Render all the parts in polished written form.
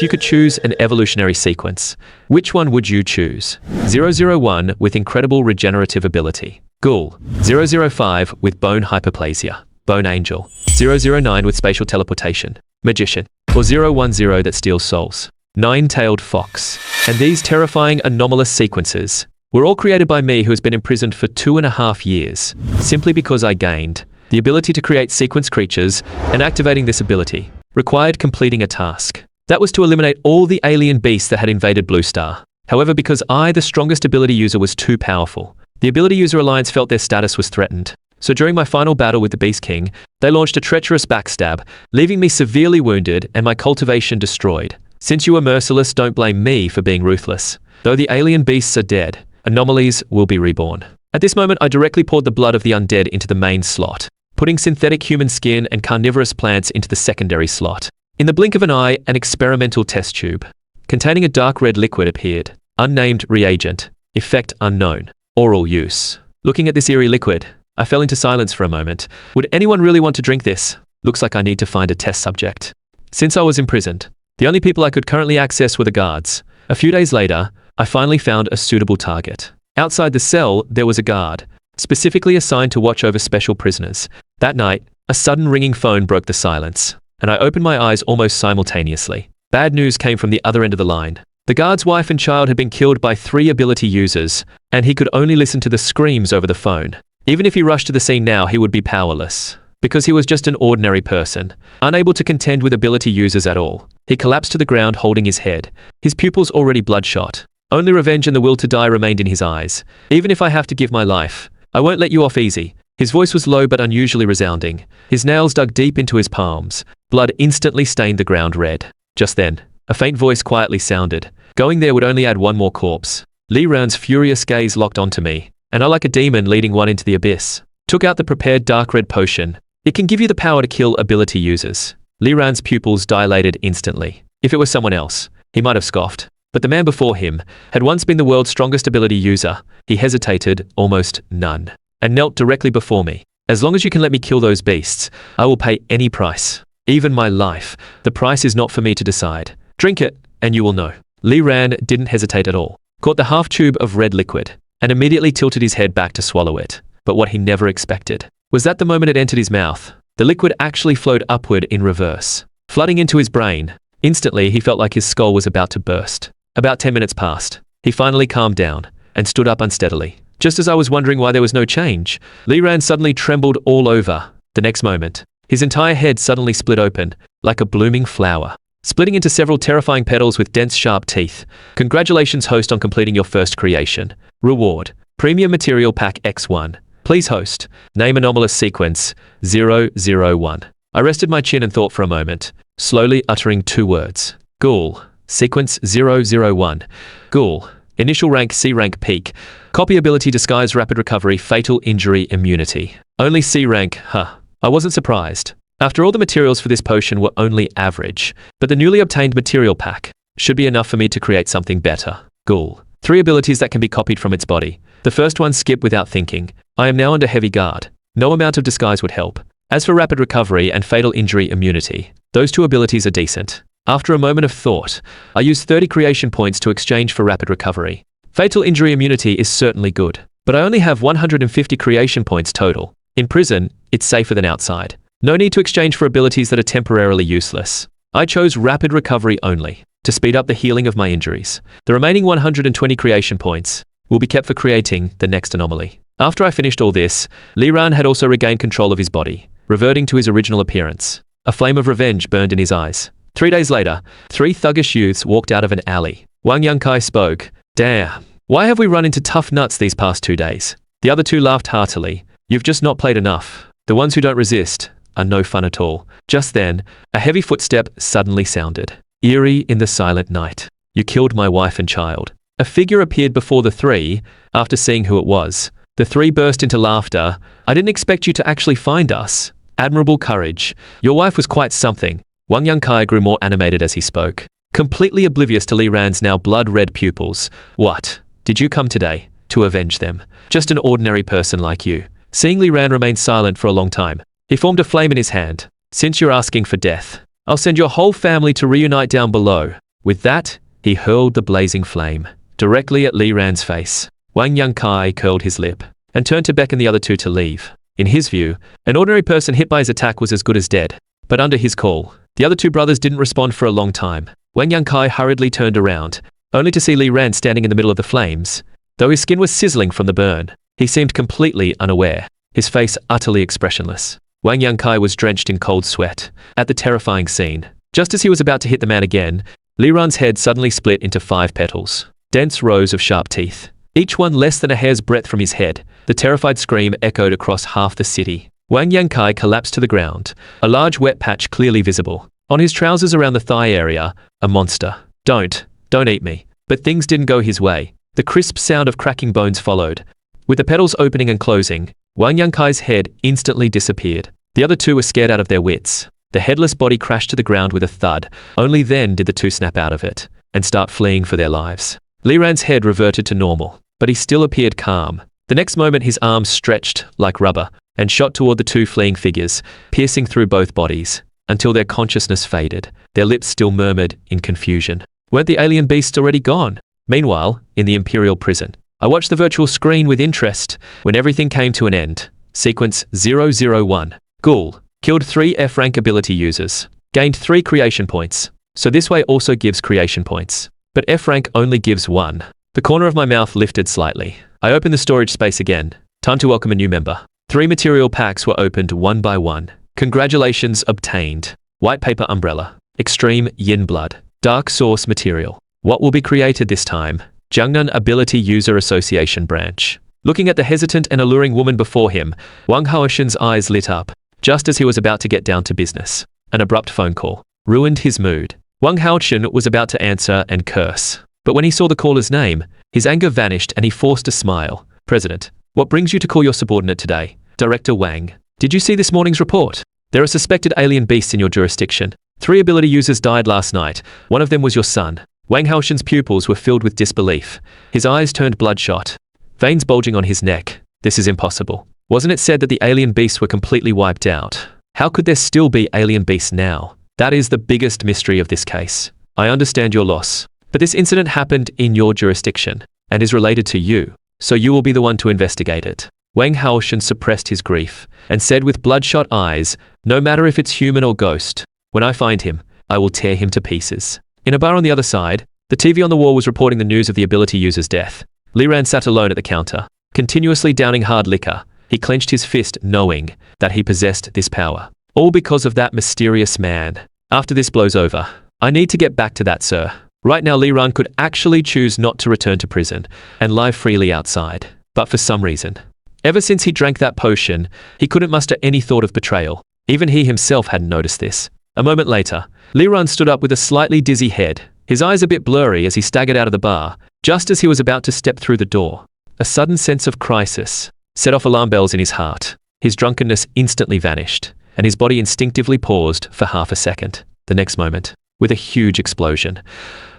If you could choose an evolutionary sequence, which one would you choose? 001 with incredible regenerative ability, Ghoul. 005 with bone hyperplasia, Bone Angel. 009 with spatial teleportation, Magician. Or 010 that steals souls, Nine-tailed Fox. And these terrifying anomalous sequences were all created by me, who has been imprisoned for 2.5 years, simply because I gained the ability to create sequence creatures, and activating this ability required completing a task. That was to eliminate all the alien beasts that had invaded Blue Star. However, because I, the strongest ability user, was too powerful, the Ability User Alliance felt their status was threatened. So during my final battle with the Beast King, they launched a treacherous backstab, leaving me severely wounded and my cultivation destroyed. Since you were merciless, don't blame me for being ruthless. Though the alien beasts are dead, anomalies will be reborn. At this moment, I directly poured the blood of the undead into the main slot, putting synthetic human skin and carnivorous plants into the secondary slot. In the blink of an eye, an experimental test tube containing a dark red liquid appeared. Unnamed reagent. Effect unknown. Oral use. Looking at this eerie liquid, I fell into silence for a moment. Would anyone really want to drink this? Looks like I need to find a test subject. Since I was imprisoned, the only people I could currently access were the guards. A few days later, I finally found a suitable target. Outside the cell, there was a guard, specifically assigned to watch over special prisoners. That night, a sudden ringing phone broke the silence, and I opened my eyes almost simultaneously. Bad news came from the other end of the line. The guard's wife and child had been killed by 3 ability users, and he could only listen to the screams over the phone. Even if he rushed to the scene now, he would be powerless, because he was just an ordinary person, unable to contend with ability users at all. He collapsed to the ground holding his head, his pupils already bloodshot. Only revenge and the will to die remained in his eyes. Even if I have to give my life, I won't let you off easy. His voice was low but unusually resounding. His nails dug deep into his palms. Blood instantly stained the ground red. Just then, a faint voice quietly sounded. Going there would only add one more corpse. Li Ran's furious gaze locked onto me, and I, like a demon leading one into the abyss, took out the prepared dark red potion. It can give you the power to kill ability users. Li Ran's pupils dilated instantly. If it was someone else, he might have scoffed. But the man before him had once been the world's strongest ability user. He hesitated, almost none, and knelt directly before me. As long as you can let me kill those beasts, I will pay any price. Even my life. The price is not for me to decide. Drink it, and you will know. Li Ran didn't hesitate at all, caught the half tube of red liquid, and immediately tilted his head back to swallow it. But what he never expected was that the moment it entered his mouth, the liquid actually flowed upward in reverse, flooding into his brain. Instantly, he felt like his skull was about to burst. About 10 minutes passed. He finally calmed down and stood up unsteadily. Just as I was wondering why there was no change, Li Ran suddenly trembled all over. The next moment, his entire head suddenly split open, like a blooming flower, splitting into several terrifying petals with dense, sharp teeth. Congratulations, host, on completing your first creation. Reward: Premium Material Pack X1. Please, host, name anomalous sequence 001. I rested my chin and thought for a moment, slowly uttering 2 words. Ghoul. Sequence 001. Ghoul. Initial rank C rank peak. Copy ability disguise rapid recovery fatal injury immunity. Only C rank, huh. I wasn't surprised. After all, the materials for this potion were only average, but the newly obtained material pack should be enough for me to create something better. Ghoul. 3 abilities that can be copied from its body. The first one, skip without thinking. I am now under heavy guard. No amount of disguise would help. As for rapid recovery and fatal injury immunity, those 2 abilities are decent. After a moment of thought, I used 30 creation points to exchange for rapid recovery. Fatal injury immunity is certainly good, but I only have 150 creation points total. In prison, it's safer than outside. No need to exchange for abilities that are temporarily useless. I chose rapid recovery only, to speed up the healing of my injuries. The remaining 120 creation points will be kept for creating the next anomaly. After I finished all this, Li Ran had also regained control of his body, reverting to his original appearance. A flame of revenge burned in his eyes. 3 days later, 3 thuggish youths walked out of an alley. Wang Yangkai spoke. Damn, why have we run into tough nuts these past 2 days? The other 2 laughed heartily. You've just not played enough. The ones who don't resist are no fun at all. Just then, a heavy footstep suddenly sounded. Eerie in the silent night. You killed my wife and child. A figure appeared before the 3. After seeing who it was, the 3 burst into laughter. I didn't expect you to actually find us. Admirable courage. Your wife was quite something. Wang Yangkai grew more animated as he spoke, completely oblivious to Li Ran's now blood-red pupils. What? Did you come today to avenge them? Just an ordinary person like you. Seeing Li Ran remain silent for a long time, he formed a flame in his hand. Since you're asking for death, I'll send your whole family to reunite down below. With that, he hurled the blazing flame directly at Li Ran's face. Wang Yangkai curled his lip and turned to beckon the other two to leave. In his view, an ordinary person hit by his attack was as good as dead. But under his call, the other two brothers didn't respond for a long time. Wang Yangkai hurriedly turned around, only to see Li Ran standing in the middle of the flames. Though his skin was sizzling from the burn, he seemed completely unaware, his face utterly expressionless. Wang Yangkai was drenched in cold sweat at the terrifying scene. Just as he was about to hit the man again, Li Ran's head suddenly split into 5 petals, dense rows of sharp teeth, each one less than a hair's breadth from his head. The terrified scream echoed across half the city. Wang Yangkai collapsed to the ground, a large wet patch clearly visible. On his trousers around the thigh area, a monster. Don't eat me. But things didn't go his way. The crisp sound of cracking bones followed. With the petals opening and closing, Wang Yankai's head instantly disappeared. The other two were scared out of their wits. The headless body crashed to the ground with a thud. Only then did the two snap out of it and start fleeing for their lives. Li Ran's head reverted to normal, but he still appeared calm. The next moment his arms stretched like rubber and shot toward the two fleeing figures, piercing through both bodies, until their consciousness faded. Their lips still murmured in confusion. Weren't the alien beasts already gone? Meanwhile, in the Imperial prison, I watched the virtual screen with interest when everything came to an end. Sequence 001. Ghoul killed 3 F-rank ability users, gained 3 creation points. So this way also gives creation points. But F-rank only gives 1. The corner of my mouth lifted slightly. I opened the storage space again. Time to welcome a new member. 3 material packs were opened one by one. Congratulations obtained. White paper umbrella. Extreme yin blood. Dark source material. What will be created this time? Jiangnan Ability User Association Branch. Looking at the hesitant and alluring woman before him, Wang Haoshen's eyes lit up, just as he was about to get down to business. An abrupt phone call ruined his mood. Wang Haoshen was about to answer and curse. But when he saw the caller's name, his anger vanished and he forced a smile. President, what brings you to call your subordinate today? Director Wang. Did you see this morning's report? There are suspected alien beasts in your jurisdiction. 3 ability users died last night. One of them was your son. Wang Haoshen's pupils were filled with disbelief. His eyes turned bloodshot, veins bulging on his neck. This is impossible. Wasn't it said that the alien beasts were completely wiped out? How could there still be alien beasts now? That is the biggest mystery of this case. I understand your loss, but this incident happened in your jurisdiction and is related to you, so you will be the one to investigate it. Wang Haoshen suppressed his grief and said with bloodshot eyes, no matter if it's human or ghost, when I find him, I will tear him to pieces. In a bar on the other side, the TV on the wall was reporting the news of the ability user's death. Li Ran sat alone at the counter, continuously downing hard liquor. He clenched his fist knowing that he possessed this power. All because of that mysterious man. After this blows over, I need to get back to that, sir. Right now Li Ran could actually choose not to return to prison and lie freely outside. But for some reason, ever since he drank that potion, he couldn't muster any thought of betrayal. Even he himself hadn't noticed this. A moment later, Li Ran stood up with a slightly dizzy head, his eyes a bit blurry as he staggered out of the bar. Just as he was about to step through the door, a sudden sense of crisis set off alarm bells in his heart. His drunkenness instantly vanished, and his body instinctively paused for half a second. The next moment, with a huge explosion,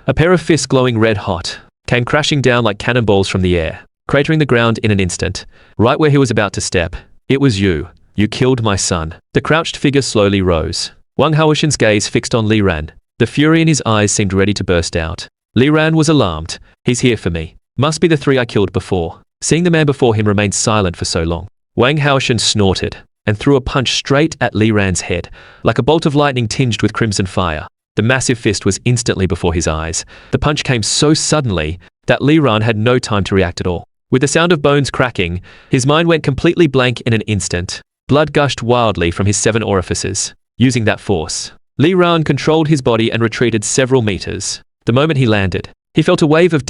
a pair of fists glowing red hot came crashing down like cannonballs from the air, cratering the ground in an instant, right where he was about to step. It was you. You killed my son. The crouched figure slowly rose. Wang Haoshen's gaze fixed on Li Ran. The fury in his eyes seemed ready to burst out. Li Ran was alarmed. He's here for me. Must be the 3 I killed before. Seeing the man before him remain silent for so long, Wang Haoshen snorted and threw a punch straight at Li Ran's head, like a bolt of lightning tinged with crimson fire. The massive fist was instantly before his eyes. The punch came so suddenly that Li Ran had no time to react at all. With the sound of bones cracking, his mind went completely blank in an instant. Blood gushed wildly from his 7 orifices. Using that force, Li Ran controlled his body and retreated several meters. The moment he landed, he felt a wave of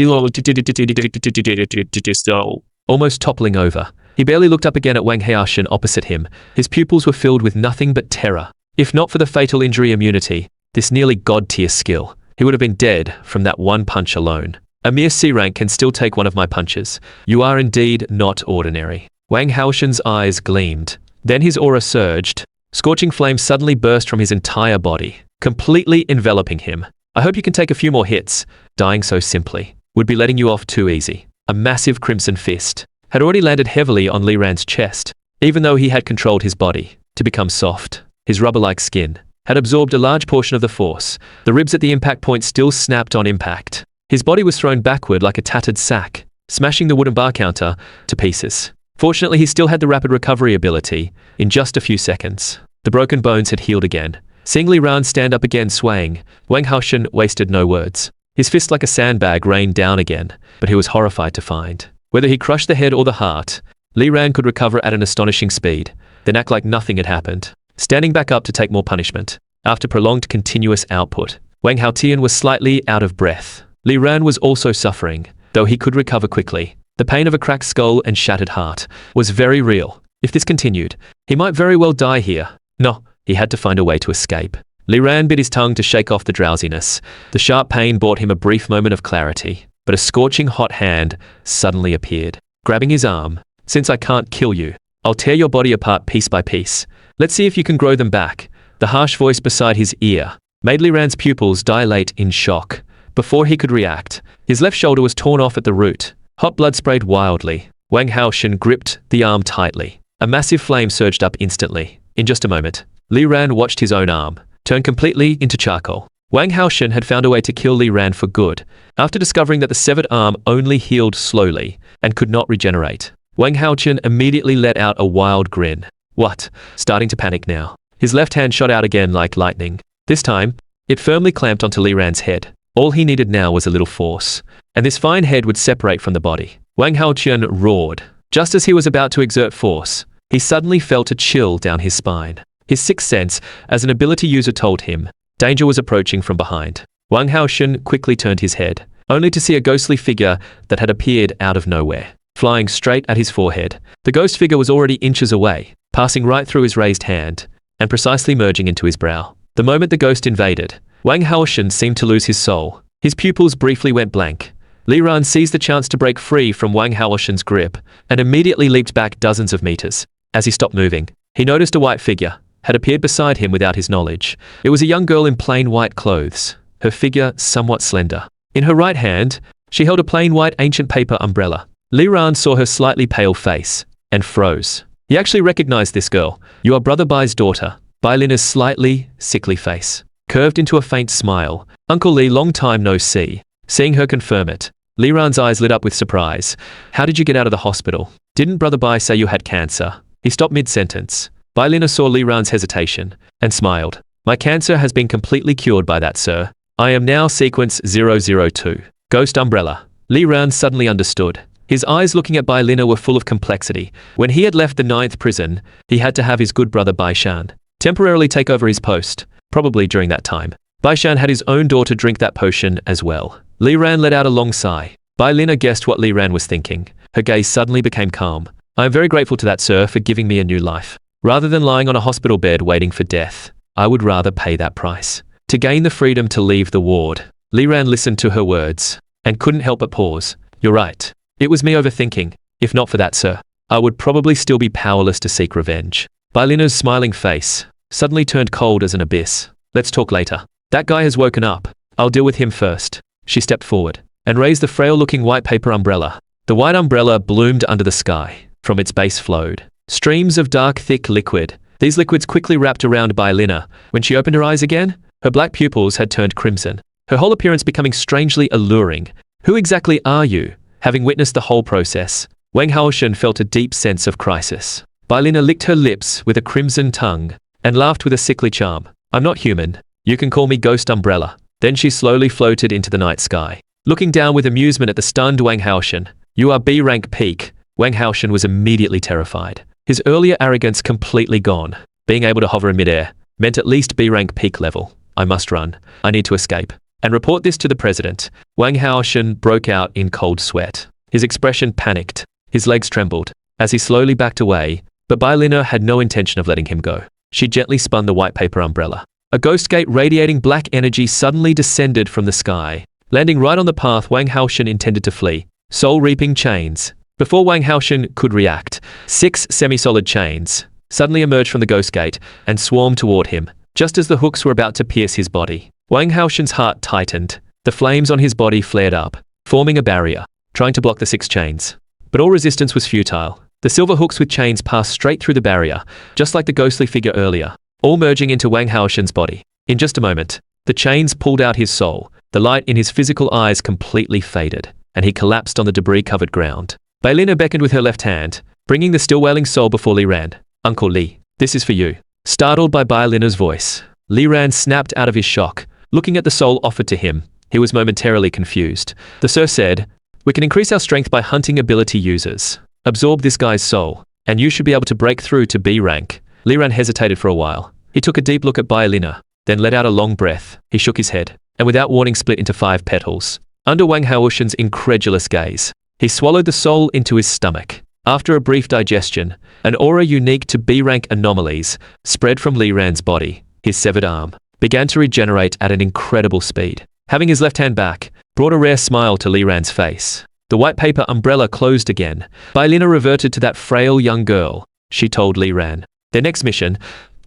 almost toppling over. He barely looked up again at Wang Haoshen opposite him. His pupils were filled with nothing but terror. If not for the fatal injury immunity, this nearly god-tier skill, he would have been dead from that one punch alone. A mere C-rank can still take one of my punches. You are indeed not ordinary. Wang Haoshen's eyes gleamed. Then his aura surged. Scorching flames suddenly burst from his entire body, completely enveloping him. I hope you can take a few more hits. Dying so simply would be letting you off too easy. A massive crimson fist had already landed heavily on Li Ran's chest, even though he had controlled his body to become soft. His rubber-like skin had absorbed a large portion of the force. The ribs at the impact point still snapped on impact. His body was thrown backward like a tattered sack, smashing the wooden bar counter to pieces. Fortunately, he still had the rapid recovery ability. In just a few seconds, the broken bones had healed again. Seeing Li Ran stand up again swaying, Wang Haoshen wasted no words. His fist like a sandbag rained down again, but he was horrified to find whether he crushed the head or the heart, Li Ran could recover at an astonishing speed, then act like nothing had happened, standing back up to take more punishment. After prolonged continuous output, Wang Haotian was slightly out of breath. Li Ran was also suffering, though he could recover quickly. The pain of a cracked skull and shattered heart was very real. If this continued, he might very well die here. No, he had to find a way to escape. Li Ran bit his tongue to shake off the drowsiness. The sharp pain brought him a brief moment of clarity, but a scorching hot hand suddenly appeared, grabbing his arm. Since I can't kill you, I'll tear your body apart piece by piece. Let's see if you can grow them back. The harsh voice beside his ear made Li Ran's pupils dilate in shock. Before he could react, his left shoulder was torn off at the root. Hot blood sprayed wildly. Wang Haoshen gripped the arm tightly. A massive flame surged up instantly. In just a moment, Li Ran watched his own arm turn completely into charcoal. Wang Haoshen had found a way to kill Li Ran for good, after discovering that the severed arm only healed slowly and could not regenerate. Wang Haoshen immediately let out a wild grin. What? Starting to panic now. His left hand shot out again like lightning. This time, it firmly clamped onto Li Ran's head. All he needed now was a little force, and this fine head would separate from the body. Wang Haotian roared. Just as he was about to exert force, he suddenly felt a chill down his spine. His sixth sense, as an ability user, told him danger was approaching from behind. Wang Haoshen quickly turned his head, only to see a ghostly figure that had appeared out of nowhere, flying straight at his forehead. The ghost figure was already inches away, passing right through his raised hand, and precisely merging into his brow. The moment the ghost invaded, Wang Haoshen seemed to lose his soul. His pupils briefly went blank. Li Ran seized the chance to break free from Wang Haoshen's grip, and immediately leaped back dozens of meters. As he stopped moving, he noticed a white figure had appeared beside him without his knowledge. It was a young girl in plain white clothes, her figure somewhat slender. In her right hand, she held a plain white ancient paper umbrella. Li Ran saw her slightly pale face, and froze. He actually recognized this girl. You are Brother Bai's daughter. Bai Lina's slightly sickly face curved into a faint smile. Uncle Li, long time no see. Seeing her confirm it, Li Ran's eyes lit up with surprise. How did you get out of the hospital? Didn't Brother Bai say you had cancer? He stopped mid-sentence. Bai Lina saw Li Ran's hesitation and smiled. My cancer has been completely cured by that, sir. I am now sequence 002. Ghost Umbrella. Li Ran suddenly understood. His eyes looking at Bai Lina were full of complexity. When he had left the 9th prison, he had to have his good brother Bai Shan temporarily take over his post. Probably during that time, Bai Shan had his own daughter drink that potion as well. Li Ran let out a long sigh. Bai Lina guessed what Li Ran was thinking. Her gaze suddenly became calm. I am very grateful to that, sir, for giving me a new life. Rather than lying on a hospital bed waiting for death, I would rather pay that price to gain the freedom to leave the ward. Li Ran listened to her words and couldn't help but pause. You're right. It was me overthinking. If not for that, sir, I would probably still be powerless to seek revenge. Bai Lina's smiling face suddenly turned cold as an abyss. Let's talk later. That guy has woken up. I'll deal with him first. She stepped forward and raised the frail-looking white paper umbrella. The white umbrella bloomed under the sky. From its base flowed streams of dark, thick liquid. These liquids quickly wrapped around Bai Lina. When she opened her eyes again, her black pupils had turned crimson, her whole appearance becoming strangely alluring. Who exactly are you? Having witnessed the whole process, Wang Haoshen felt a deep sense of crisis. Bai Lina licked her lips with a crimson tongue and laughed with a sickly charm. I'm not human. You can call me Ghost Umbrella. Then she slowly floated into the night sky, looking down with amusement at the stunned Wang Haoshen. You are B-rank peak. Wang Haoshen was immediately terrified. His earlier arrogance completely gone. Being able to hover in midair meant at least B-rank peak level. I must run. I need to escape and report this to the president. Wang Haoshen broke out in cold sweat. His expression panicked. His legs trembled as he slowly backed away, but Bai Lina had no intention of letting him go. She gently spun the white paper umbrella. A ghost gate radiating black energy suddenly descended from the sky, landing right on the path Wang Haoshen intended to flee. Soul-reaping chains. Before Wang Haoshen could react, 6 semi-solid chains suddenly emerged from the ghost gate and swarmed toward him, just as the hooks were about to pierce his body. Wang Haoshen's heart tightened. The flames on his body flared up, forming a barrier, trying to block the 6 chains. But all resistance was futile. The silver hooks with chains passed straight through the barrier, just like the ghostly figure earlier. all merging into Wang Haoshen's body. In just a moment, the chains pulled out his soul, the light in his physical eyes completely faded, and he collapsed on the debris-covered ground. Bailina beckoned with her left hand, bringing the still-wailing soul before Li Ran. "Uncle Li, this is for you." Startled by Bailina's voice, Li Ran snapped out of his shock. Looking at the soul offered to him, he was momentarily confused. The Sir said, "We can increase our strength by hunting ability users. Absorb this guy's soul, and you should be able to break through to B rank." Li Ran hesitated for a while. He took a deep look at Bailina, then let out a long breath. He shook his head, and without warning split into 5 petals. Under Wang Haoshen's incredulous gaze, he swallowed the soul into his stomach. After a brief digestion, an aura unique to B-rank anomalies spread from Li Ran's body. His severed arm began to regenerate at an incredible speed. Having his left hand back, brought a rare smile to Li Ran's face. The white paper umbrella closed again. Bailina reverted to that frail young girl. She told Li Ran. Their next mission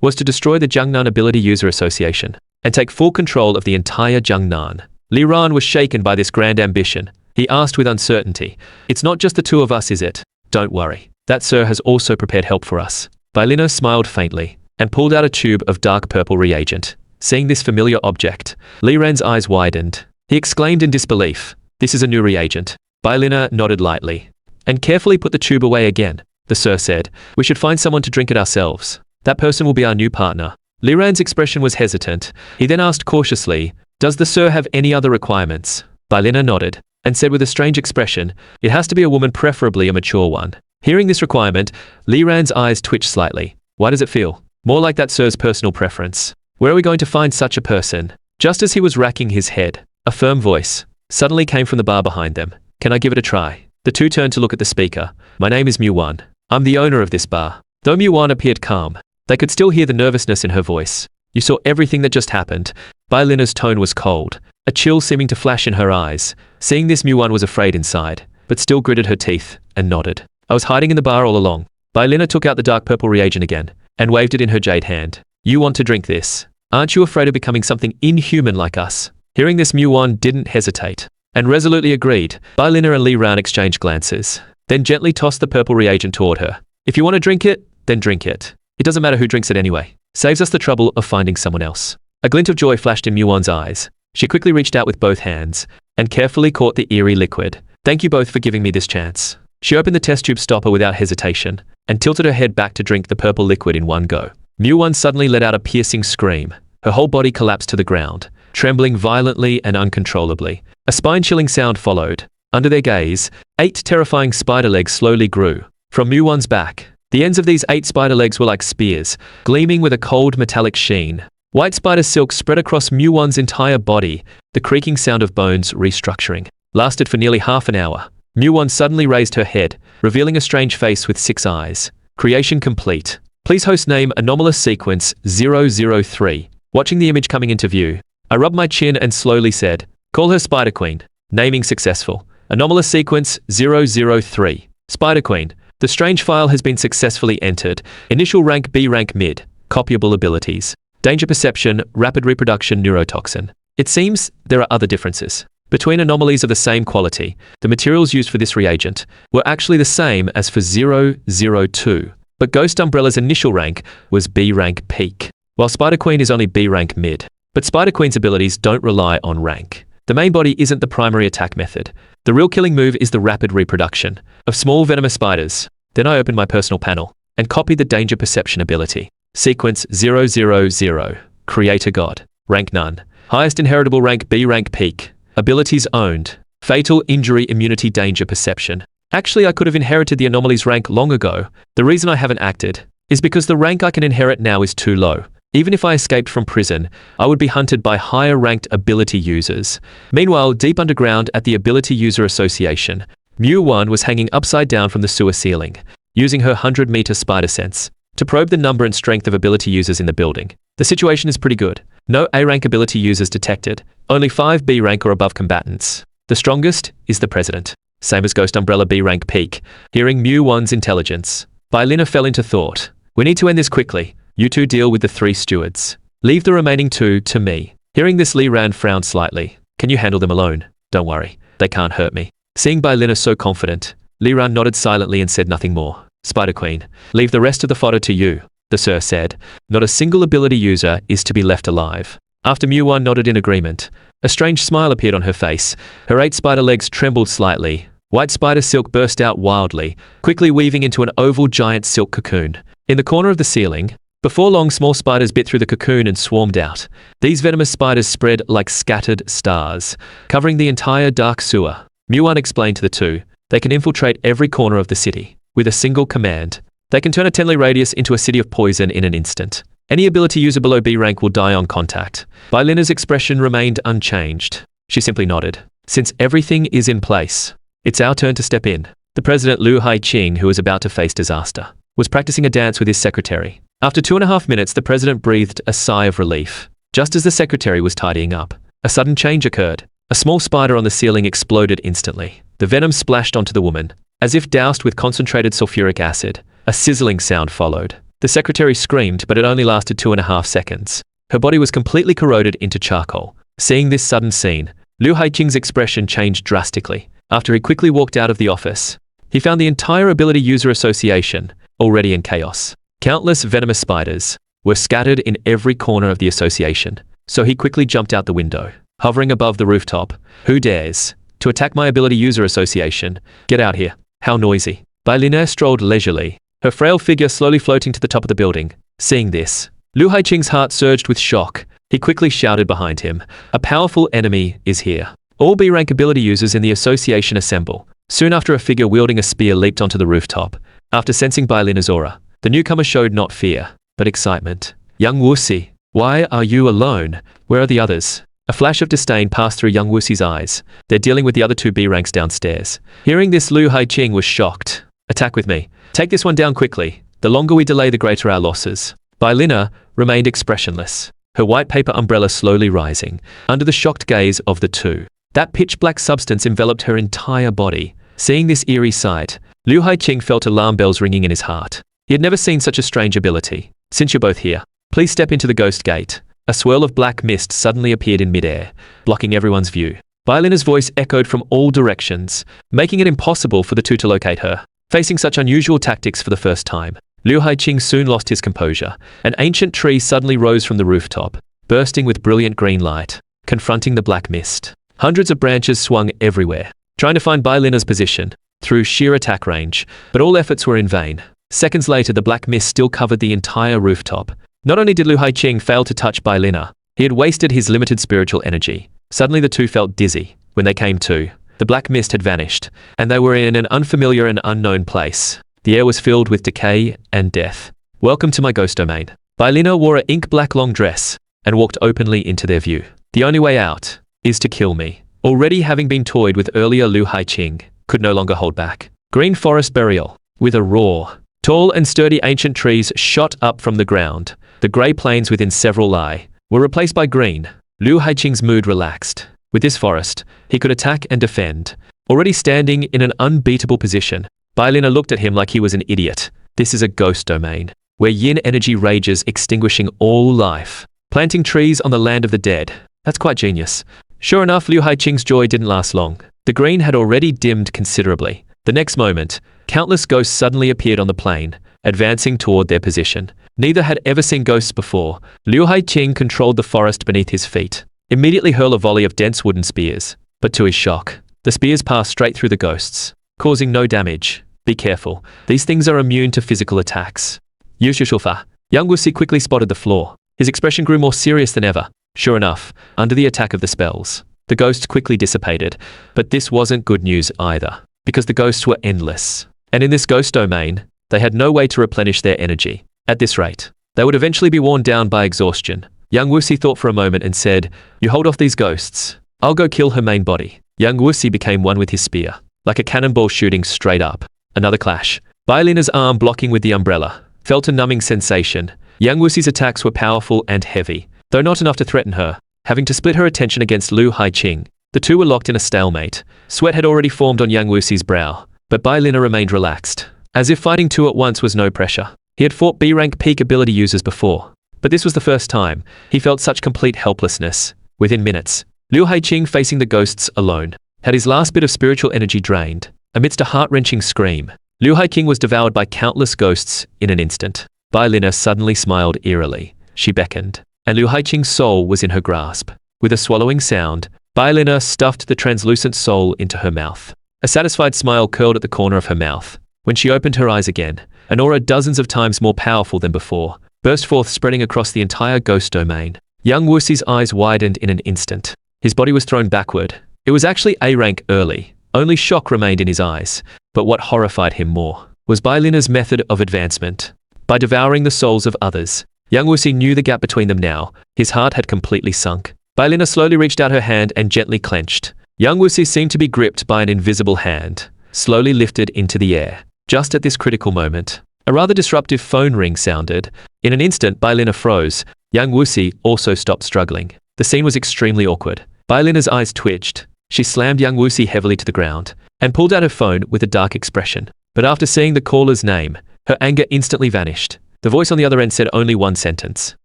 was to destroy the Jiangnan Ability User Association and take full control of the entire Jiangnan. Li Ran was shaken by this grand ambition. He asked with uncertainty, "It's not just the two of us, is it?" "Don't worry. That sir has also prepared help for us." Bailina smiled faintly and pulled out a tube of dark purple reagent. Seeing this familiar object, Li Ran's eyes widened. He exclaimed in disbelief, "This is a new reagent." Bailina nodded lightly and carefully put the tube away again. The sir said, "We should find someone to drink it ourselves. That person will be our new partner." Li Ran's expression was hesitant. He then asked cautiously, "Does the sir have any other requirements?" Bailina nodded and said with a strange expression, "It has to be a woman, preferably a mature one." Hearing this requirement, Li Ran's eyes twitched slightly. "Why does it feel more like that sir's personal preference? Where are we going to find such a person?" Just as he was racking his head, a firm voice suddenly came from the bar behind them. "Can I give it a try?" The two turned to look at the speaker. "My name is Mu1. I'm the owner of this bar." Though Mu1 appeared calm, they could still hear the nervousness in her voice. "You saw everything that just happened." Bailina's tone was cold, a chill seeming to flash in her eyes. Seeing this, Mu1 was afraid inside, but still gritted her teeth and nodded. "I was hiding in the bar all along." Bailina took out the dark purple reagent again and waved it in her jade hand. "You want to drink this? Aren't you afraid of becoming something inhuman like us?" Hearing this, Mu1 didn't hesitate and resolutely agreed. Bailina and Li Ran exchanged glances, then gently tossed the purple reagent toward her. "If you want to drink it, then drink it. It doesn't matter who drinks it anyway. Saves us the trouble of finding someone else." A glint of joy flashed in Mu1's eyes. She quickly reached out with both hands and carefully caught the eerie liquid. "Thank you both for giving me this chance." She opened the test tube stopper without hesitation and tilted her head back to drink the purple liquid in one go. Mu1 suddenly let out a piercing scream. Her whole body collapsed to the ground, trembling violently and uncontrollably. A spine-chilling sound followed. Under their gaze, 8 terrifying spider legs slowly grew from Mu1's back. The ends of these 8 spider legs were like spears, gleaming with a cold metallic sheen. White spider silk spread across Mu1's entire body. The creaking sound of bones restructuring lasted for nearly half an hour. Mu1 suddenly raised her head, revealing a strange face with 6 eyes. Creation complete. Please host name anomalous sequence 003. Watching the image coming into view, I rubbed my chin and slowly said, "Call her Spider Queen." Naming successful. Anomalous sequence 003. Spider Queen. The strange file has been successfully entered. Initial rank B rank mid. Copyable abilities. Danger perception, rapid reproduction, neurotoxin. It seems there are other differences between anomalies of the same quality. The materials used for this reagent were actually the same as for 002, but Ghost Umbrella's initial rank was B rank peak, while Spider Queen is only B rank mid. But Spider Queen's abilities don't rely on rank. The main body isn't the primary attack method. The real killing move is the rapid reproduction of small venomous spiders. Then I opened my personal panel and copied the danger perception ability. Sequence 000. Creator God. Rank none. Highest inheritable rank B rank peak. Abilities owned. Fatal injury immunity danger perception. Actually, I could have inherited the anomaly's rank long ago. The reason I haven't acted is because the rank I can inherit now is too low. Even if I escaped from prison, I would be hunted by higher ranked ability users. Meanwhile, deep underground at the Ability User Association, Mu1 was hanging upside down from the sewer ceiling, using her 100-meter spider sense to probe the number and strength of ability users in the building. The situation is pretty good. No A-rank ability users detected. Only 5 B-rank or above combatants. The strongest is the president. Same as Ghost Umbrella B-rank peak. Hearing Mu1's intelligence, Bailina fell into thought. "We need to end this quickly. You two deal with the 3 stewards. Leave the remaining 2 to me." Hearing this, Li Ran frowned slightly. "Can you handle them alone?" "Don't worry. They can't hurt me." Seeing Bailina so confident, Li Ran nodded silently and said nothing more. "Spider Queen, leave the rest of the fodder to you." the Sir said. Not a single ability user is to be left alive. After Manhwa nodded in agreement, a strange smile appeared on her face. Her 8 spider legs trembled slightly. White spider silk burst out wildly, quickly weaving into an oval giant silk cocoon. In the corner of the ceiling, before long, small spiders bit through the cocoon and swarmed out. These venomous spiders spread like scattered stars, covering the entire dark sewer. Manhwa explained to the two, they can infiltrate every corner of the city. With a single command, they can turn a 10-li radius into a city of poison in an instant. Any ability user below B rank will die on contact. Bai Linna's expression remained unchanged. She simply nodded. Since everything is in place, it's our turn to step in. The president Liu Haiqing, who was about to face disaster, was practicing a dance with his secretary. After 2.5 minutes, the president breathed a sigh of relief. Just as the secretary was tidying up, a sudden change occurred. A small spider on the ceiling exploded instantly. The venom splashed onto the woman. As if doused with concentrated sulfuric acid, a sizzling sound followed. The secretary screamed, but it only lasted 2.5 seconds. Her body was completely corroded into charcoal. Seeing this sudden scene, Liu Haiqing's expression changed drastically. After he quickly walked out of the office, he found the entire ability user association already in chaos. Countless venomous spiders were scattered in every corner of the association, so he quickly jumped out the window. Hovering above the rooftop, who dares to attack my ability user association? Get out here. How noisy. Bai Linna strolled leisurely, her frail figure slowly floating to the top of the building. Seeing this, Liu Haiqing's heart surged with shock. He quickly shouted behind him, a powerful enemy is here. All B-rank ability users in the association assemble. Soon after, a figure wielding a spear leaped onto the rooftop. After sensing Bai Linna's aura, the newcomer showed not fear, but excitement. Young Wuxi, why are you alone? Where are the others? A flash of disdain passed through young Wuxi's eyes. They're dealing with the other 2 B-ranks downstairs. Hearing this, Liu Haiqing was shocked. Attack with me. Take this one down quickly. The longer we delay, the greater our losses. Bai Linna remained expressionless, her white paper umbrella slowly rising, under the shocked gaze of the two. That pitch-black substance enveloped her entire body. Seeing this eerie sight, Liu Haiqing felt alarm bells ringing in his heart. He had never seen such a strange ability. Since you're both here, please step into the ghost gate. A swirl of black mist suddenly appeared in midair, blocking everyone's view. Bai Linna's voice echoed from all directions, making it impossible for the two to locate her. Facing such unusual tactics for the first time, Liu Haiqing soon lost his composure. An ancient tree suddenly rose from the rooftop, bursting with brilliant green light, confronting the black mist. Hundreds of branches swung everywhere, trying to find Bai Linna's position through sheer attack range, but all efforts were in vain. Seconds later, the black mist still covered the entire rooftop. Not only did Liu Haiqing fail to touch Bai Linna, he had wasted his limited spiritual energy. Suddenly the two felt dizzy. When they came to, the black mist had vanished, and they were in an unfamiliar and unknown place. The air was filled with decay and death. Welcome to my ghost domain. Bai Linna wore an ink-black long dress and walked openly into their view. The only way out is to kill me. Already having been toyed with earlier, Liu Haiqing could no longer hold back. Green forest burial. With a roar, tall and sturdy ancient trees shot up from the ground. The grey plains within several li were replaced by green. Liu Haiqing's mood relaxed. With this forest, he could attack and defend. Already standing in an unbeatable position, Bai Linna looked at him like he was an idiot. This is a ghost domain, where yin energy rages, extinguishing all life. Planting trees on the land of the dead. That's quite genius. Sure enough, Liu Haiqing's joy didn't last long. The green had already dimmed considerably. The next moment, countless ghosts suddenly appeared on the plain, advancing toward their position. Neither had ever seen ghosts before. Liu Haiqing controlled the forest beneath his feet. Immediately hurl a volley of dense wooden spears. But to his shock, the spears passed straight through the ghosts, causing no damage. Be careful. These things are immune to physical attacks. Yushushufa. Young Wuxi quickly spotted the flaw. His expression grew more serious than ever. Sure enough, under the attack of the spells, the ghosts quickly dissipated. But this wasn't good news either, because the ghosts were endless. And in this ghost domain, they had no way to replenish their energy. At this rate, they would eventually be worn down by exhaustion. Young Wuxi thought for a moment and said, "You hold off these ghosts. I'll go kill her main body." Young Wuxi became one with his spear, like a cannonball shooting straight up. Another clash. Bai Linna's arm blocking with the umbrella felt a numbing sensation. Young Wuxi's attacks were powerful and heavy, though not enough to threaten her. Having to split her attention against Liu Haiqing, the two were locked in a stalemate. Sweat had already formed on Young Wuxi's brow, but Bai Linna remained relaxed, as if fighting two at once was no pressure. He had fought B-rank peak ability users before, but this was the first time he felt such complete helplessness. Within minutes, Liu Haiqing, facing the ghosts alone, had his last bit of spiritual energy drained. Amidst a heart-wrenching scream, Liu Haiqing was devoured by countless ghosts in an instant. Bai Lina suddenly smiled eerily. She beckoned, and Liu Haiqing's soul was in her grasp. With a swallowing sound, Bai Lina stuffed the translucent soul into her mouth. A satisfied smile curled at the corner of her mouth. When she opened her eyes again, an aura dozens of times more powerful than before burst forth, spreading across the entire ghost domain. Young Wuxi's eyes widened in an instant. His body was thrown backward. It was actually A rank early. Only shock remained in his eyes. But what horrified him more was Bai Lina's method of advancement. By devouring the souls of others, young Wuxi knew the gap between them now. His heart had completely sunk. Bai Lina slowly reached out her hand and gently clenched. Young Wuxi seemed to be gripped by an invisible hand, slowly lifted into the air. Just at this critical moment, a rather disruptive phone ring sounded. In an instant, Bai Lina froze. Young Wuxi also stopped struggling. The scene was extremely awkward. Bai Lina's eyes twitched. She slammed young Wuxi heavily to the ground and pulled out her phone with a dark expression. But after seeing the caller's name, her anger instantly vanished. The voice on the other end said only one sentence,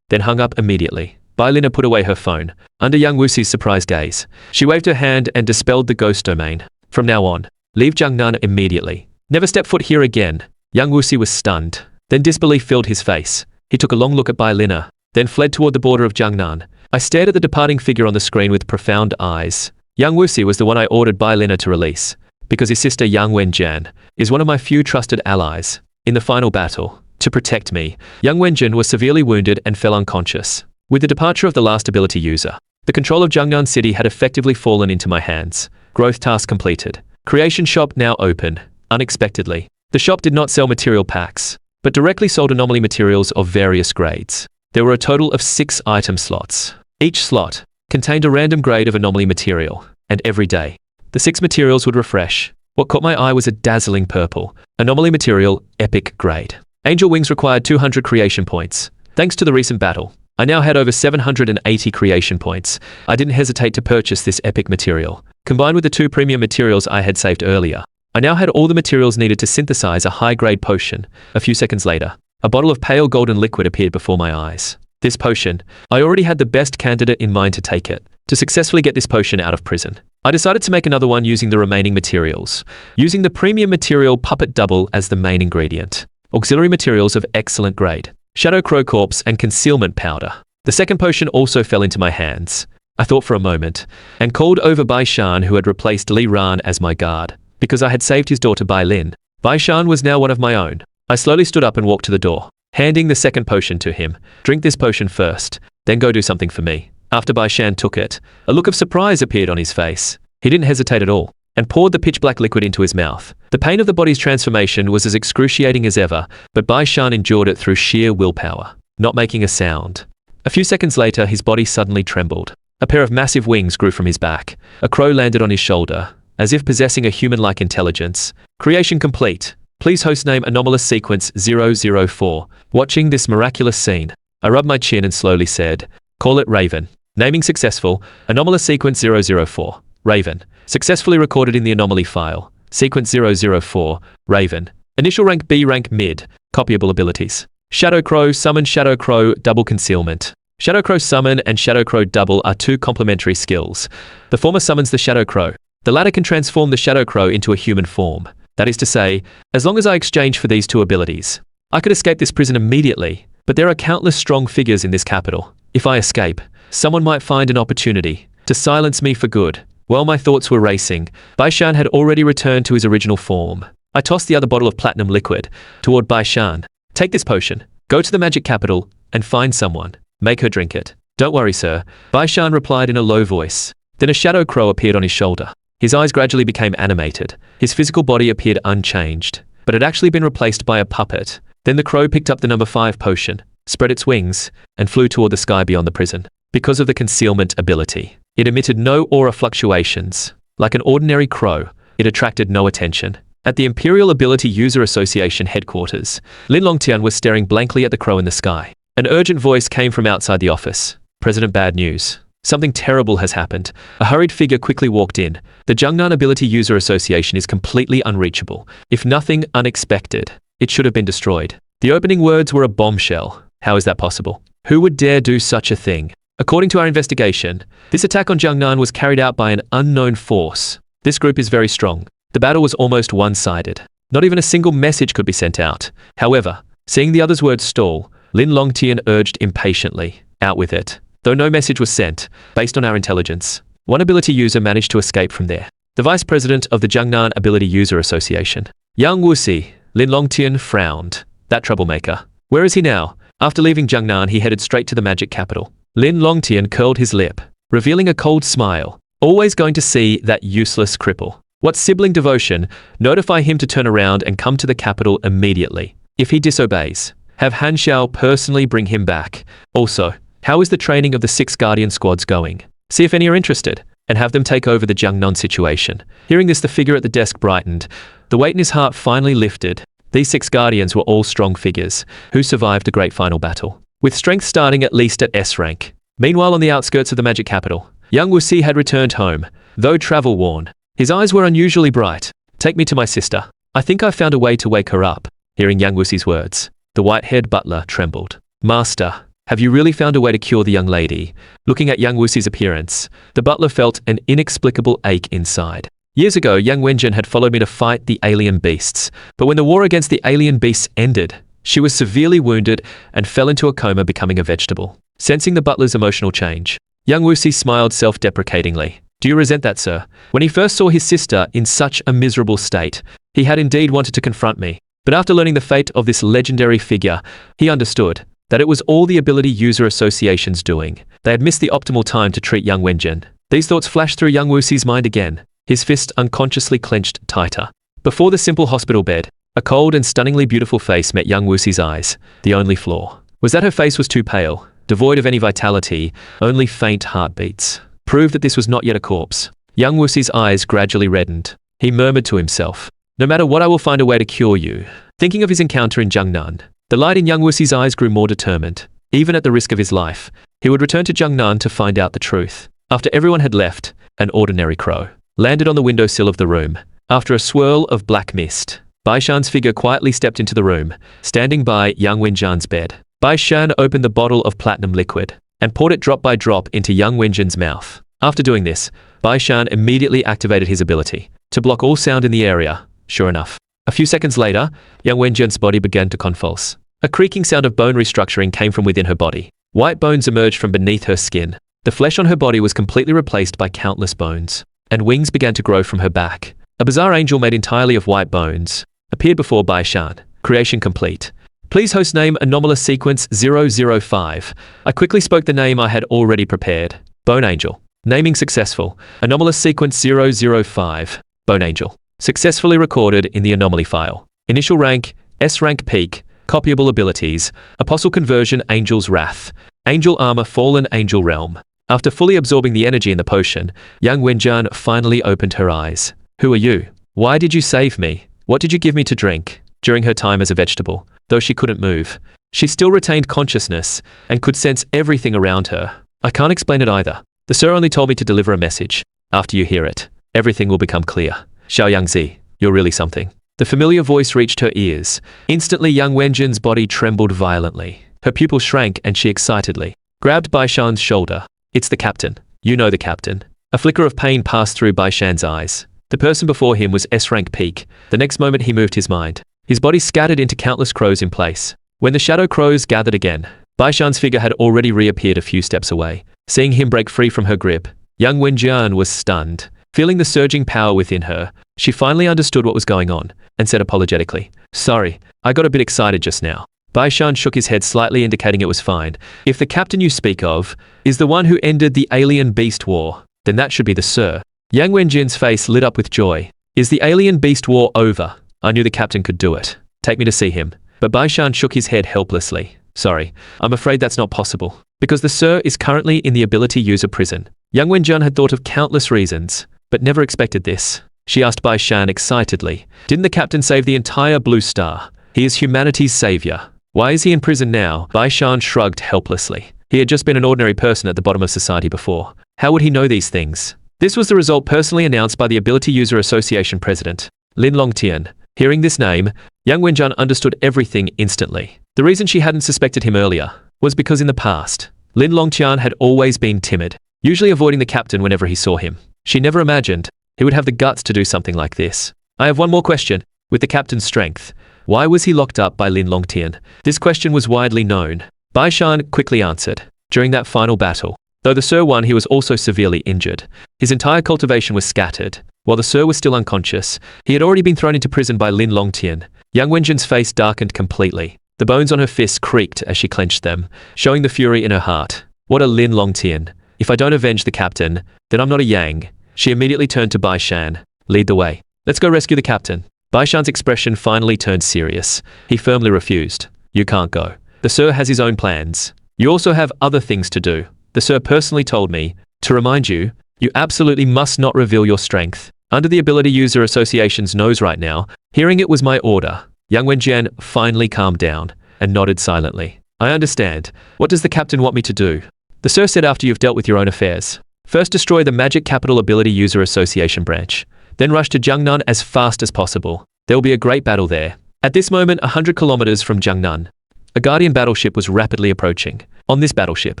then hung up immediately. Bai Lina put away her phone. Under young Wuxi's surprised gaze, she waved her hand and dispelled the ghost domain. From now on, leave Jiangnan immediately. Never step foot here again. Young Wuxi was stunned. Then disbelief filled his face. He took a long look at Bai Lina, then fled toward the border of Jiangnan. I stared at the departing figure on the screen with profound eyes. Young Wuxi was the one I ordered Bai Lina to release, because his sister Yang Wenjian is one of my few trusted allies. In the final battle, to protect me, Yang Wenjian was severely wounded and fell unconscious. With the departure of the last ability user, the control of Jiangnan City had effectively fallen into my hands. Growth task completed. Creation shop now open. Unexpectedly, the shop did not sell material packs, but directly sold anomaly materials of various grades. There were a total of 6 item slots. Each slot contained a random grade of anomaly material, and every day, the 6 materials would refresh. What caught my eye was a dazzling purple. Anomaly material, epic grade. Angel wings required 200 creation points. Thanks to the recent battle, I now had over 780 creation points. I didn't hesitate to purchase this epic material. Combined with the 2 premium materials I had saved earlier, I now had all the materials needed to synthesize a high-grade potion. A few seconds later, a bottle of pale golden liquid appeared before my eyes. This potion, I already had the best candidate in mind to take it. To successfully get this potion out of prison, I decided to make another one using the remaining materials, using the premium material Puppet Double as the main ingredient. Auxiliary materials of excellent grade, Shadow Crow Corpse and Concealment Powder. The second potion also fell into my hands. I thought for a moment, and called over Bai Shan, who had replaced Li Ran as my guard, because I had saved his daughter Bai Lin. Bai Shan was now one of my own. I slowly stood up and walked to the door, handing the second potion to him. Drink this potion first, then go do something for me. After Bai Shan took it, a look of surprise appeared on his face. He didn't hesitate at all, and poured the pitch-black liquid into his mouth. The pain of the body's transformation was as excruciating as ever, but Bai Shan endured it through sheer willpower, not making a sound. A few seconds later, his body suddenly trembled. A pair of massive wings grew from his back. A crow landed on his shoulder, as if possessing a human-like intelligence. Creation complete. Please hostname Anomalous Sequence 004. Watching this miraculous scene, I rubbed my chin and slowly said, call it Raven. Naming successful. Anomalous Sequence 004. Raven. Successfully recorded in the anomaly file. Sequence 004. Raven. Initial rank B rank mid. Copyable abilities. Shadow Crow Summon. Shadow Crow Double Concealment. Shadow Crow Summon and Shadow Crow Double are 2 complementary skills. The former summons the Shadow Crow. The latter can transform the Shadow Crow into a human form. That is to say, as long as I exchange for these 2 abilities, I could escape this prison immediately. But there are countless strong figures in this capital. If I escape, someone might find an opportunity to silence me for good. While my thoughts were racing, Bai Shan had already returned to his original form. I tossed the other bottle of platinum liquid toward Bai Shan. Take this potion, go to the magic capital, and find someone. Make her drink it. Don't worry, sir, Bai Shan replied in a low voice. Then a shadow crow appeared on his shoulder. His eyes gradually became animated. His physical body appeared unchanged, but had actually been replaced by a puppet. Then the crow picked up the number 5 potion, spread its wings, and flew toward the sky beyond the prison. Because of the concealment ability, it emitted no aura fluctuations. Like an ordinary crow, it attracted no attention. At the Imperial Ability User Association headquarters, Lin Longtian was staring blankly at the crow in the sky. An urgent voice came from outside the office. President, bad news. Something terrible has happened. A hurried figure quickly walked in. The Jiangnan Ability User Association is completely unreachable. If nothing unexpected, it should have been destroyed. The opening words were a bombshell. How is that possible? Who would dare do such a thing? According to our investigation, this attack on Jiangnan was carried out by an unknown force. This group is very strong. The battle was almost one-sided. Not even a single message could be sent out. However, Seeing the other's words stall, Lin Longtian urged impatiently, "Out with it." Though no message was sent, based on our intelligence, one ability user managed to escape from there. The vice president of the Jiangnan Ability User Association, Yang Wuxi. Lin Longtian frowned. That troublemaker. Where is he now? After leaving Jiangnan, he headed straight to the magic capital. Lin Longtian curled his lip, revealing a cold smile. Always going to see that useless cripple. What sibling devotion? Notify him to turn around and come to the capital immediately. If he disobeys, have Han Xiao personally bring him back. Also, how is the training of the 6 Guardian squads going? See if any are interested, and have them take over the Jiangnan situation. Hearing this, the figure at the desk brightened. The weight in his heart finally lifted. These 6 Guardians were all strong figures, who survived a great final battle, with strength starting at least at S rank. Meanwhile, on the outskirts of the magic capital, young Wuxi had returned home, though travel-worn. His eyes were unusually bright. "Take me to my sister. I think I found a way to wake her up." Hearing Yang Wuxi's words, the white-haired butler trembled. "Master, have you really found a way to cure the young lady?" Looking at Yang Wuxi's appearance, the butler felt an inexplicable ache inside. Years ago, Yang Wenjin had followed me to fight the alien beasts, but when the war against the alien beasts ended, she was severely wounded and fell into a coma, becoming a vegetable. Sensing the butler's emotional change, Yang Wuxi smiled self-deprecatingly. "Do you resent that, sir? When he first saw his sister in such a miserable state, he had indeed wanted to confront me. But after learning the fate of this legendary figure, he understood that it was all the Ability User Association's doing. They had missed the optimal time to treat young Wenjin." These thoughts flashed through young Wuxi's mind again. His fist unconsciously clenched tighter. Before the simple hospital bed, a cold and stunningly beautiful face met young Wuxi's eyes. The only flaw was that her face was too pale, devoid of any vitality, only faint heartbeats proved that this was not yet a corpse. Young Wuxi's eyes gradually reddened. He murmured to himself, "No matter what, I will find a way to cure you." Thinking of his encounter in Jiangnan, the light in young Wuxi's eyes grew more determined. Even at the risk of his life, he would return to Jiangnan to find out the truth. After everyone had left, an ordinary crow landed on the windowsill of the room. After a swirl of black mist, Bai Shan's figure quietly stepped into the room, standing by Yang Wenjian's bed. Bai Shan opened the bottle of platinum liquid and poured it drop by drop into Yang Wenjin's mouth. After doing this, Bai Shan immediately activated his ability to block all sound in the area. Sure enough, a few seconds later, Yang Wenjin's body began to convulse. A creaking sound of bone restructuring came from within her body. White bones emerged from beneath her skin. The flesh on her body was completely replaced by countless bones, and wings began to grow from her back. A bizarre angel made entirely of white bones appeared before Bai Shan. Creation complete. Please host name anomalous sequence 005. I quickly spoke the name I had already prepared. Bone Angel. Naming successful. Anomalous sequence 005. Bone Angel. Successfully recorded in the anomaly file. Initial rank, S rank peak. Copyable abilities. Apostle conversion, Angel's Wrath. Angel armor, Fallen Angel Realm. After fully absorbing the energy in the potion, young Wenjian finally opened her eyes. "Who are you? Why did you save me? What did you give me to drink?" During her time as a vegetable, though she couldn't move, she still retained consciousness and could sense everything around her. "I can't explain it either. The sir only told me to deliver a message. After you hear it, everything will become clear. Xiaoyangzi, you're really something." The familiar voice reached her ears. Instantly, young Wenjin's body trembled violently. Her pupils shrank and she excitedly grabbed Bai Shan's shoulder. "It's the captain. You know the captain." A flicker of pain passed through Bai Shan's eyes. The person before him was S-rank peak. The next moment he moved his mind. His body scattered into countless crows in place. When the shadow crows gathered again, Bai Shan's figure had already reappeared a few steps away. Seeing him break free from her grip, young Wenjian was stunned. Feeling the surging power within her, she finally understood what was going on and said apologetically, "Sorry, I got a bit excited just now." Bai Shan shook his head slightly, indicating it was fine. "If the captain you speak of is the one who ended the alien beast war, then that should be the sir." Yang Wenjin's face lit up with joy. "Is the alien beast war over? I knew the captain could do it. Take me to see him." But Bai Shan shook his head helplessly. "Sorry, I'm afraid that's not possible, because the sir is currently in the ability user prison." Young Wenjian had thought of countless reasons, but never expected this. She asked Bai Shan excitedly, "Didn't the captain save the entire Blue Star? He is humanity's savior. Why is he in prison now?" Bai Shan shrugged helplessly. He had just been an ordinary person at the bottom of society before. How would he know these things? This was the result personally announced by the Ability User Association president, Lin Longtian. Hearing this name, young Wenjian understood everything instantly. The reason she hadn't suspected him earlier was because in the past, Lin Longtian had always been timid, usually avoiding the captain whenever he saw him. She never imagined he would have the guts to do something like this. "I have one more question. With the captain's strength, Why was he locked up by Lin Longtian? This question was widely known. Bai Shan quickly answered. During that final battle, though the Sir won, he was also severely injured. His entire cultivation was scattered. While the Sir was still unconscious, he had already been thrown into prison by Lin Longtian. Yang Wenjin's face darkened completely. The bones on her fists creaked as she clenched them, showing the fury in her heart. What a Lin Longtian. If I don't avenge the captain, then I'm not a Yang. She immediately turned to Bai Shan. Lead the way. Let's go rescue the captain. Bai Shan's expression finally turned serious. He firmly refused. You can't go. The Sir has his own plans. You also have other things to do. The Sir personally told me to remind you, you absolutely must not reveal your strength. Under the Ability User Association's nose right now, hearing it was my order. Yang Wenjian finally calmed down and nodded silently. I understand. What does the captain want me to do? The Sir said after you've dealt with your own affairs. First destroy the Magic Capital Ability User Association branch. Then rush to Jiangnan as fast as possible. There will be a great battle there. At this moment, 100 kilometers from Jiangnan, a Guardian battleship was rapidly approaching. On this battleship,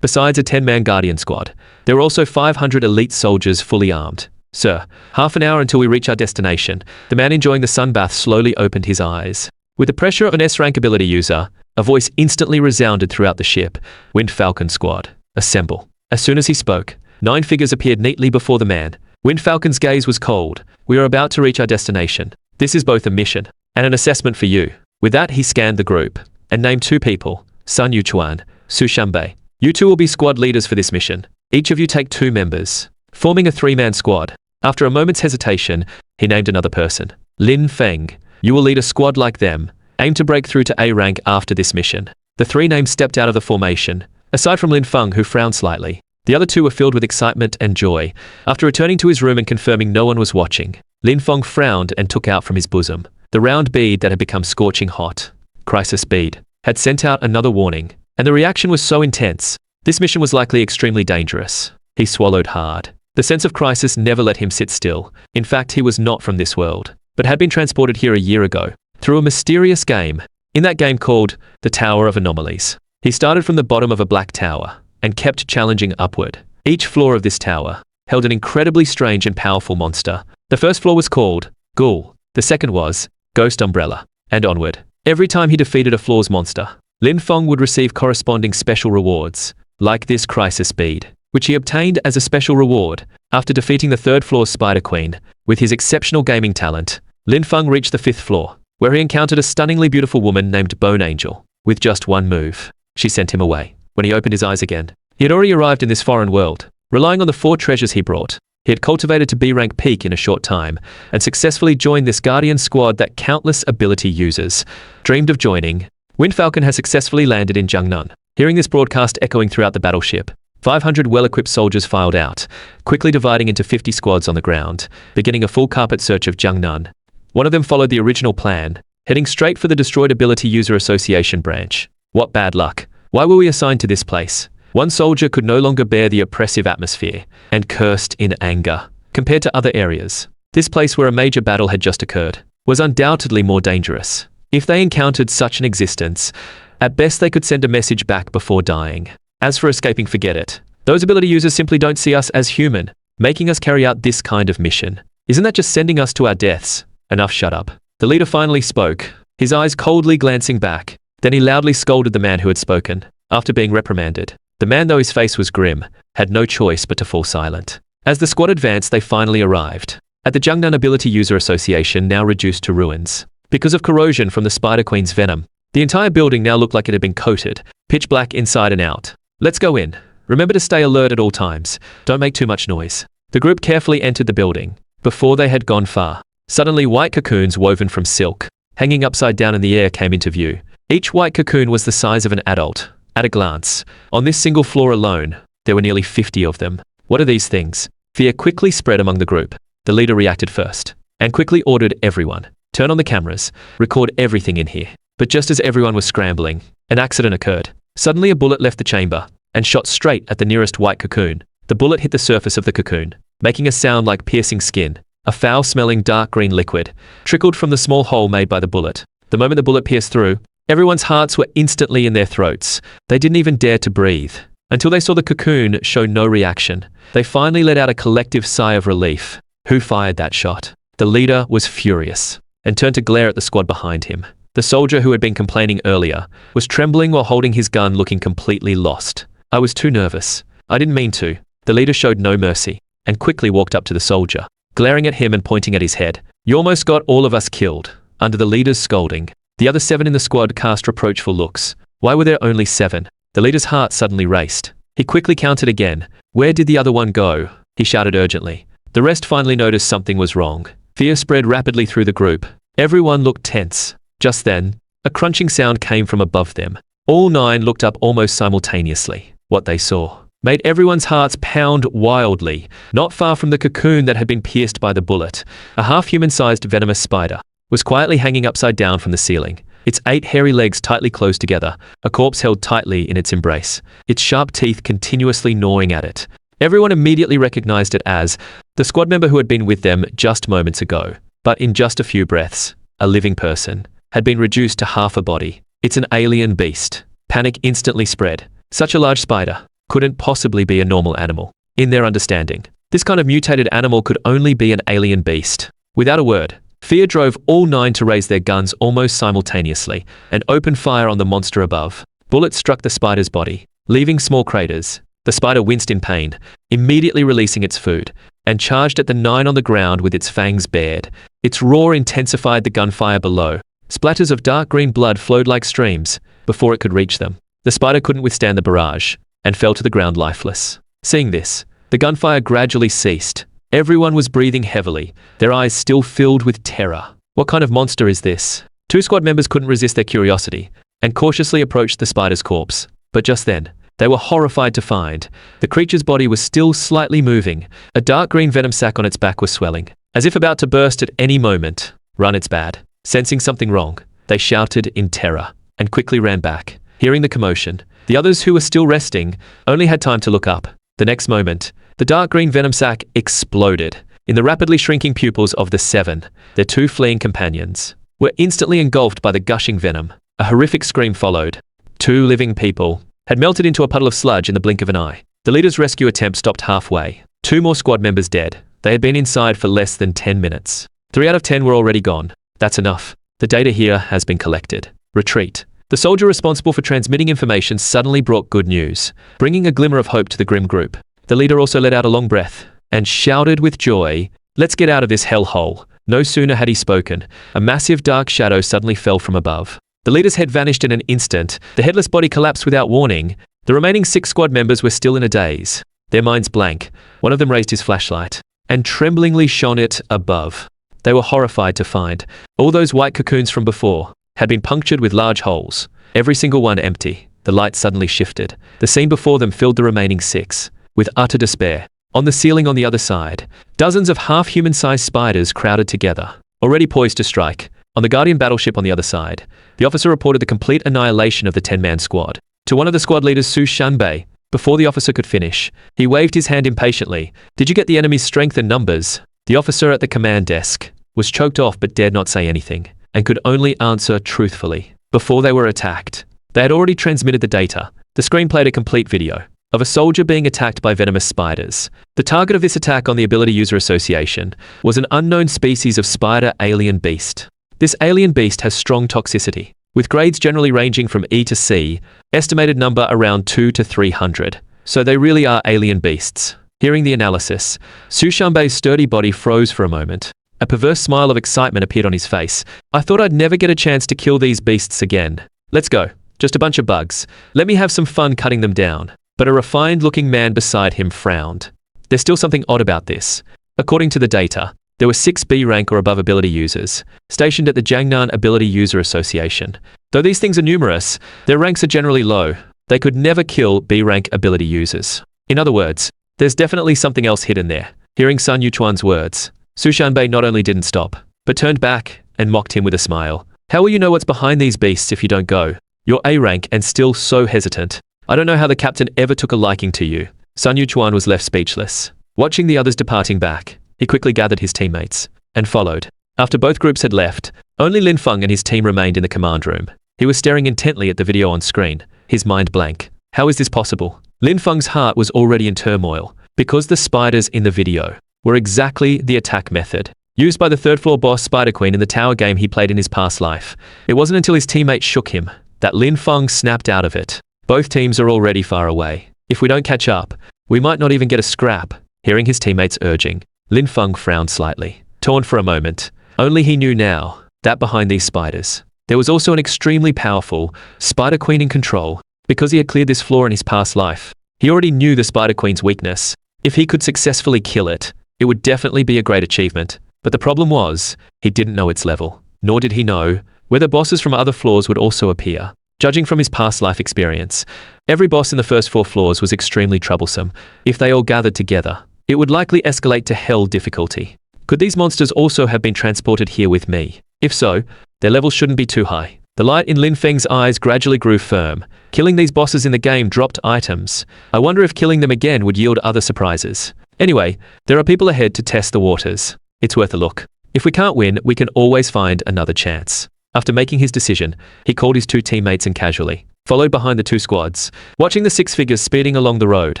besides a 10-man Guardian squad, there were also 500 elite soldiers fully armed. Sir, half an hour until we reach our destination. The man enjoying the sunbath slowly opened his eyes. With the pressure of an S-rank ability user, a voice instantly resounded throughout the ship. Wind Falcon Squad, assemble. As soon as he spoke, 9 figures appeared neatly before the man. Wind Falcon's gaze was cold. We are about to reach our destination. This is both a mission and an assessment for you. With that, he scanned the group and named 2 people, Sun Yuchuan, Su Shanbei. You 2 will be squad leaders for this mission. Each of you take 2 members, forming a 3-man squad. After a moment's hesitation, he named another person. Lin Feng, you will lead a squad like them. Aim to break through to A rank after this mission. The 3 names stepped out of the formation, aside from Lin Feng, who frowned slightly. The other 2 were filled with excitement and joy. After returning to his room and confirming no one was watching, Lin Feng frowned and took out from his bosom the round bead that had become scorching hot. Crisis bead had sent out another warning, and the reaction was so intense. This mission was likely extremely dangerous. He swallowed hard. The sense of crisis never let him sit still. In fact, he was not from this world, but had been transported here a year ago, through a mysterious game. In that game called the Tower of Anomalies. He started from the bottom of a black tower, and kept challenging upward. Each floor of this tower held an incredibly strange and powerful monster. The first floor was called Ghoul. The second was Ghost Umbrella, and onward. Every time he defeated a floor's monster, Lin Feng would receive corresponding special rewards, like this crisis bead, which he obtained as a special reward after defeating the 3rd floor's Spider Queen. With his exceptional gaming talent, Lin Feng reached the 5th floor, where he encountered a stunningly beautiful woman named Bone Angel. With just one move, she sent him away. When he opened his eyes again, he had already arrived in this foreign world, relying on the 4 treasures he brought. He had cultivated to B-rank peak in a short time, and successfully joined this Guardian squad that countless ability users dreamed of joining. Wind Falcon has successfully landed in Jiangnan. Hearing this broadcast echoing throughout the battleship, 500 well-equipped soldiers filed out, quickly dividing into 50 squads on the ground, beginning a full carpet search of Jiangnan. One of them followed the original plan, heading straight for the Destroyed Ability User Association branch. What bad luck. Why were we assigned to this place? One soldier could no longer bear the oppressive atmosphere, and cursed in anger. Compared to other areas, this place where a major battle had just occurred was undoubtedly more dangerous. If they encountered such an existence, at best they could send a message back before dying. As for escaping, forget it. Those ability users simply don't see us as human, making us carry out this kind of mission. Isn't that just sending us to our deaths? Enough, shut up. The leader finally spoke, his eyes coldly glancing back. Then he loudly scolded the man who had spoken. After being reprimanded, the man, though his face was grim, had no choice but to fall silent. As the squad advanced, they finally arrived at the Jiangnan Ability User Association, now reduced to ruins because of corrosion from the Spider Queen's venom. The entire building now looked like it had been coated, pitch black inside and out. Let's go in. Remember to stay alert at all times. Don't make too much noise. The group carefully entered the building. Before they had gone far, suddenly white cocoons woven from silk, hanging upside down in the air, came into view. Each white cocoon was the size of an adult. At a glance, on this single floor alone, there were nearly 50 of them. What are these things? Fear quickly spread among the group. The leader reacted first, and quickly ordered everyone, turn on the cameras, record everything in here. But just as everyone was scrambling, an accident occurred. Suddenly a bullet left the chamber, and shot straight at the nearest white cocoon. The bullet hit the surface of the cocoon, making a sound like piercing skin. A foul-smelling dark green liquid trickled from the small hole made by the bullet. The moment the bullet pierced through, everyone's hearts were instantly in their throats. They didn't even dare to breathe, until they saw the cocoon show no reaction. They finally let out a collective sigh of relief. Who fired that shot? The leader was furious, and turned to glare at the squad behind him. The soldier who had been complaining earlier was trembling while holding his gun, looking completely lost. "I was too nervous. I didn't mean to." The leader showed no mercy and quickly walked up to the soldier, glaring at him and pointing at his head. "You almost got all of us killed." Under the leader's scolding, the other 7 in the squad cast reproachful looks. Why were there only 7? The leader's heart suddenly raced. He quickly counted again. "Where did the other one go?" he shouted urgently. The rest finally noticed something was wrong. Fear spread rapidly through the group. Everyone looked tense. Just then, a crunching sound came from above them. All 9 looked up almost simultaneously. What they saw made everyone's hearts pound wildly. Not far from the cocoon that had been pierced by the bullet, a half-human-sized venomous spider was quietly hanging upside down from the ceiling. Its 8 hairy legs tightly closed together, a corpse held tightly in its embrace, its sharp teeth continuously gnawing at it. Everyone immediately recognized it as the squad member who had been with them just moments ago. But in just a few breaths, a living person had been reduced to half a body. "It's an alien beast." Panic instantly spread. Such a large spider couldn't possibly be a normal animal. In their understanding, this kind of mutated animal could only be an alien beast. Without a word, fear drove all 9 to raise their guns almost simultaneously and open fire on the monster above. Bullets struck the spider's body, leaving small craters. The spider winced in pain, immediately releasing its food, and charged at the 9 on the ground with its fangs bared. Its roar intensified the gunfire below. Splatters of dark green blood flowed like streams before it could reach them. The spider couldn't withstand the barrage and fell to the ground lifeless. Seeing this, the gunfire gradually ceased. Everyone was breathing heavily, their eyes still filled with terror. What kind of monster is this? 2 squad members couldn't resist their curiosity and cautiously approached the spider's corpse. But just then, they were horrified to find the creature's body was still slightly moving. A dark green venom sac on its back was swelling, as if about to burst at any moment. "Run, it's bad." Sensing something wrong, they shouted in terror and quickly ran back. Hearing the commotion, the others who were still resting only had time to look up. The next moment, the dark green venom sac exploded. In the rapidly shrinking pupils of the 7, their 2 fleeing companions were instantly engulfed by the gushing venom. A horrific scream followed. 2 living people had melted into a puddle of sludge in the blink of an eye. The leader's rescue attempt stopped halfway. 2 more squad members dead. They had been inside for less than 10 minutes. 3 out of 10 were already gone. That's enough. The data here has been collected. Retreat. The soldier responsible for transmitting information suddenly brought good news, bringing a glimmer of hope to the grim group. The leader also let out a long breath and shouted with joy, "Let's get out of this hellhole." No sooner had he spoken, a massive dark shadow suddenly fell from above. The leader's head vanished in an instant. The headless body collapsed without warning. The remaining 6 squad members were still in a daze, their minds blank. One of them raised his flashlight and tremblingly shone it above. They were horrified to find all those white cocoons from before had been punctured with large holes, every single one empty. The light suddenly shifted. The scene before them filled the remaining 6 with utter despair. On the ceiling on the other side, dozens of half-human-sized spiders crowded together, already poised to strike. On the Guardian battleship on the other side, the officer reported the complete annihilation of the 10-man squad to one of the squad leaders, Su Shanbei. Before the officer could finish, he waved his hand impatiently. "Did you get the enemy's strength and numbers?" The officer at the command desk was choked off but dared not say anything, and could only answer truthfully. Before they were attacked, they had already transmitted the data. The screen played a complete video of a soldier being attacked by venomous spiders. The target of this attack on the Ability User Association was an unknown species of spider alien beast. This alien beast has strong toxicity, with grades generally ranging from E to C, estimated number around 2 to 300. So they really are alien beasts. Hearing the analysis, Su Shanbei's sturdy body froze for a moment. A perverse smile of excitement appeared on his face. "I thought I'd never get a chance to kill these beasts again. Let's go. Just a bunch of bugs. Let me have some fun cutting them down." But a refined-looking man beside him frowned. There's still something odd about this. According to the data, there were 6 B rank or above ability users stationed at the Jiangnan Ability User Association. Though these things are numerous, their ranks are generally low. They could never kill B rank ability users. In other words, there's definitely something else hidden there. Hearing Sun Yuchuan's words, Su Shanbei not only didn't stop, but turned back and mocked him with a smile. "How will you know what's behind these beasts if you don't go? You're A rank and still so hesitant. I don't know how the captain ever took a liking to you." Sun Yuchuan was left speechless. Watching the others departing back, he quickly gathered his teammates and followed. After both groups had left, only Lin Feng and his team remained in the command room. He was staring intently at the video on screen, his mind blank. How is this possible? Lin Feng's heart was already in turmoil, because the spiders in the video were exactly the attack method used by the third-floor boss Spider Queen in the tower game he played in his past life. It wasn't until his teammate shook him that Lin Feng snapped out of it. Both teams are already far away. If we don't catch up, we might not even get a scrap. Hearing his teammates urging, Lin Feng frowned slightly, torn for a moment. Only he knew now that behind these spiders, there was also an extremely powerful Spider Queen in control. Because he had cleared this flaw in his past life, he already knew the Spider Queen's weakness. If he could successfully kill it, it would definitely be a great achievement. But the problem was, he didn't know its level. Nor did he know whether bosses from other floors would also appear. Judging from his past life experience, every boss in the first 4 floors was extremely troublesome. If they all gathered together, it would likely escalate to hell difficulty. Could these monsters also have been transported here with me? If so, their levels shouldn't be too high. The light in Lin Feng's eyes gradually grew firm. Killing these bosses in the game dropped items. I wonder if killing them again would yield other surprises. Anyway, there are people ahead to test the waters. It's worth a look. If we can't win, we can always find another chance. After making his decision, he called his 2 teammates and casually followed behind the 2 squads, watching the 6 figures speeding along the road.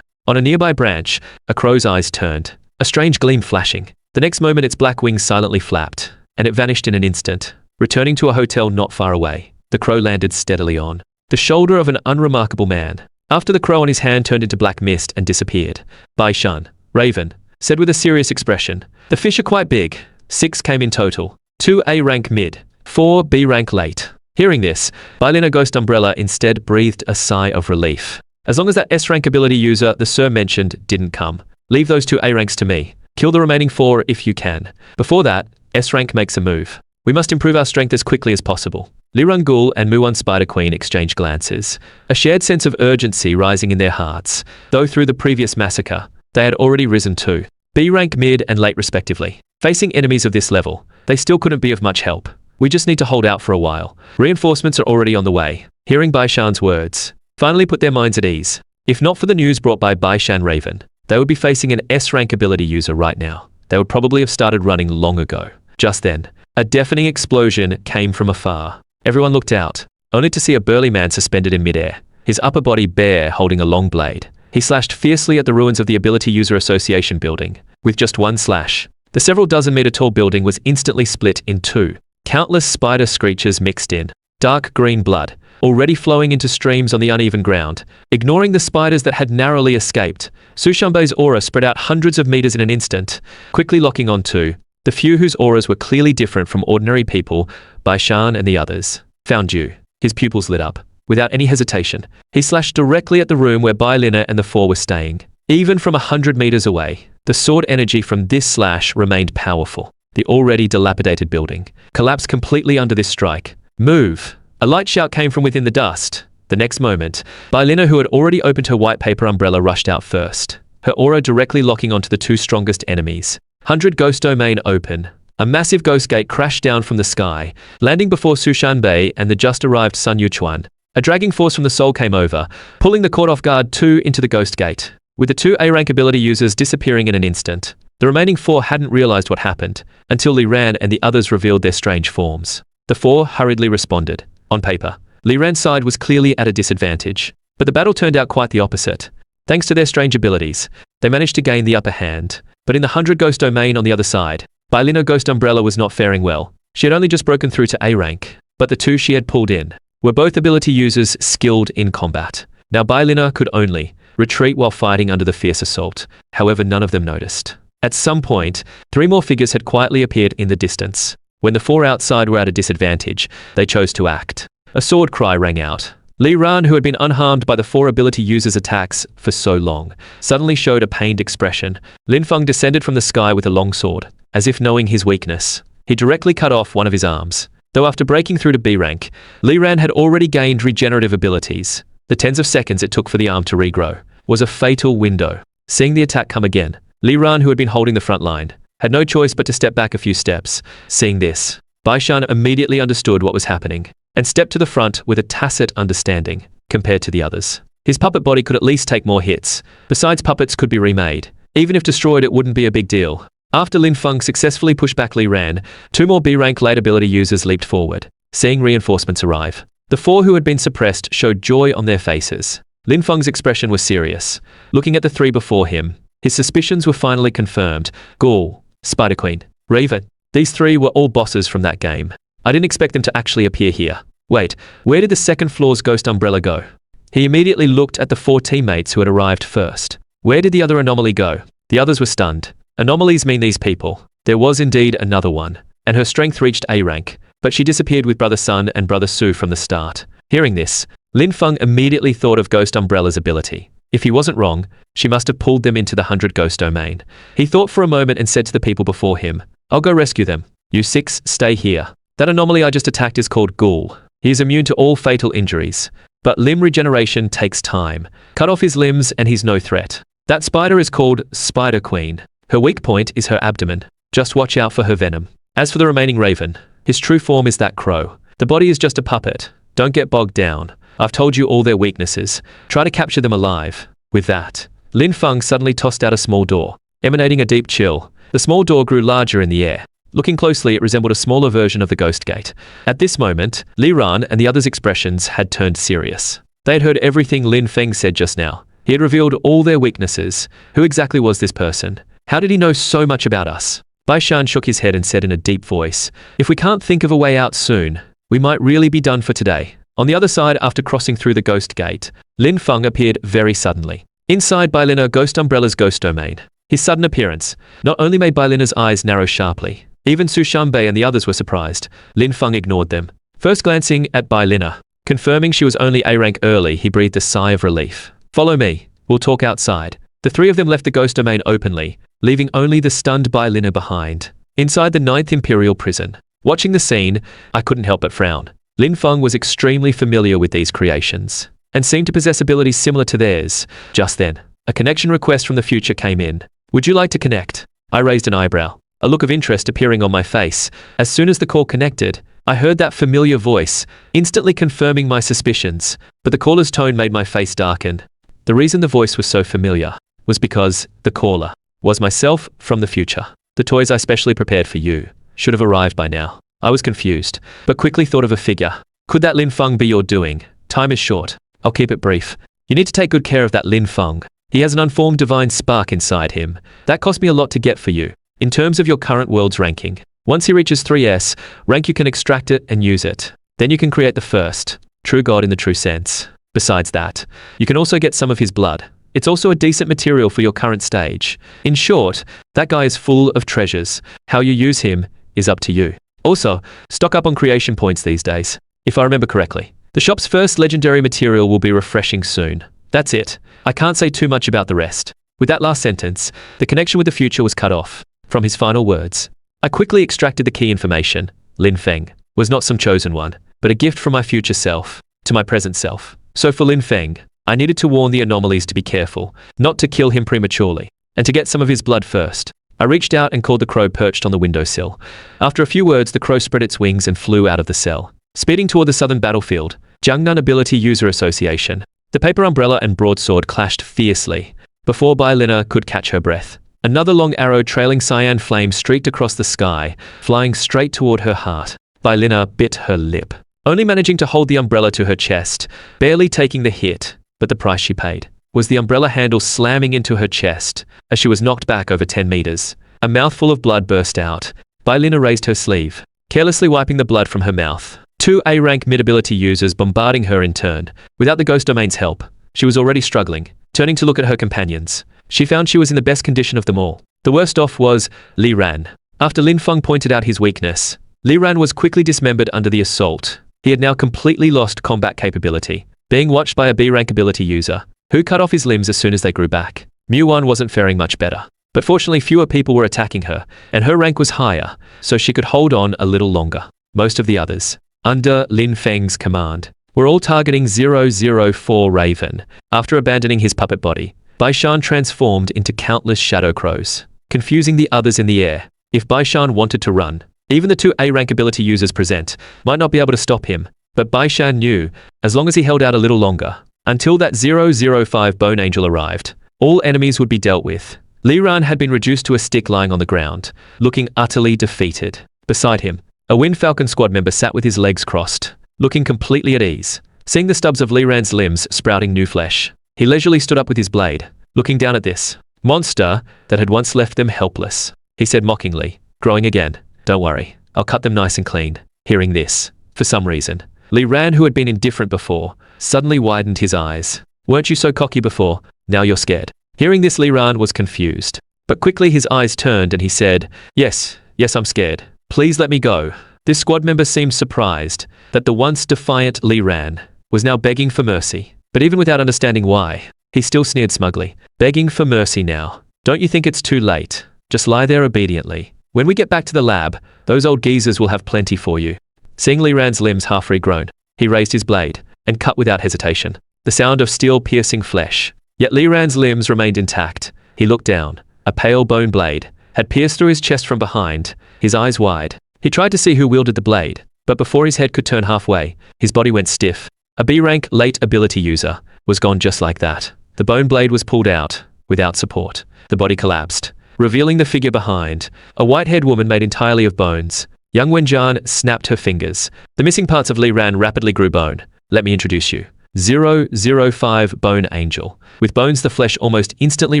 On a nearby branch, a crow's eyes turned, a strange gleam flashing. The next moment its black wings silently flapped, and it vanished in an instant. Returning to a hotel not far away, the crow landed steadily on the shoulder of an unremarkable man. After the crow on his hand turned into black mist and disappeared, Bai Shan, Raven, said with a serious expression, "The fish are quite big. 6 came in total. 2 A-rank mid, 4 B-rank late." Hearing this, Bai Lin Ghost Umbrella instead breathed a sigh of relief. As long as that S-rank ability user the Sir mentioned didn't come, leave those 2 A-ranks to me. Kill the remaining 4 if you can. Before that, S-rank makes a move. We must improve our strength as quickly as possible. Lirun Ghoul and Muon Spider Queen exchanged glances, a shared sense of urgency rising in their hearts, though through the previous massacre, they had already risen to B-rank mid and late respectively. Facing enemies of this level, they still couldn't be of much help. We just need to hold out for a while. Reinforcements are already on the way. Hearing Bai Shan's words finally put their minds at ease. If not for the news brought by Bai Shan Raven, they would be facing an S-rank ability user right now. They would probably have started running long ago. Just then, a deafening explosion came from afar. Everyone looked out, only to see a burly man suspended in midair, his upper body bare holding a long blade. He slashed fiercely at the ruins of the Ability User Association building. With just one slash, the several dozen-meter tall building was instantly split in 2. Countless spider screeches mixed in, dark green blood, already flowing into streams on the uneven ground. Ignoring the spiders that had narrowly escaped, Sushanbei's aura spread out hundreds of meters in an instant, quickly locking onto the few whose auras were clearly different from ordinary people. Bai Shan and the others found you. His pupils lit up. Without any hesitation, he slashed directly at the room where Bai Lina and the 4 were staying. Even from 100 meters away, the sword energy from this slash remained powerful. The already dilapidated building collapsed completely under this strike. "Move!" A light shout came from within the dust. The next moment, Bai Lina, who had already opened her white paper umbrella, rushed out first, her aura directly locking onto the 2 strongest enemies. 100 Ghost Domain open. A massive ghost gate crashed down from the sky, landing before Sushanbei and the just-arrived Sun Yuchuan. A dragging force from the soul came over, pulling the caught off guard 2 into the ghost gate, with the 2 A-rank ability users disappearing in an instant. The remaining 4 hadn't realized what happened, until Li Ran and the others revealed their strange forms. The 4 hurriedly responded. On paper, Li Ran's side was clearly at a disadvantage, but the battle turned out quite the opposite. Thanks to their strange abilities, they managed to gain the upper hand. But in the 100 Ghost Domain on the other side, Bai Lina Ghost Umbrella was not faring well. She had only just broken through to A-rank, but the 2 she had pulled in were both ability users skilled in combat. Now Bai Lina could only retreat while fighting under the fierce assault. However, none of them noticed. At some point, 3 more figures had quietly appeared in the distance. When the 4 outside were at a disadvantage, they chose to act. A sword cry rang out. Li Ran, who had been unharmed by the 4 ability users' attacks for so long, suddenly showed a pained expression. Lin Feng descended from the sky with a long sword. As if knowing his weakness, he directly cut off one of his arms. Though after breaking through to B rank, Li Ran had already gained regenerative abilities. The tens of seconds it took for the arm to regrow was a fatal window. Seeing the attack come again, Li Ran, who had been holding the front line, had no choice but to step back a few steps. Seeing this, Bai Shan immediately understood what was happening, and stepped to the front with a tacit understanding. Compared to the others, his puppet body could at least take more hits. Besides, puppets could be remade. Even if destroyed, it wouldn't be a big deal. After Lin Feng successfully pushed back Li Ran, 2 more B-rank late ability users leaped forward. Seeing reinforcements arrive, the 4 who had been suppressed showed joy on their faces. Lin Feng's expression was serious. Looking at the 3 before him, his suspicions were finally confirmed. Ghoul, Spider Queen, Raven, These three were all bosses from that game. I didn't expect them to actually appear here. Wait, where did the second floor's ghost umbrella go? He immediately looked at the 4 teammates who had arrived first. Where did the other anomaly go? The others were stunned. Anomalies mean these people. There was indeed another one, and her strength reached A rank, but she disappeared with Brother Sun and Brother Su from the start. Hearing this, Lin Feng immediately thought of Ghost Umbrella's ability. If he wasn't wrong, she must have pulled them into the 100 ghost domain. He thought for a moment and said to the people before him, "I'll go rescue them. You 6 stay here." That anomaly I just attacked is called Ghoul. He is immune to all fatal injuries, but limb regeneration takes time. Cut off his limbs and he's no threat. That spider is called Spider Queen. Her weak point is her abdomen. Just watch out for her venom. As for the remaining raven, his true form is that crow. The body is just a puppet. Don't get bogged down. I've told you all their weaknesses. Try to capture them alive. With that, Lin Feng suddenly tossed out a small door, emanating a deep chill. The small door grew larger in the air. Looking closely, it resembled a smaller version of the ghost gate. At this moment, Li Ran and the others' expressions had turned serious. They had heard everything Lin Feng said just now. He had revealed all their weaknesses. Who exactly was this person? How did he know so much about us? Bai Shan shook his head and said in a deep voice, "If we can't think of a way out soon, we might really be done for today." On the other side, after crossing through the ghost gate, Lin Feng appeared very suddenly. Inside Bai Lina, Ghost Umbrella's ghost domain. His sudden appearance not only made Bai Lina's eyes narrow sharply, even Su Shanbei and the others were surprised. Lin Feng ignored them. First glancing at Bai Lina, confirming she was only A rank early, he breathed a sigh of relief. "Follow me. We'll talk outside." The 3 of them left the ghost domain openly, leaving only the stunned Bai Lina behind. Inside the 9th Imperial Prison. Watching the scene, I couldn't help but frown. Lin Feng was extremely familiar with these creations, and seemed to possess abilities similar to theirs. Just then, a connection request from the future came in. "Would you like to connect?" I raised an eyebrow, a look of interest appearing on my face. As soon as the call connected, I heard that familiar voice, instantly confirming my suspicions, but the caller's tone made my face darken. The reason the voice was so familiar was because the caller was myself from the future. "The toys I specially prepared for you should have arrived by now." I was confused, but quickly thought of a figure. "Could that Lin Feng be your doing? Time is short. I'll keep it brief. You need to take good care of that Lin Feng. He has an unformed divine spark inside him. That cost me a lot to get for you. In terms of your current world's ranking, once he reaches 3S rank, you can extract it and use it. Then you can create the first true god in the true sense. Besides that, you can also get some of his blood. It's also a decent material for your current stage. In short, that guy is full of treasures. How you use him is up to you. Also, stock up on creation points these days. If I remember correctly, the shop's first legendary material will be refreshing soon. That's it. I can't say too much about the rest." With that last sentence, the connection with the future was cut off. From his final words, I quickly extracted the key information. Lin Feng was not some chosen one, but a gift from my future self to my present self. So for Lin Feng, I needed to warn the anomalies to be careful, not to kill him prematurely, and to get some of his blood first. I reached out and called the crow perched on the windowsill. After a few words, the crow spread its wings and flew out of the cell, speeding toward the southern battlefield. Jiangnan Ability User Association. The paper umbrella and broadsword clashed fiercely. Before Bai Lina could catch her breath, another long arrow trailing cyan flame streaked across the sky, flying straight toward her heart. Bai Lina bit her lip, only managing to hold the umbrella to her chest, barely taking the hit, but the price she paid was the umbrella handle slamming into her chest as she was knocked back over 10 meters. A mouthful of blood burst out. Bai Lina raised her sleeve, carelessly wiping the blood from her mouth. 2 A-rank mid-ability users bombarding her in turn. Without the ghost domain's help, she was already struggling. Turning to look at her companions, she found she was in the best condition of them all. The worst off was Li Ran. After Lin Feng pointed out his weakness, Li Ran was quickly dismembered under the assault. He had now completely lost combat capability, being watched by a B-rank ability user, who cut off his limbs as soon as they grew back. Mu-1 wasn't faring much better, but fortunately fewer people were attacking her, and her rank was higher, so she could hold on a little longer. Most of the others, under Lin Feng's command, were all targeting 004 Raven. After abandoning his puppet body, Bai Shan transformed into countless shadow crows, confusing the others in the air. If Bai Shan wanted to run, even the 2 A-rank ability users present might not be able to stop him, but Bai Shan knew, as long as he held out a little longer, until that 005 Bone Angel arrived, all enemies would be dealt with. Li Ran had been reduced to a stick lying on the ground, looking utterly defeated. Beside him, a Wind Falcon squad member sat with his legs crossed, looking completely at ease. Seeing the stubs of Li Ran's limbs sprouting new flesh, he leisurely stood up with his blade, looking down at this monster that had once left them helpless. He said mockingly, growing again. Don't worry, I'll cut them nice and clean. Hearing this, for some reason, Li Ran, who had been indifferent before, suddenly widened his eyes. Weren't you so cocky before? Now you're scared. Hearing this, Li Ran was confused. But quickly his eyes turned and he said, Yes, I'm scared. Please let me go. This squad member seemed surprised that the once defiant Li Ran was now begging for mercy. But even without understanding why, he still sneered smugly. Begging for mercy now. Don't you think it's too late? Just lie there obediently. When we get back to the lab, those old geezers will have plenty for you. Seeing Li Ran's limbs half regrown, he raised his blade and cut without hesitation. The sound of steel piercing flesh. Yet Li Ran's limbs remained intact. He looked down. A pale bone blade had pierced through his chest from behind, his eyes wide. He tried to see who wielded the blade, but before his head could turn halfway, his body went stiff. A B-rank late ability user was gone just like that. The bone blade was pulled out, without support. The body collapsed, revealing the figure behind, a white-haired woman made entirely of bones. Young Wenjian snapped her fingers. The missing parts of Li Ran rapidly grew bone. Let me introduce you. 005 Bone Angel. With bones, the flesh almost instantly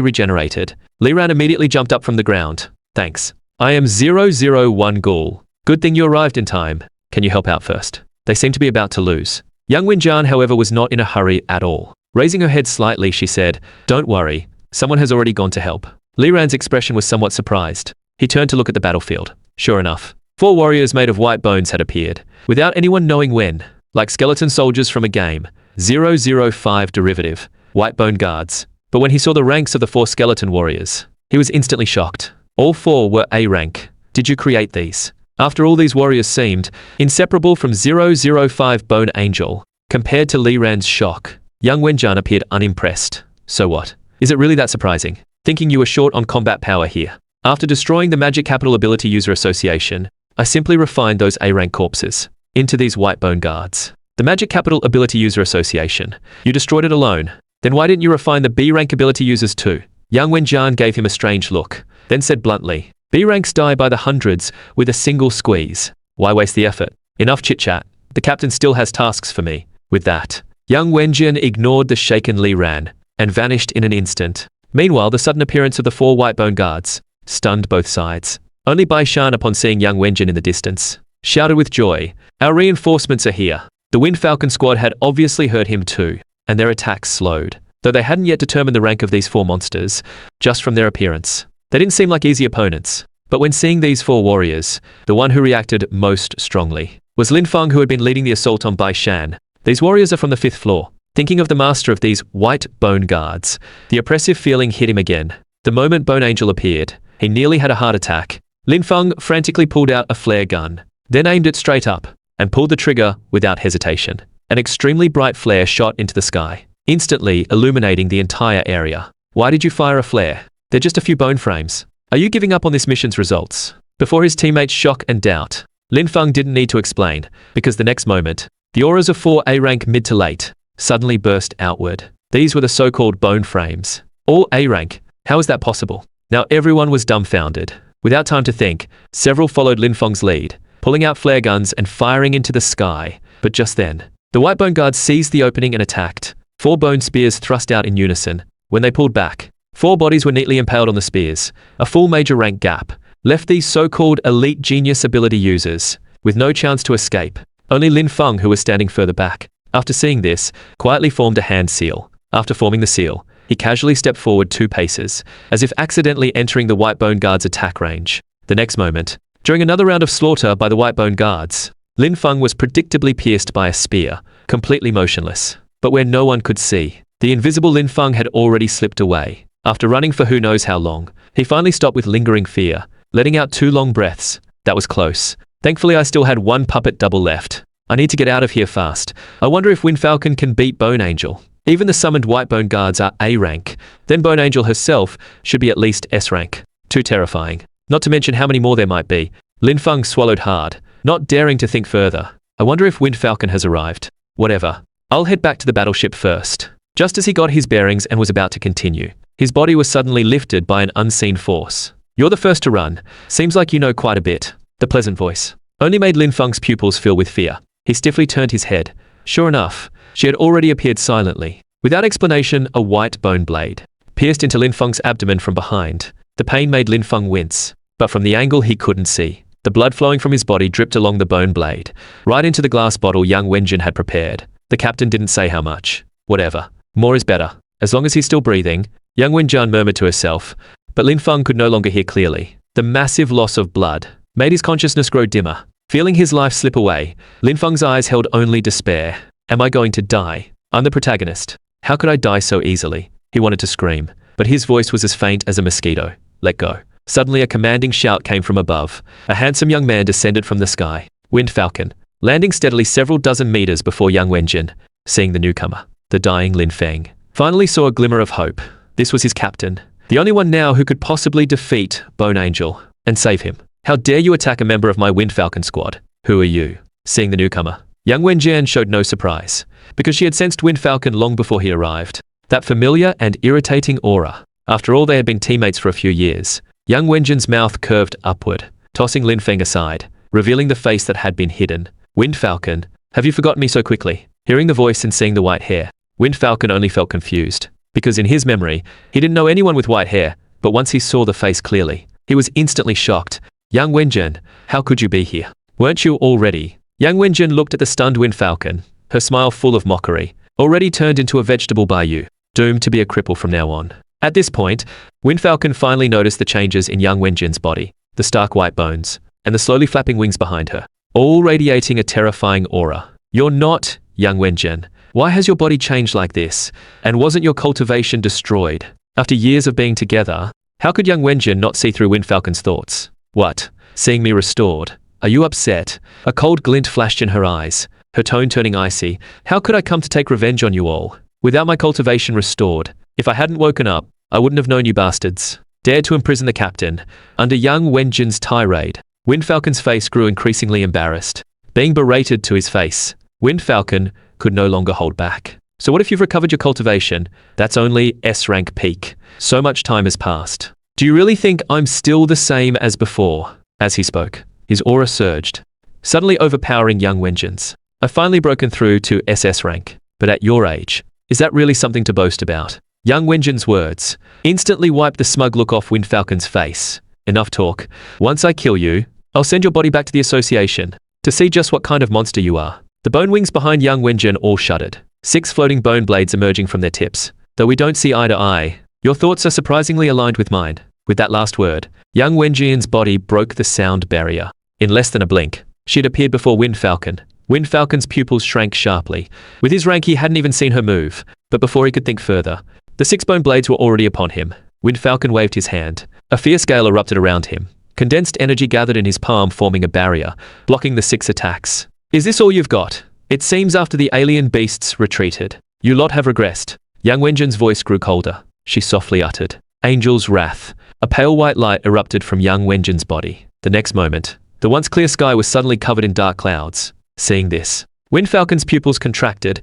regenerated. Li Ran immediately jumped up from the ground. Thanks. I am 001 Ghoul. Good thing you arrived in time. Can you help out first? They seem to be about to lose. Young Wenjian, however, was not in a hurry at all. Raising her head slightly, she said, Don't worry. Someone has already gone to help. Li Ran's expression was somewhat surprised. He turned to look at the battlefield. Sure enough, 4 warriors made of white bones had appeared, without anyone knowing when, like skeleton soldiers from a game. 005 derivative, white bone guards. But when he saw the ranks of the 4 skeleton warriors, he was instantly shocked. All 4 were A rank. Did you create these? After all, these warriors seemed inseparable from 005 Bone Angel. Compared to Li Ran's shock, young Wenjian appeared unimpressed. So what? Is it really that surprising? Thinking you were short on combat power here. After destroying the Magic Capital Ability User Association, I simply refined those A-rank corpses into these white bone guards. The Magic Capital Ability User Association. You destroyed it alone. Then why didn't you refine the B-rank ability users too? Young Wenjian gave him a strange look, then said bluntly, B-ranks die by the hundreds with a single squeeze. Why waste the effort? Enough chit-chat. The captain still has tasks for me. With that, young Wenjian ignored the shaken Li Ran and vanished in an instant. Meanwhile, the sudden appearance of the 4 white bone guards stunned both sides. Only Bai Shan, upon seeing young Wenjian in the distance, shouted with joy, Our reinforcements are here. The Wind Falcon squad had obviously heard him too, and their attacks slowed, though they hadn't yet determined the rank of these 4 monsters, just from their appearance. They didn't seem like easy opponents, but when seeing these 4 warriors, the one who reacted most strongly was Lin Feng, who had been leading the assault on Bai Shan. These warriors are from the 5th floor. Thinking of the master of these white bone guards, the oppressive feeling hit him again. The moment Bone Angel appeared, he nearly had a heart attack. Lin Feng frantically pulled out a flare gun, then aimed it straight up, and pulled the trigger without hesitation. An extremely bright flare shot into the sky, instantly illuminating the entire area. Why did you fire a flare? They're just a few bone frames. Are you giving up on this mission's results? Before his teammates' shock and doubt, Lin Feng didn't need to explain, because the next moment, the auras of 4 A-rank mid to late suddenly burst outward. These were the so-called bone frames. All A-rank. How is that possible? Now everyone was dumbfounded. Without time to think, several followed Lin Feng's lead, pulling out flare guns and firing into the sky. But just then, the white bone guards seized the opening and attacked. 4 bone spears thrust out in unison. When they pulled back, 4 bodies were neatly impaled on the spears. A full major rank gap left these so-called elite genius ability users with no chance to escape. Only Lin Feng, who was standing further back, after seeing this, quietly formed a hand seal. After forming the seal, he casually stepped forward 2 paces, as if accidentally entering the white bone guards' attack range. The next moment, during another round of slaughter by the white bone guards, Lin Feng was predictably pierced by a spear, completely motionless. But where no one could see, the invisible Lin Feng had already slipped away. After running for who knows how long, he finally stopped with lingering fear, letting out 2 long breaths. That was close. Thankfully, I still had 1 puppet double left. I need to get out of here fast. I wonder if Wind Falcon can beat Bone Angel. Even the summoned white bone guards are A rank. Then Bone Angel herself should be at least S rank. Too terrifying. Not to mention how many more there might be. Lin Feng swallowed hard, not daring to think further. I wonder if Wind Falcon has arrived. Whatever. I'll head back to the battleship first. Just as he got his bearings and was about to continue, his body was suddenly lifted by an unseen force. You're the first to run. Seems like you know quite a bit. The pleasant voice only made Lin Feng's pupils fill with fear. He stiffly turned his head. Sure enough, she had already appeared silently. Without explanation, a white bone blade pierced into Lin Feng's abdomen from behind. The pain made Lin Feng wince, but from the angle he couldn't see. The blood flowing from his body dripped along the bone blade, right into the glass bottle young Wenjin had prepared. The captain didn't say how much. Whatever. More is better. As long as he's still breathing, young Wenjin murmured to herself, but Lin Feng could no longer hear clearly. The massive loss of blood made his consciousness grow dimmer. Feeling his life slip away, Lin Feng's eyes held only despair. Am I going to die? I'm the protagonist. How could I die so easily? He wanted to scream, but his voice was as faint as a mosquito. Let go. Suddenly a commanding shout came from above. A handsome young man descended from the sky. Wind Falcon, landing steadily several dozen meters before young Wenjin. Seeing the newcomer, the dying Lin Feng finally saw a glimmer of hope. This was his captain, the only one now who could possibly defeat Bone Angel and save him. How dare you attack a member of my Wind Falcon squad? Who are you? Seeing the newcomer, young Wenjin showed no surprise, because she had sensed Wind Falcon long before he arrived. That familiar and irritating aura. After all, they had been teammates for a few years. Young Wenjin's mouth curved upward, tossing Lin Feng aside, revealing the face that had been hidden. Wind Falcon, have you forgotten me so quickly? Hearing the voice and seeing the white hair, Wind Falcon only felt confused, because in his memory, he didn't know anyone with white hair, but once he saw the face clearly, he was instantly shocked. Young Wenjin, how could you be here? Weren't you already? Young Wenjin looked at the stunned Wind Falcon, her smile full of mockery, already turned into a vegetable by you, doomed to be a cripple from now on. At this point, Wind Falcon finally noticed the changes in young Wenjin's body, the stark white bones, and the slowly flapping wings behind her, all radiating a terrifying aura. You're not, young Wenjin. Why has your body changed like this? And wasn't your cultivation destroyed? After years of being together, how could young Wenjin not see through Wind Falcon's thoughts? What? Seeing me restored? Are you upset? A cold glint flashed in her eyes, her tone turning icy. How could I come to take revenge on you all? Without my cultivation restored, if I hadn't woken up, I wouldn't have known you bastards. Dared to imprison the captain. Under young Wenjin's tirade, Wind Falcon's face grew increasingly embarrassed. Being berated to his face, Wind Falcon could no longer hold back. So what if you've recovered your cultivation? That's only S-rank peak. So much time has passed. Do you really think I'm still the same as before? As he spoke, his aura surged, suddenly overpowering young Wenjin's. I've finally broken through to SS-rank, but at your age, is that really something to boast about? Young Wenjin's words instantly wiped the smug look off Wind Falcon's face. Enough talk. Once I kill you, I'll send your body back to the association to see just what kind of monster you are. The bone wings behind young Wenjin all shuddered, 6 floating bone blades emerging from their tips. Though we don't see eye to eye, your thoughts are surprisingly aligned with mine. With that last word, young Wenjin's body broke the sound barrier. In less than a blink, she had appeared before Wind Falcon. Wind Falcon's pupils shrank sharply. With his rank, he hadn't even seen her move, but before he could think further, the 6 bone blades were already upon him. Wind Falcon waved his hand. A fierce gale erupted around him. Condensed energy gathered in his palm, forming a barrier, blocking the 6 attacks. Is this all you've got? It seems after the alien beasts retreated, you lot have regressed. Young Wenjin's voice grew colder. She softly uttered, Angel's wrath. A pale white light erupted from young Wenjin's body. The next moment, the once clear sky was suddenly covered in dark clouds. Seeing this, Wind Falcon's pupils contracted,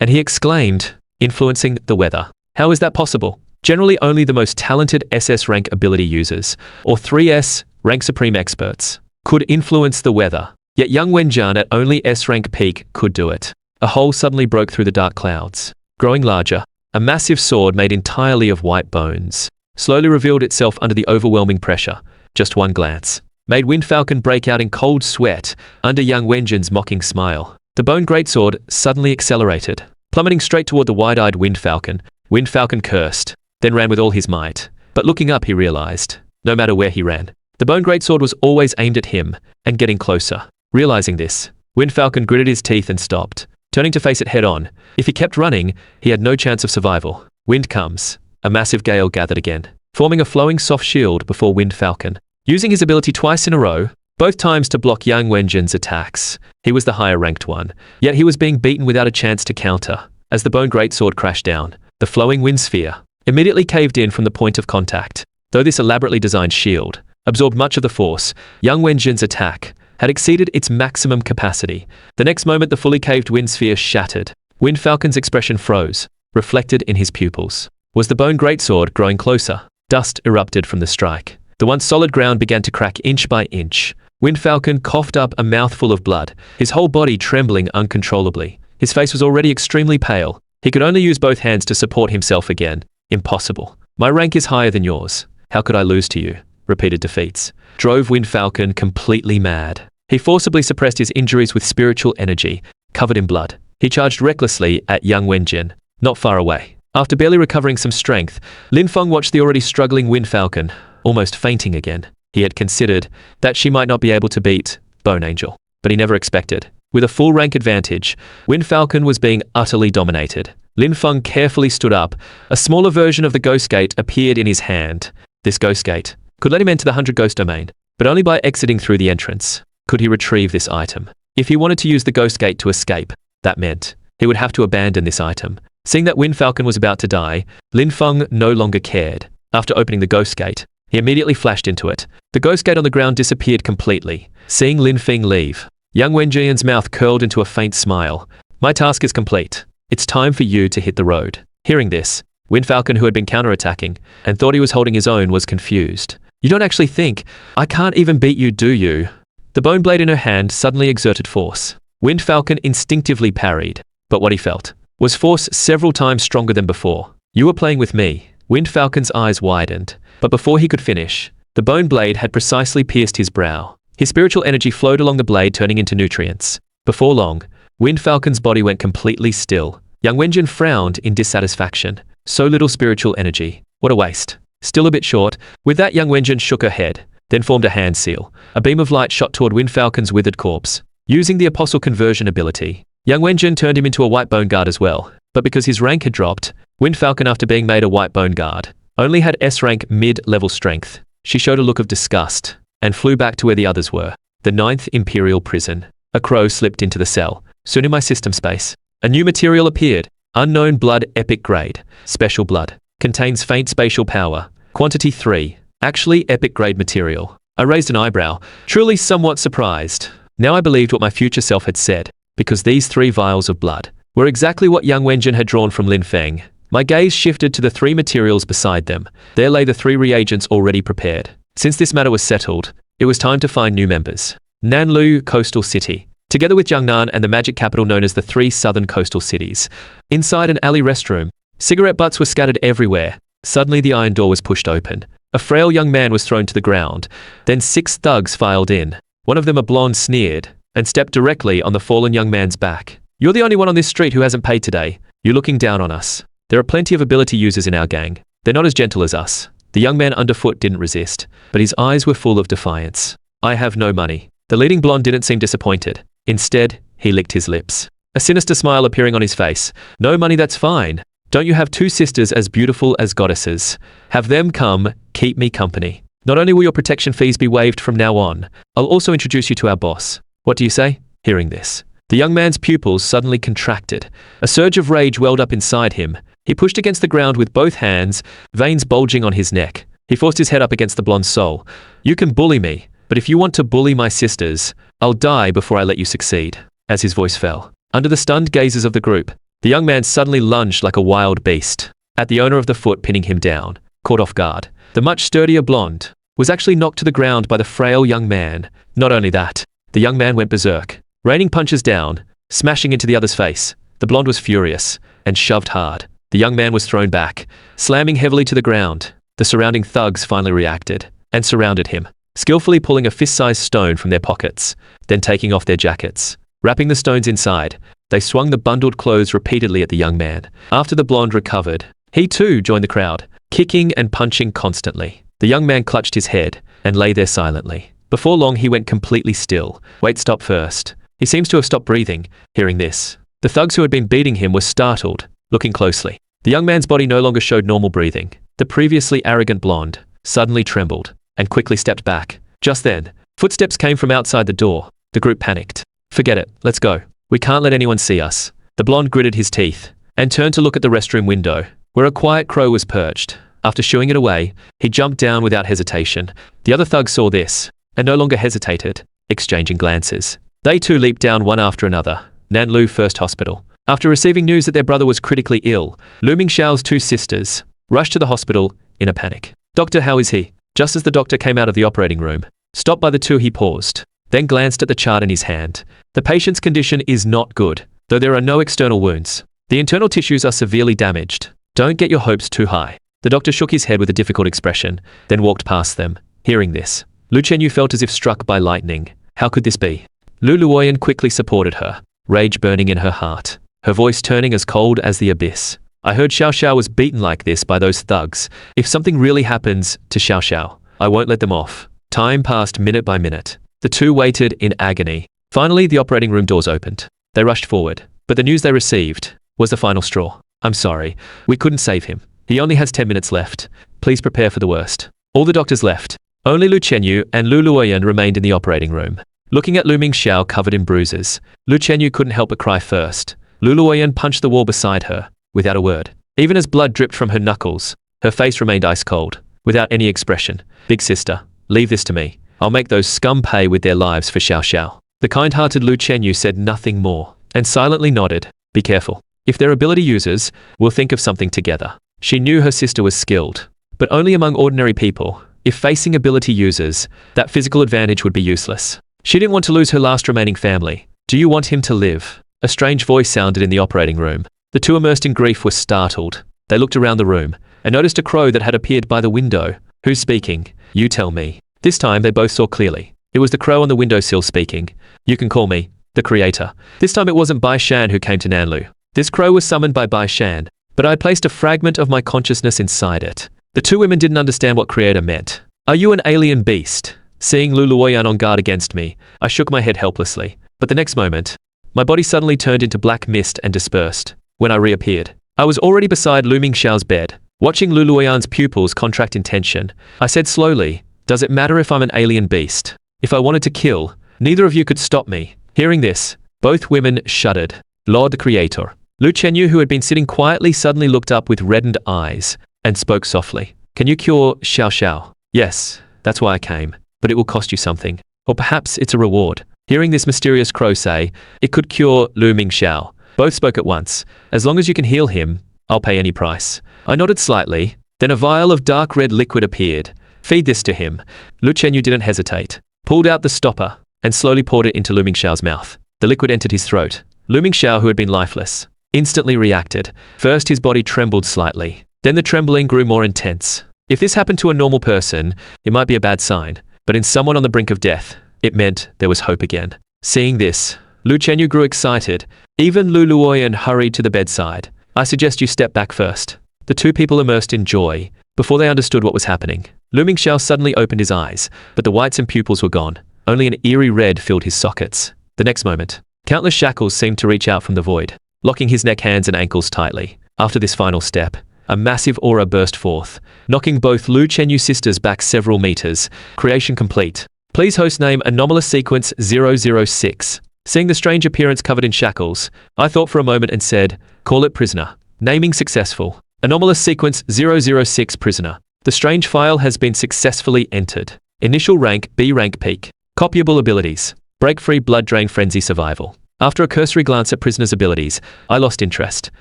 and he exclaimed, influencing the weather. How is that possible? Generally only the most talented SS rank ability users, or 3S rank supreme experts, could influence the weather. Yet young Wenjin at only S rank peak could do it. A hole suddenly broke through the dark clouds. Growing larger, a massive sword made entirely of white bones slowly revealed itself under the overwhelming pressure. Just one glance made Wind Falcon break out in cold sweat under young Wenjin's mocking smile. The bone greatsword suddenly accelerated, plummeting straight toward the wide-eyed Wind Falcon. Wind Falcon cursed, then ran with all his might. But looking up, he realized, no matter where he ran, the bone greatsword was always aimed at him and getting closer. Realizing this, Wind Falcon gritted his teeth and stopped, turning to face it head-on. If he kept running, he had no chance of survival. Wind comes. A massive gale gathered again, forming a flowing soft shield before Wind Falcon. Using his ability twice in a row, both times to block young Wenjin's attacks, he was the higher-ranked one. Yet he was being beaten without a chance to counter. As the bone greatsword crashed down, the flowing wind sphere immediately caved in from the point of contact. Though this elaborately designed shield absorbed much of the force, young Wenjin's attack had exceeded its maximum capacity. The next moment, the fully caved wind sphere shattered. Wind Falcon's expression froze, reflected in his pupils. Was the bone greatsword growing closer? Dust erupted from the strike. The once solid ground began to crack inch by inch. Wind Falcon coughed up a mouthful of blood, his whole body trembling uncontrollably. His face was already extremely pale. He could only use both hands to support himself again. Impossible. My rank is higher than yours. How could I lose to you? repeated defeats, drove Wind Falcon completely mad. He forcibly suppressed his injuries with spiritual energy, covered in blood. He charged recklessly at young Wenjin, not far away. After barely recovering some strength, Lin Feng watched the already struggling Wind Falcon, almost fainting again. He had considered that she might not be able to beat Bone Angel, but he never expected. With a full rank advantage, Wind Falcon was being utterly dominated. Lin Feng carefully stood up. A smaller version of the Ghost Gate appeared in his hand. This Ghost Gate could let him enter the 100 Ghost domain, but only by exiting through the entrance could he retrieve this item. If he wanted to use the Ghost Gate to escape, that meant he would have to abandon this item. Seeing that Wind Falcon was about to die, Lin Feng no longer cared. After opening the Ghost Gate, he immediately flashed into it. The Ghost Gate on the ground disappeared completely. Seeing Lin Feng leave, young Wenjian's mouth curled into a faint smile. My task is complete. It's time for you to hit the road. Hearing this, Wind Falcon, who had been counterattacking and thought he was holding his own, was confused. You don't actually think I can't even beat you, do you? The bone blade in her hand suddenly exerted force. Wind Falcon instinctively parried, but what he felt was force several times stronger than before. You were playing with me. Wind Falcon's eyes widened, but before he could finish, the bone blade had precisely pierced his brow. His spiritual energy flowed along the blade, turning into nutrients. Before long, Wind Falcon's body went completely still. Young Wenjin frowned in dissatisfaction. So little spiritual energy. What a waste. Still a bit short. With that, young Wenjin shook her head, then formed a hand seal. A beam of light shot toward Wind Falcon's withered corpse. Using the Apostle Conversion ability, young Wenjin turned him into a white bone guard as well. But because his rank had dropped, Wind Falcon, after being made a white bone guard, only had S-rank mid-level strength. She showed a look of disgust and flew back to where the others were. The 9th Imperial Prison. A crow slipped into the cell. Soon in my system space, a new material appeared. Unknown blood, epic grade. Special blood. Contains faint spatial power. Quantity 3. Actually epic grade material. I raised an eyebrow, truly somewhat surprised. Now I believed what my future self had said, because these 3 vials of blood were exactly what young Wenjin had drawn from Lin Feng. My gaze shifted to the 3 materials beside them. There lay the 3 reagents already prepared. Since this matter was settled, it was time to find new members. Nanliu, coastal city. Together with Jiangnan and the magic capital known as the 3 southern coastal cities. Inside an alley restroom, cigarette butts were scattered everywhere. Suddenly the iron door was pushed open. A frail young man was thrown to the ground. Then 6 thugs filed in. One of them, a blonde, sneered and stepped directly on the fallen young man's back. You're the only one on this street who hasn't paid today. You're looking down on us. There are plenty of ability users in our gang. They're not as gentle as us. The young man underfoot didn't resist, but his eyes were full of defiance. I have no money. The leading blonde didn't seem disappointed. Instead, he licked his lips. A sinister smile appearing on his face. No money, that's fine. Don't you have 2 sisters as beautiful as goddesses? Have them come, keep me company. Not only will your protection fees be waived from now on, I'll also introduce you to our boss. What do you say? Hearing this, the young man's pupils suddenly contracted. A surge of rage welled up inside him. He pushed against the ground with both hands, veins bulging on his neck. He forced his head up against the blonde's soul. You can bully me, but if you want to bully my sisters, I'll die before I let you succeed. As his voice fell, under the stunned gazes of the group, the young man suddenly lunged like a wild beast at the owner of the foot, pinning him down. Caught off guard, the much sturdier blonde was actually knocked to the ground by the frail young man. Not only that, the young man went berserk, raining punches down, smashing into the other's face. The blonde was furious and shoved hard. The young man was thrown back, slamming heavily to the ground. The surrounding thugs finally reacted and surrounded him, skillfully pulling a fist-sized stone from their pockets, then taking off their jackets. Wrapping the stones inside, they swung the bundled clothes repeatedly at the young man. After the blonde recovered, he too joined the crowd, kicking and punching constantly. The young man clutched his head and lay there silently. Before long, he went completely still. Wait, stop first. He seems to have stopped breathing. Hearing this, the thugs who had been beating him were startled. Looking closely, the young man's body no longer showed normal breathing. The previously arrogant blonde suddenly trembled and quickly stepped back. Just then, footsteps came from outside the door. The group panicked. Forget it, let's go. We can't let anyone see us. The blonde gritted his teeth and turned to look at the restroom window, where a quiet crow was perched. After shooing it away, he jumped down without hesitation. The other thugs saw this and no longer hesitated, exchanging glances. They too leaped down one after another. Nanliu First Hospital. After receiving news that their brother was critically ill, Lu Mingxiao's 2 sisters rushed to the hospital in a panic. Doctor, how is he? Just as the doctor came out of the operating room, stopped by the 2, he paused, then glanced at the chart in his hand. The patient's condition is not good, though there are no external wounds. The internal tissues are severely damaged. Don't get your hopes too high. The doctor shook his head with a difficult expression, then walked past them. Hearing this, Lu Chenyu felt as if struck by lightning. How could this be? Lu Luoyan quickly supported her, rage burning in her heart, her voice turning as cold as the abyss. I heard Xiao Xiao was beaten like this by those thugs. If something really happens to Xiao Xiao, I won't let them off. Time passed minute by minute. The two waited in agony. Finally, the operating room doors opened. They rushed forward, but the news they received was the final straw. I'm sorry, we couldn't save him. He only has 10 minutes left. Please prepare for the worst. All the doctors left. Only Lu Chenyu and Lu Luoyan remained in the operating room. Looking at Lu Mingxiao covered in bruises, Lu Chenyu couldn't help but cry first. Lu Luoyan punched the wall beside her, without a word. Even as blood dripped from her knuckles, her face remained ice cold, without any expression. Big sister, leave this to me. I'll make those scum pay with their lives for Xiao Xiao. The kind-hearted Lu Chenyu said nothing more, and silently nodded. Be careful. If they're ability users, we'll think of something together. She knew her sister was skilled, but only among ordinary people. If facing ability users, that physical advantage would be useless. She didn't want to lose her last remaining family. Do you want him to live? A strange voice sounded in the operating room. The two immersed in grief were startled. They looked around the room and noticed a crow that had appeared by the window. Who's speaking? You tell me. This time they both saw clearly. It was the crow on the windowsill speaking. You can call me the creator. This time it wasn't Bai Shan who came to Nanliu. This crow was summoned by Bai Shan, but I placed a fragment of my consciousness inside it. The two women didn't understand what creator meant. Are you an alien beast? Seeing Lu Luoyan on guard against me, I shook my head helplessly. But the next moment, my body suddenly turned into black mist and dispersed. When I reappeared, I was already beside Lu Mingxiao's bed. Watching Lu Luoyan's pupils contract in tension, I said slowly, does it matter if I'm an alien beast? If I wanted to kill, neither of you could stop me. Hearing this, both women shuddered. Lord the Creator. Lu Chenyu, who had been sitting quietly, suddenly looked up with reddened eyes and spoke softly. Can you cure Xiao Xiao? Yes, that's why I came. But it will cost you something. Or perhaps it's a reward. Hearing this mysterious crow say, it could cure Lu Mingxiao. Both spoke at once. As long as you can heal him, I'll pay any price. I nodded slightly. Then a vial of dark red liquid appeared. Feed this to him. Lu Chenyu didn't hesitate. Pulled out the stopper and slowly poured it into Lu Mingxiao's mouth. The liquid entered his throat. Lu Mingxiao, who had been lifeless, instantly reacted. First his body trembled slightly. Then the trembling grew more intense. If this happened to a normal person, it might be a bad sign. But in someone on the brink of death, it meant there was hope again. Seeing this, Lu Chenyu grew excited. Even Lu Luoyan hurried to the bedside. I suggest you step back first. The two people immersed in joy before they understood what was happening. Lu Mingxiao suddenly opened his eyes, but the whites and pupils were gone. Only an eerie red filled his sockets. The next moment, countless shackles seemed to reach out from the void, locking his neck, hands and ankles tightly. After this final step, a massive aura burst forth, knocking both Lu Chenyu sisters back several meters. Creation complete. Please host name Anomalous Sequence 006. Seeing the strange appearance covered in shackles, I thought for a moment and said, call it prisoner. Naming successful. Anomalous Sequence 006 prisoner. The strange file has been successfully entered. Initial rank B rank peak. Copyable abilities. Break free, blood drain, frenzy, survival. After a cursory glance at prisoner's abilities, I lost interest.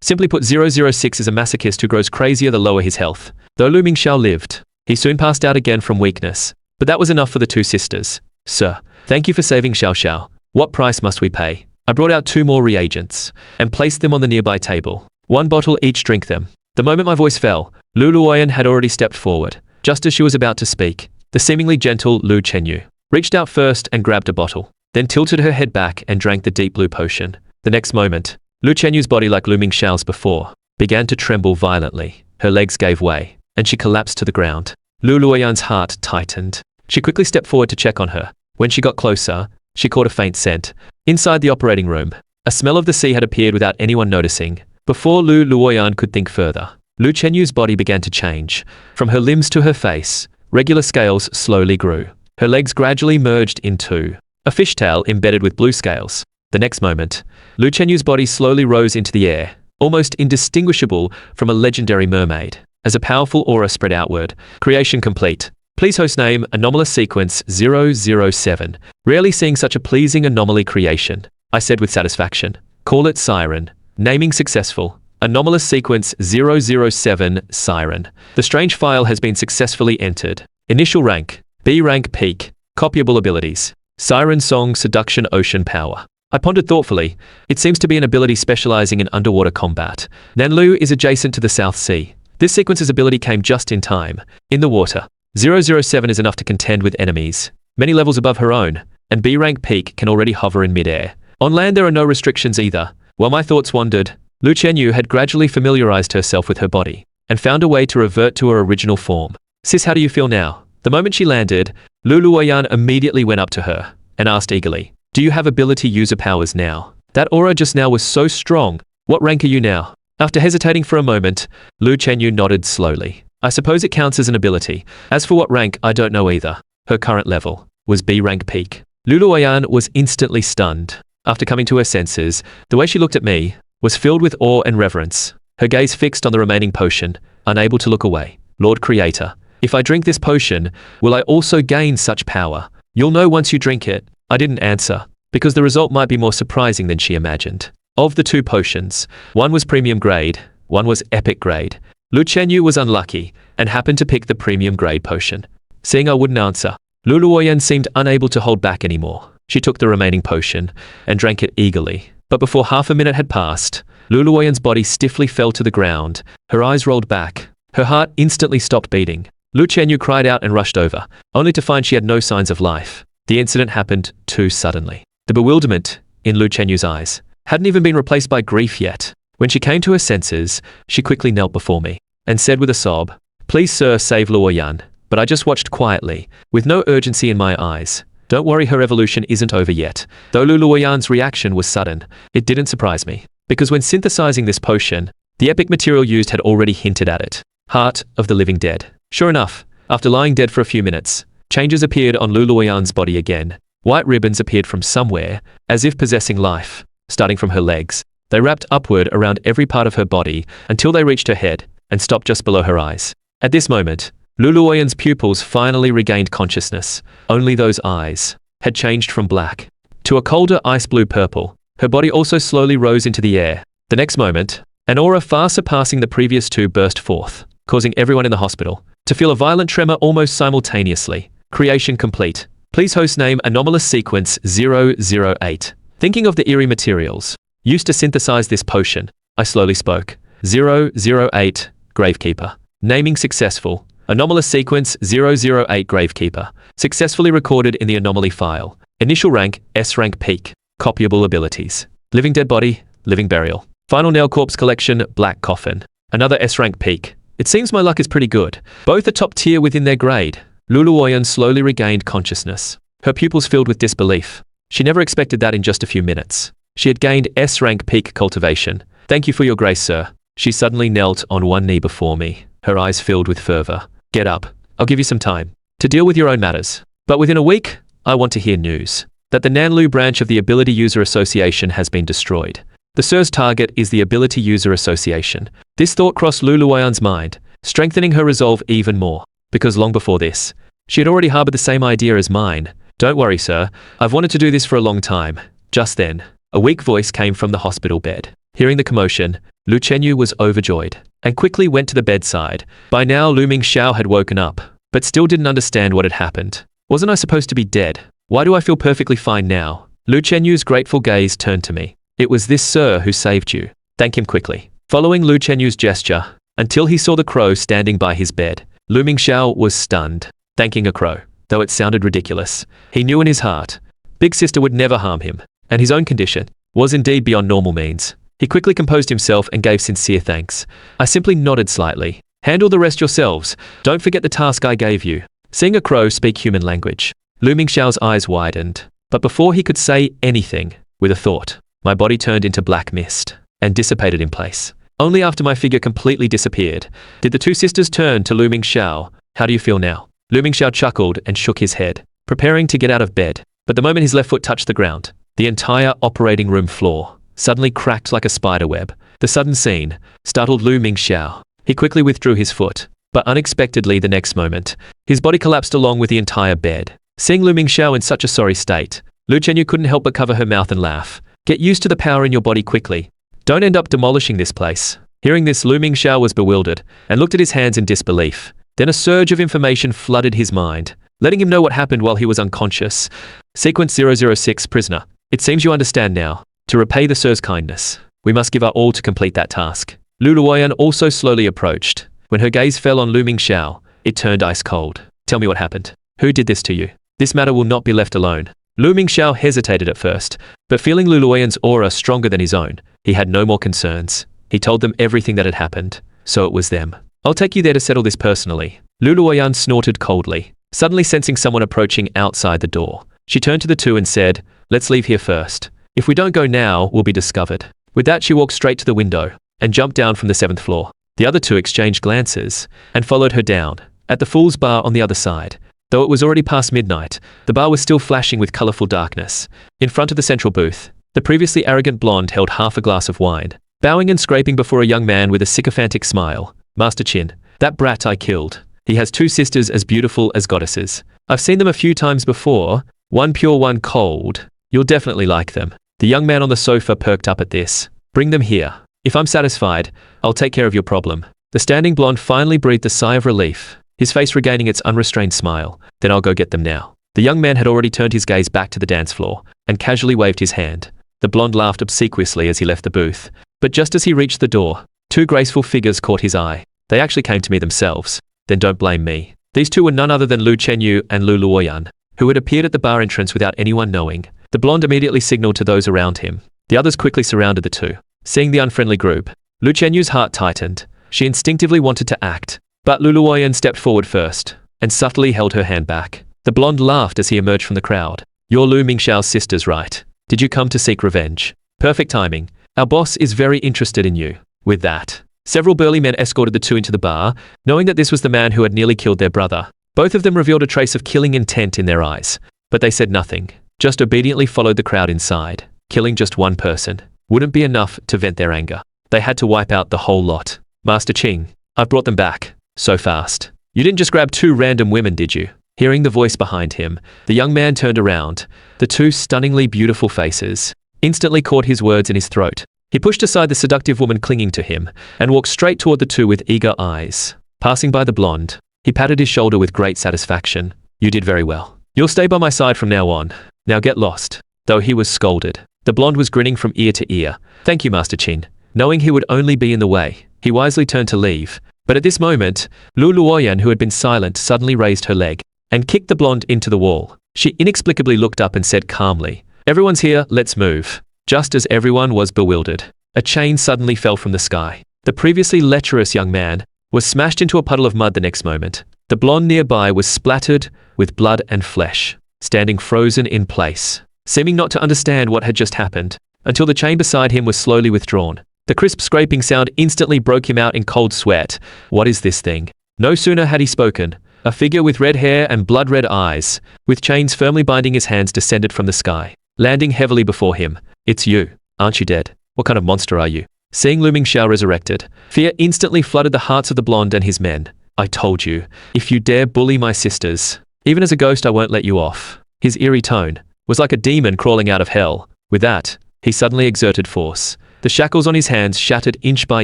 Simply put, 006 is a masochist who grows crazier the lower his health. Though Lu Mingxiao lived, he soon passed out again from weakness. But that was enough for the two sisters. Sir, thank you for saving Xiao Xiao. What price must we pay? I brought out 2 more reagents and placed them on the nearby table. 1 bottle each, drink them. The moment my voice fell, Lu Luoyan had already stepped forward. Just as she was about to speak, the seemingly gentle Lu Chenyu reached out first and grabbed a bottle, then tilted her head back and drank the deep blue potion. The next moment, Lu Chenyu's body, like Lu Mingxiao's before, began to tremble violently. Her legs gave way, and she collapsed to the ground. Lu Luoyan's heart tightened. She quickly stepped forward to check on her. When she got closer, she caught a faint scent. Inside the operating room, a smell of the sea had appeared without anyone noticing. Before Lu Luoyan could think further, Lu Chenyu's body began to change. From her limbs to her face, regular scales slowly grew. Her legs gradually merged into a fishtail embedded with blue scales. The next moment, Lu Chenyu's body slowly rose into the air, almost indistinguishable from a legendary mermaid, as a powerful aura spread outward. Creation complete. Please host name Anomalous Sequence 007. Rarely seeing such a pleasing anomaly creation, I said with satisfaction. Call it Siren. Naming successful. Anomalous Sequence 007 Siren. The strange file has been successfully entered. Initial rank B rank peak. Copyable abilities. Siren Song, Seduction, Ocean Power. I pondered thoughtfully. It seems to be an ability specializing in underwater combat. Nanliu is adjacent to the South Sea. This sequence's ability came just in time. In the water, 007 is enough to contend with enemies many levels above her own, and B-rank peak can already hover in midair. On land there are no restrictions either. While my thoughts wandered, Lu Chenyu had gradually familiarized herself with her body, and found a way to revert to her original form. Sis, how do you feel now? The moment she landed, Lu Luoyan immediately went up to her, and asked eagerly, do you have ability user powers now? That aura just now was so strong. What rank are you now? After hesitating for a moment, Lu Chenyu nodded slowly. I suppose it counts as an ability. As for what rank, I don't know either. Her current level was B-rank peak. Lu Luoyan was instantly stunned. After coming to her senses, the way she looked at me was filled with awe and reverence. Her gaze fixed on the remaining potion, unable to look away. Lord Creator, if I drink this potion, will I also gain such power? You'll know once you drink it. I didn't answer, because the result might be more surprising than she imagined. Of the two potions, one was premium grade, one was epic grade. Lu Chenyu was unlucky, and happened to pick the premium grade potion. Seeing I wouldn't answer, Lu Luoyan seemed unable to hold back anymore. She took the remaining potion, and drank it eagerly. But before half a minute had passed, Lu Luoyan's body stiffly fell to the ground. Her eyes rolled back. Her heart instantly stopped beating. Lu Chenyu cried out and rushed over, only to find she had no signs of life. The incident happened too suddenly. The bewilderment in Lu Chenyu's eyes hadn't even been replaced by grief yet. When she came to her senses, she quickly knelt before me, and said with a sob, please sir, save Luoyan. But I just watched quietly, with no urgency in my eyes. Don't worry, her evolution isn't over yet. Though Lu Luoyan's reaction was sudden, it didn't surprise me, because when synthesizing this potion, the epic material used had already hinted at it. Heart of the living dead. Sure enough, after lying dead for a few minutes, changes appeared on Lu Luoyan's body again. White ribbons appeared from somewhere, as if possessing life. Starting from her legs, they wrapped upward around every part of her body until they reached her head and stopped just below her eyes. At this moment, Lu Luoyan's pupils finally regained consciousness. Only those eyes had changed from black to a colder ice blue purple. Her body also slowly rose into the air. The next moment, an aura far surpassing the previous two burst forth, causing everyone in the hospital to feel a violent tremor almost simultaneously. Creation complete. Please host name anomalous sequence 008. Thinking of the eerie materials used to synthesize this potion, I slowly spoke. 008, Gravekeeper. Naming successful. Anomalous sequence 008 Gravekeeper. Successfully recorded in the anomaly file. Initial rank, S-rank peak. Copyable abilities. Living dead body, living burial. Final nail corpse collection, black coffin. Another S-rank peak. It seems my luck is pretty good. Both are top tier within their grade. Lu Luoyan slowly regained consciousness. Her pupils filled with disbelief. She never expected that in just a few minutes. She had gained S-rank peak cultivation. Thank you for your grace, sir. She suddenly knelt on one knee before me, her eyes filled with fervor. Get up. I'll give you some time to deal with your own matters. But within a week, I want to hear news that the Nanliu branch of the Ability User Association has been destroyed. The Sir's target is the Ability User Association. This thought crossed Lu Luoyan's mind, strengthening her resolve even more, because long before this, she had already harbored the same idea as mine. Don't worry, sir. I've wanted to do this for a long time. Just then, a weak voice came from the hospital bed. Hearing the commotion, Lu Chenyu was overjoyed and quickly went to the bedside. By now, Lu Mingxiao had woken up, but still didn't understand what had happened. Wasn't I supposed to be dead? Why do I feel perfectly fine now? Lu Chenyu's grateful gaze turned to me. It was this sir who saved you. Thank him quickly. Following Lu Chenyu's gesture, until he saw the crow standing by his bed, Lu Mingxiao was stunned. Thanking a crow, though it sounded ridiculous, he knew in his heart, Big Sister would never harm him, and his own condition was indeed beyond normal means. He quickly composed himself and gave sincere thanks. I simply nodded slightly. Handle the rest yourselves. Don't forget the task I gave you. Seeing a crow speak human language, Lu Mingxiao's eyes widened. But before he could say anything, with a thought, my body turned into black mist and dissipated in place. Only after my figure completely disappeared did the two sisters turn to Lu Mingxiao. How do you feel now? Lu Mingxiao chuckled and shook his head, preparing to get out of bed. But the moment his left foot touched the ground, the entire operating room floor suddenly cracked like a spider web. The sudden scene startled Lu Mingxiao. He quickly withdrew his foot, but unexpectedly the next moment, his body collapsed along with the entire bed. Seeing Lu Mingxiao in such a sorry state, Lu Chenyu couldn't help but cover her mouth and laugh. Get used to the power in your body quickly. Don't end up demolishing this place. Hearing this, Lu Mingxiao was bewildered and looked at his hands in disbelief. Then a surge of information flooded his mind, letting him know what happened while he was unconscious. Sequence 006 Prisoner. It seems you understand now. To repay the Sir's kindness, we must give our all to complete that task. Lu Luoyan also slowly approached. When her gaze fell on Lu Mingxiao, it turned ice cold. Tell me what happened. Who did this to you? This matter will not be left alone. Lu Mingxiao hesitated at first, but feeling Lu Luoyan's aura stronger than his own, he had no more concerns. He told them everything that had happened. So it was them. I'll take you there to settle this personally. Lu Luoyan snorted coldly, suddenly sensing someone approaching outside the door. She turned to the two and said, let's leave here first. If we don't go now, we'll be discovered. With that, she walked straight to the window and jumped down from the 7th floor. The other two exchanged glances and followed her down. At the Fool's Bar on the other side, though it was already past midnight, the bar was still flashing with colorful darkness. In front of the central booth, the previously arrogant blonde held half a glass of wine, bowing and scraping before a young man with a sycophantic smile. Master Qin, that brat I killed. He has 2 sisters as beautiful as goddesses. I've seen them a few times before, one pure, one cold. You'll definitely like them. The young man on the sofa perked up at this. Bring them here. If I'm satisfied, I'll take care of your problem. The standing blonde finally breathed a sigh of relief, his face regaining its unrestrained smile. Then I'll go get them now. The young man had already turned his gaze back to the dance floor and casually waved his hand. The blonde laughed obsequiously as he left the booth, but just as he reached the door, 2 graceful figures caught his eye. They actually came to me themselves. Then don't blame me. These 2 were none other than Lu Chenyu and Lu Luoyan, who had appeared at the bar entrance without anyone knowing. The blonde immediately signaled to those around him. The others quickly surrounded the 2. Seeing the unfriendly group, Lu Chenyu's heart tightened. She instinctively wanted to act, but Lu Luoyan stepped forward first and subtly held her hand back. The blonde laughed as he emerged from the crowd. You're Lu Mingxiao's sisters, right? Did you come to seek revenge? Perfect timing. Our boss is very interested in you. With that, several burly men escorted the 2 into the bar, knowing that this was the man who had nearly killed their brother. Both of them revealed a trace of killing intent in their eyes, but they said nothing, just obediently followed the crowd inside. Killing just one person wouldn't be enough to vent their anger. They had to wipe out the whole lot. Master Qing, I've brought them back. So fast. You didn't just grab 2 random women, did you? Hearing the voice behind him, the young man turned around. The 2 stunningly beautiful faces instantly caught his words in his throat. He pushed aside the seductive woman clinging to him and walked straight toward the 2 with eager eyes. Passing by the blonde, he patted his shoulder with great satisfaction. You did very well. You'll stay by my side from now on. Now get lost. Though he was scolded, the blonde was grinning from ear to ear. Thank you, Master Qin. Knowing he would only be in the way, he wisely turned to leave. But at this moment, Lu Luoyan, who had been silent, suddenly raised her leg and kicked the blonde into the wall. She inexplicably looked up and said calmly, everyone's here, let's move. Just as everyone was bewildered, a chain suddenly fell from the sky. The previously lecherous young man was smashed into a puddle of mud the next moment. The blonde nearby was splattered with blood and flesh, standing frozen in place, seeming not to understand what had just happened, until the chain beside him was slowly withdrawn. The crisp scraping sound instantly broke him out in cold sweat. What is this thing? No sooner had he spoken, a figure with red hair and blood-red eyes, with chains firmly binding his hands, descended from the sky, landing heavily before him. It's you. Aren't you dead? What kind of monster are you? Seeing Lu Mingxiao resurrected, fear instantly flooded the hearts of the blonde and his men. I told you, if you dare bully my sisters, even as a ghost I won't let you off. His eerie tone was like a demon crawling out of hell. With that, he suddenly exerted force. The shackles on his hands shattered inch by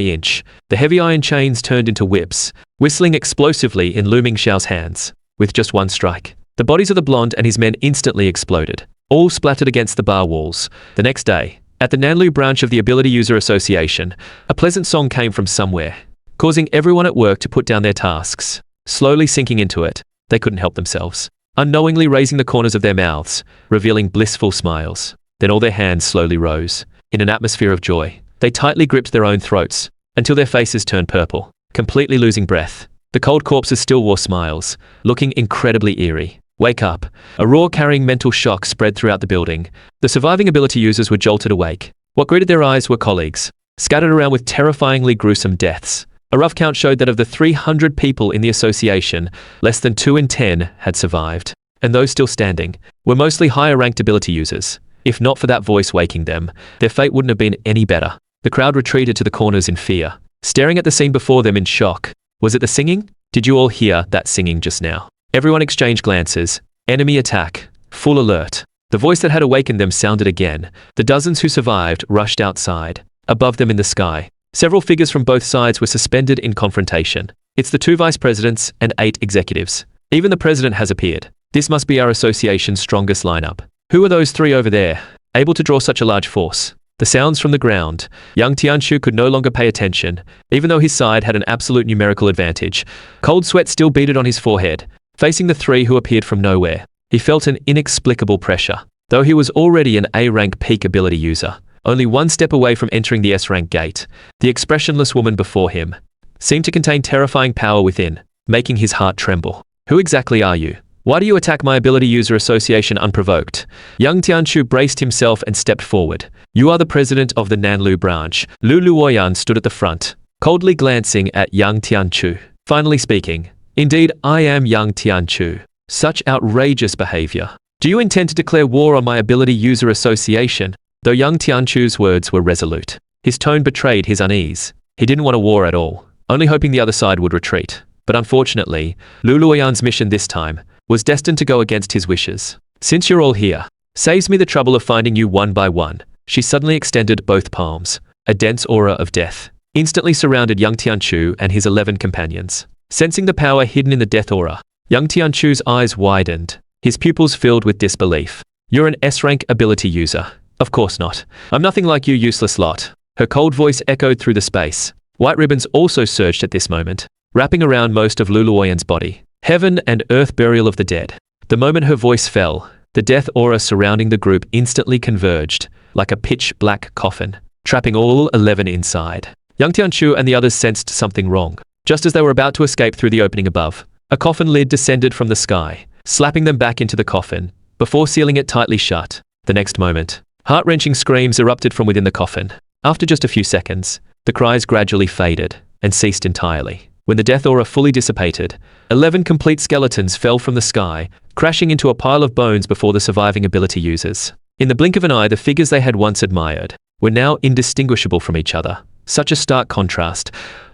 inch. The heavy iron chains turned into whips, whistling explosively in Lu Mingxiao's hands. With just one strike, the bodies of the blonde and his men instantly exploded, all splattered against the bar walls. The next day, at the Nanliu branch of the Ability User Association, a pleasant song came from somewhere, causing everyone at work to put down their tasks. Slowly sinking into it, they couldn't help themselves, unknowingly raising the corners of their mouths, revealing blissful smiles. Then all their hands slowly rose. In an atmosphere of joy, they tightly gripped their own throats until their faces turned purple, completely losing breath. The cold corpses still wore smiles, looking incredibly eerie. Wake up. A roar carrying mental shock spread throughout the building. The surviving ability users were jolted awake. What greeted their eyes were colleagues, scattered around with terrifyingly gruesome deaths. A rough count showed that of the 300 people in the association, less than 2 in 10 had survived, and those still standing were mostly higher-ranked ability users. If not for that voice waking them, their fate wouldn't have been any better. The crowd retreated to the corners in fear, staring at the scene before them in shock. Was it the singing? Did you all hear that singing just now? Everyone exchanged glances. Enemy attack. Full alert. The voice that had awakened them sounded again. The dozens who survived rushed outside. Above them in the sky, several figures from both sides were suspended in confrontation. It's the 2 vice presidents and 8 executives. Even the president has appeared. This must be our association's strongest lineup. Who are those 3 over there, able to draw such a large force? The sounds from the ground. Young Tianshu could no longer pay attention, even though his side had an absolute numerical advantage. Cold sweat still beaded on his forehead. facing the three who appeared from nowhere. He felt an inexplicable pressure. Though he was already an A-rank peak ability user, only one step away from entering the S-rank gate, the expressionless woman before him seemed to contain terrifying power within, making his heart tremble. Who exactly are you? Why do you attack my ability user association unprovoked? Young Tianchu braced himself and stepped forward. You are the president of the Nanliu branch. Lu Luoyan stood at the front, coldly glancing at Young Tianchu. Finally speaking, indeed, I am Young Tianchu. Such outrageous behavior. Do you intend to declare war on my ability user association? Though Young Tianchu's words were resolute, his tone betrayed his unease. He didn't want a war at all, only hoping the other side would retreat. But unfortunately, Lu Luoyan's mission this time was destined to go against his wishes. Since you're all here, saves me the trouble of finding you one by one. She suddenly extended both palms. A dense aura of death instantly surrounded Young Tianchu and his 11 companions. Sensing the power hidden in the death aura, Young Tianchu's eyes widened, his pupils filled with disbelief. You're an S-rank ability user. Of course not. I'm nothing like you useless lot. Her cold voice echoed through the space. White ribbons also surged at this moment, wrapping around most of Lu Luoyan's body. Heaven and earth burial of the dead. The moment her voice fell, the death aura surrounding the group instantly converged, like a pitch-black coffin, trapping all 11 inside. Young Tianchu and the others sensed something wrong. Just as they were about to escape through the opening above, a coffin lid descended from the sky, slapping them back into the coffin, before sealing it tightly shut. The next moment, heart-wrenching screams erupted from within the coffin. After just a few seconds, the cries gradually faded and ceased entirely. When the death aura fully dissipated, 11 complete skeletons fell from the sky, crashing into a pile of bones before the surviving ability users. In the blink of an eye, the figures they had once admired were now indistinguishable from each other. Such a stark contrast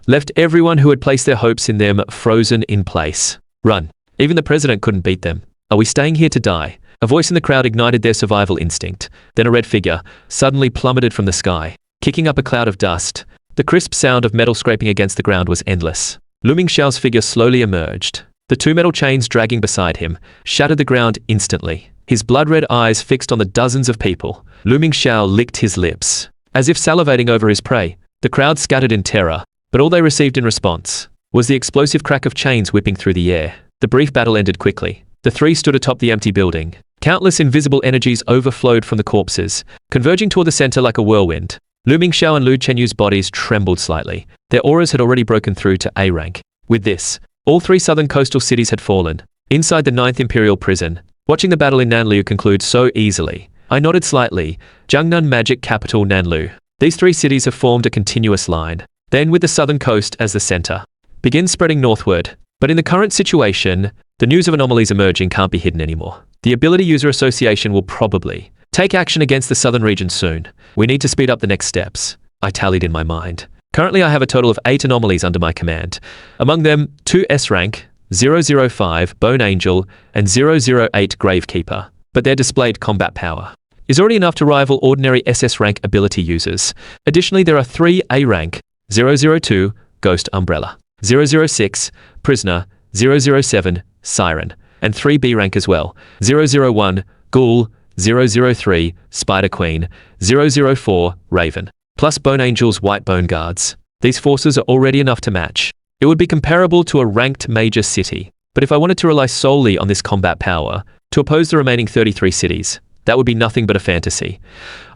left everyone who had placed their hopes in them frozen in place. Run. Even the president couldn't beat them. Are we staying here to die? A voice in the crowd ignited their survival instinct. Then a red figure suddenly plummeted from the sky, kicking up a cloud of dust. The crisp sound of metal scraping against the ground was endless. Lu Mingxiao's figure slowly emerged. The two metal chains dragging beside him shattered the ground instantly. His blood-red eyes fixed on the dozens of people. Lu Mingxiao licked his lips, as if salivating over his prey. The crowd scattered in terror, but all they received in response was the explosive crack of chains whipping through the air. The brief battle ended quickly. The three stood atop the empty building. Countless invisible energies overflowed from the corpses, converging toward the center like a whirlwind. Lu Mingxiao and Lu Chenyu's bodies trembled slightly. Their auras had already broken through to A rank. With this, all three southern coastal cities had fallen. Inside the 9th Imperial Prison, watching the battle in Nanliu conclude so easily, I nodded slightly. Jiangnan magic capital Nanliu. These three cities have formed a continuous line. Then, with the southern coast as the center, begin spreading northward. But in the current situation, the news of anomalies emerging can't be hidden anymore. The Ability User Association will probably take action against the southern region soon. We need to speed up the next steps. I tallied in my mind. Currently I have a total of 8 anomalies under my command. Among them, 2 S-rank, 005 Bone Angel, and 008 Gravekeeper. But their displayed combat power is already enough to rival ordinary SS-rank ability users. Additionally, there are 3 A-rank, 002 Ghost Umbrella, 006 Prisoner, 007 Siren, and 3 B-rank as well, 001 Ghoul, 003 Spider Queen, 004 Raven, plus Bone Angel's White Bone Guards. These forces are already enough to match. It would be comparable to a ranked major city. But if I wanted to rely solely on this combat power to oppose the remaining 33 cities, that would be nothing but a fantasy.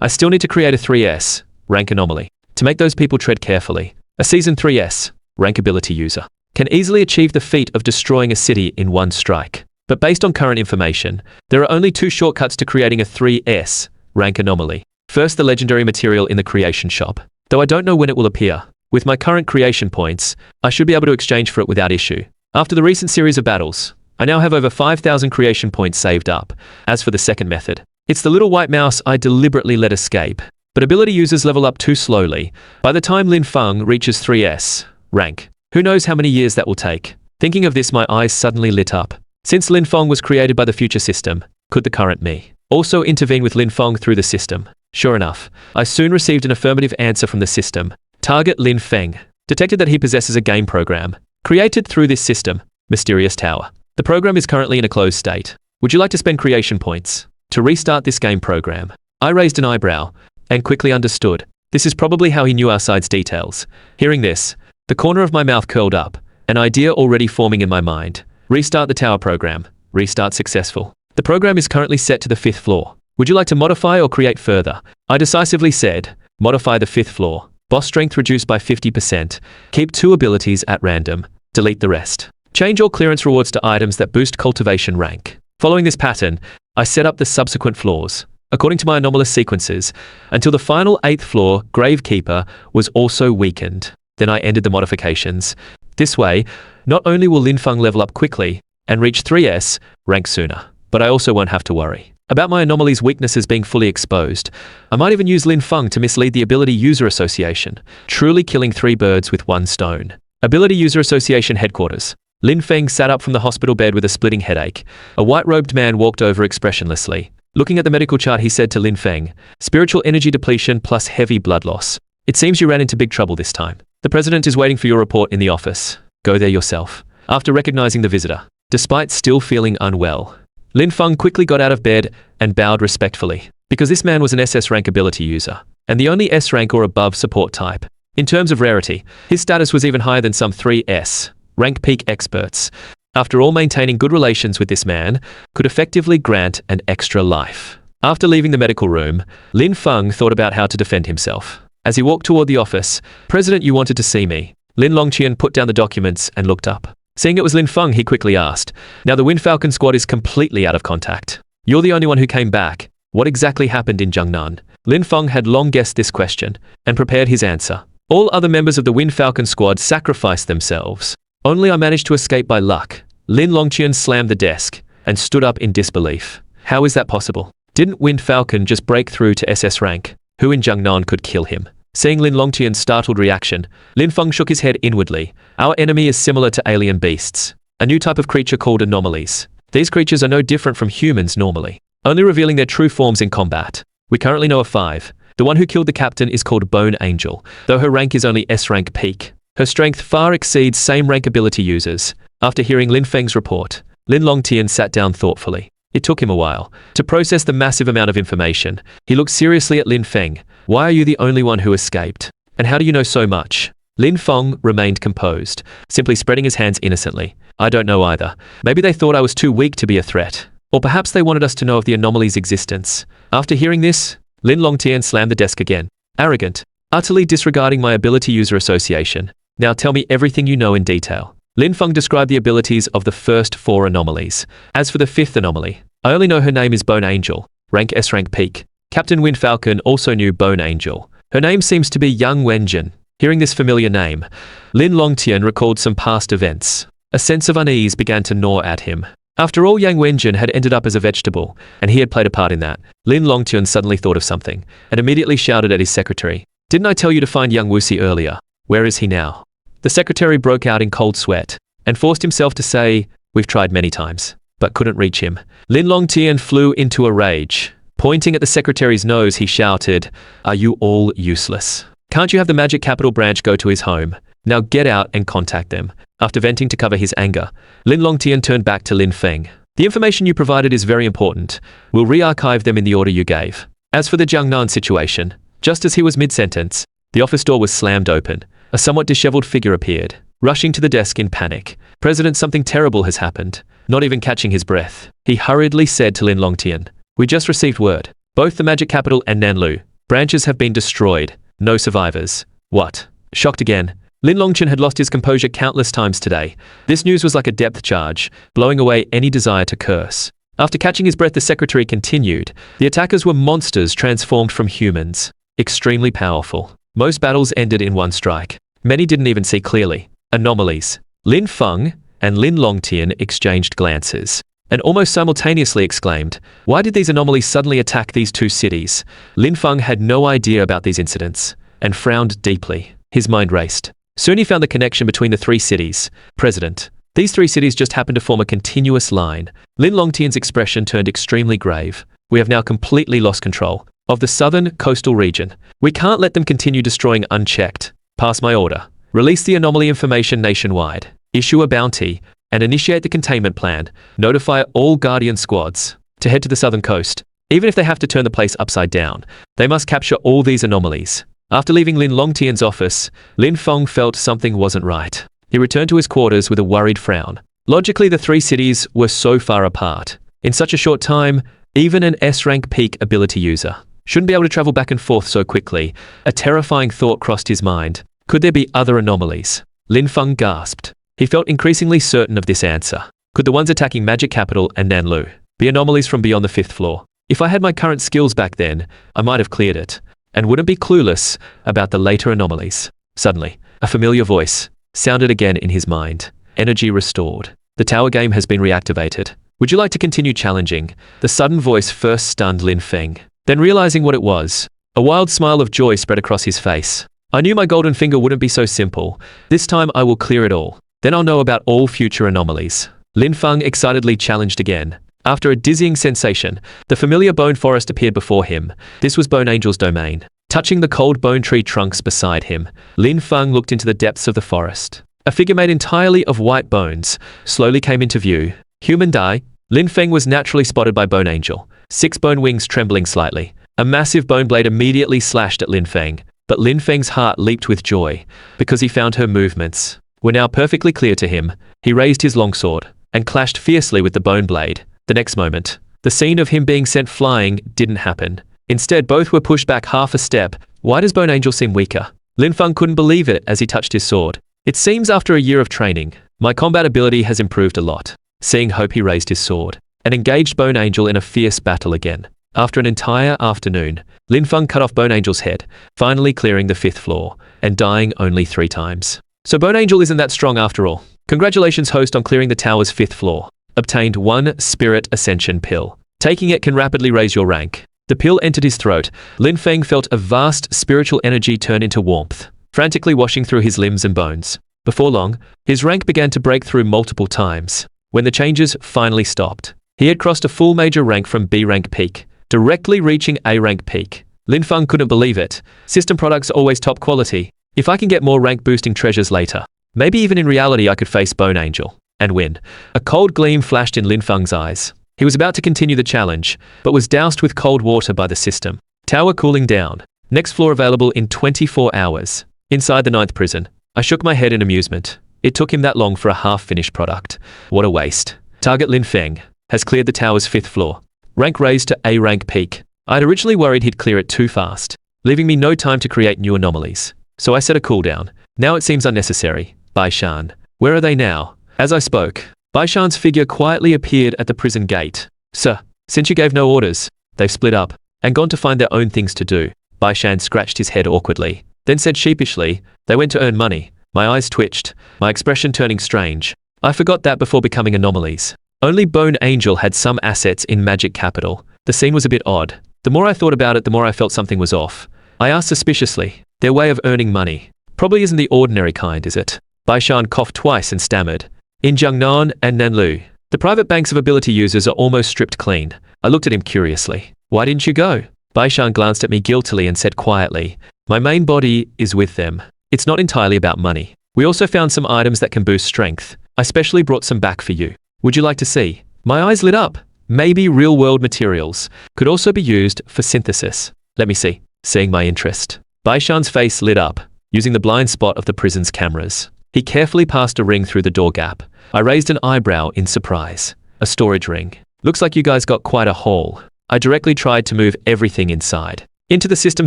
I still need to create a 3S rank anomaly. To make those people tread carefully, a Season 3S rank ability user can easily achieve the feat of destroying a city in one strike. But based on current information, there are only 2 shortcuts to creating a 3S rank anomaly. First, the legendary material in the creation shop. Though I don't know when it will appear. With my current creation points, I should be able to exchange for it without issue. After the recent series of battles, I now have over 5,000 creation points saved up. As for the second method, it's the little white mouse I deliberately let escape. But ability users level up too slowly. By the time Lin Feng reaches 3S rank, who knows how many years that will take. Thinking of this, my eyes suddenly lit up. Since Lin Feng was created by the future system, could the current me also intervene with Lin Feng through the system? Sure enough, I soon received an affirmative answer from the system. Target Lin Feng. Detected that he possesses a game program created through this system, Mysterious Tower. The program is currently in a closed state. Would you like to spend creation points to restart this game program? I raised an eyebrow and quickly understood. This is probably how he knew our side's details. Hearing this, the corner of my mouth curled up, an idea already forming in my mind. Restart the tower program. Restart successful. The program is currently set to the 5th floor. Would you like to modify or create further? I decisively said, modify the 5th floor. Boss strength reduced by 50%. Keep 2 abilities at random. Delete the rest. Change all clearance rewards to items that boost cultivation rank. Following this pattern, I set up the subsequent floors, according to my anomalous sequences, until the final 8th floor, Gravekeeper, was also weakened. Then I ended the modifications. This way, not only will Lin Feng level up quickly and reach 3S rank sooner, but I also won't have to worry about my anomaly's weaknesses being fully exposed. I might even use Lin Feng to mislead the Ability User Association, truly killing 3 birds with 1 stone. Ability User Association Headquarters. Lin Feng sat up from the hospital bed with a splitting headache. A white-robed man walked over expressionlessly. Looking at the medical chart, he said to Lin Feng, spiritual energy depletion plus heavy blood loss. It seems you ran into big trouble this time. The president is waiting for your report in the office. Go there yourself. After recognizing the visitor, despite still feeling unwell, Lin Feng quickly got out of bed and bowed respectfully, because this man was an SS rank ability user, and the only S rank or above support type. In terms of rarity, his status was even higher than some 3S rank peak experts. After all, maintaining good relations with this man could effectively grant an extra life. After leaving the medical room, Lin Feng thought about how to defend himself. As he walked toward the office, President, you wanted to see me. Lin Longqian put down the documents and looked up. Seeing it was Lin Feng, he quickly asked, now the Wind Falcon squad is completely out of contact. You're the only one who came back. What exactly happened in Jiangnan? Lin Feng had long guessed this question and prepared his answer. All other members of the Wind Falcon squad sacrificed themselves. Only I managed to escape by luck. Lin Longqian slammed the desk and stood up in disbelief. How is that possible? Didn't Wind Falcon just break through to SS rank? Who in Jiangnan could kill him? Seeing Lin Longqian's startled reaction, Lin Feng shook his head inwardly. Our enemy is similar to alien beasts, a new type of creature called anomalies. These creatures are no different from humans normally, only revealing their true forms in combat. We currently know of 5. The one who killed the captain is called Bone Angel, though her rank is only S rank peak. Her strength far exceeds same rank ability users. After hearing Lin Feng's report, Lin Longqian sat down thoughtfully. It took him a while to process the massive amount of information. He looked seriously at Lin Feng. Why are you the only one who escaped? And how do you know so much? Lin Feng remained composed, simply spreading his hands innocently. I don't know either. Maybe they thought I was too weak to be a threat. Or perhaps they wanted us to know of the anomaly's existence. After hearing this, Lin Longqian slammed the desk again. Arrogant, utterly disregarding my ability user association. Now tell me everything you know in detail. Lin Feng described the abilities of the first 4 anomalies. As for the 5th anomaly, I only know her name is Bone Angel, rank S rank peak. Captain Wind Falcon also knew Bone Angel. Her name seems to be Yang Wenjin. Hearing this familiar name, Lin Longqian recalled some past events. A sense of unease began to gnaw at him. After all, Yang Wenjin had ended up as a vegetable, and he had played a part in that. Lin Longqian suddenly thought of something, and immediately shouted at his secretary. Didn't I tell you to find Yang Wuxi earlier? Where is he now? The secretary broke out in cold sweat, and forced himself to say, we've tried many times, but couldn't reach him. Lin Longqian flew into a rage. Pointing at the secretary's nose, he shouted, are you all useless? Can't you have the Magic Capital branch go to his home? Now get out and contact them. After venting to cover his anger, Lin Longqian turned back to Lin Feng. The information you provided is very important. We'll re-archive them in the order you gave. As for the Jiangnan situation, just as he was mid-sentence, the office door was slammed open. A somewhat disheveled figure appeared, rushing to the desk in panic. President, something terrible has happened. Not even catching his breath, he hurriedly said to Lin Longqian, we just received word. Both the Magic Capital and Nanliu branches have been destroyed. No survivors. What? Shocked again, Lin Longqian had lost his composure countless times today. This news was like a depth charge, blowing away any desire to curse. After catching his breath, the secretary continued. The attackers were monsters transformed from humans. Extremely powerful. Most battles ended in one strike. Many didn't even see clearly. Anomalies. Lin Feng and Lin Longqian exchanged glances, and almost simultaneously exclaimed, why did these anomalies suddenly attack these 2 cities? Lin Feng had no idea about these incidents, and frowned deeply. His mind raced. Soon he found the connection between the 3 cities. President. These 3 cities just happened to form a continuous line. Lin Longqian's expression turned extremely grave. We have now completely lost control of the southern coastal region. We can't let them continue destroying unchecked. Pass my order. Release the anomaly information nationwide. Issue a bounty, and initiate the containment plan. Notify all Guardian squads to head to the southern coast. Even if they have to turn the place upside down, they must capture all these anomalies. After leaving Lin Longqian's office, Lin Feng felt something wasn't right. He returned to his quarters with a worried frown. Logically, the three cities were so far apart. In such a short time, even an S-rank peak ability user shouldn't be able to travel back and forth so quickly. A terrifying thought crossed his mind. Could there be other anomalies? Lin Feng gasped. He felt increasingly certain of this answer. Could the ones attacking Magic Capital and Nanliu be anomalies from beyond the 5th floor? If I had my current skills back then, I might have cleared it, and wouldn't be clueless about the later anomalies. Suddenly, a familiar voice sounded again in his mind. Energy restored. The tower game has been reactivated. Would you like to continue challenging? The sudden voice first stunned Lin Feng. Then realizing what it was, a wild smile of joy spread across his face. I knew my golden finger wouldn't be so simple. This time I will clear it all. Then I'll know about all future anomalies. Lin Feng excitedly challenged again. After a dizzying sensation, the familiar bone forest appeared before him. This was Bone Angel's domain. Touching the cold bone tree trunks beside him, Lin Feng looked into the depths of the forest. A figure made entirely of white bones slowly came into view. Human Dai. Lin Feng was naturally spotted by Bone Angel, 6 bone wings trembling slightly. A massive bone blade immediately slashed at Lin Feng, but Lin Feng's heart leaped with joy, because he found her movements were now perfectly clear to him. He raised his longsword and clashed fiercely with the bone blade. The next moment, the scene of him being sent flying didn't happen. Instead, both were pushed back half a step. Why does Bone Angel seem weaker? Lin Feng couldn't believe it as he touched his sword. It seems after a year of training, my combat ability has improved a lot. Seeing hope, he raised his sword and engaged Bone Angel in a fierce battle again. After an entire afternoon, Lin Feng cut off Bone Angel's head, finally clearing the 5th floor and dying only 3 times. So Bone Angel isn't that strong after all. Congratulations, host, on clearing the tower's 5th floor. Obtained 1 Spirit Ascension pill. Taking it can rapidly raise your rank. The pill entered his throat. Lin Feng felt a vast spiritual energy turn into warmth, frantically washing through his limbs and bones. Before long, his rank began to break through multiple times. When the changes finally stopped, he had crossed a full major rank from B rank peak, directly reaching A rank peak. Lin Feng couldn't believe it. System products are always top quality. If I can get more rank boosting treasures later, maybe even in reality I could face Bone Angel and win. A cold gleam flashed in Lin Feng's eyes. He was about to continue the challenge, but was doused with cold water by the system. Tower cooling down. Next floor available in 24 hours. Inside the 9th prison, I shook my head in amusement. It took him that long for a half-finished product. What a waste. Target Lin Feng has cleared the tower's 5th floor. Rank raised to A rank peak. I'd originally worried he'd clear it too fast, leaving me no time to create new anomalies. So I set a cooldown. Now it seems unnecessary. Bai Shan. Where are they now? As I spoke, Bai Shan's figure quietly appeared at the prison gate. Sir, since you gave no orders, they've split up and gone to find their own things to do. Bai Shan scratched his head awkwardly, then said sheepishly, they went to earn money. My eyes twitched, my expression turning strange. I forgot that before becoming anomalies. Only Bone Angel had some assets in Magic Capital. The scene was a bit odd. The more I thought about it, the more I felt something was off. I asked suspiciously, their way of earning money probably isn't the ordinary kind, is it? Bai Shan coughed twice and stammered. In Jiangnan and Nanliu, the private banks of ability users are almost stripped clean. I looked at him curiously. Why didn't you go? Bai Shan glanced at me guiltily and said quietly, my main body is with them. It's not entirely about money. We also found some items that can boost strength. I specially brought some back for you. Would you like to see? My eyes lit up. Maybe real-world materials could also be used for synthesis. Let me see. Seeing my interest, Bai Shan's face lit up, using the blind spot of the prison's cameras. He carefully passed a ring through the door gap. I raised an eyebrow in surprise. A storage ring. Looks like you guys got quite a haul. I directly tried to move everything inside into the system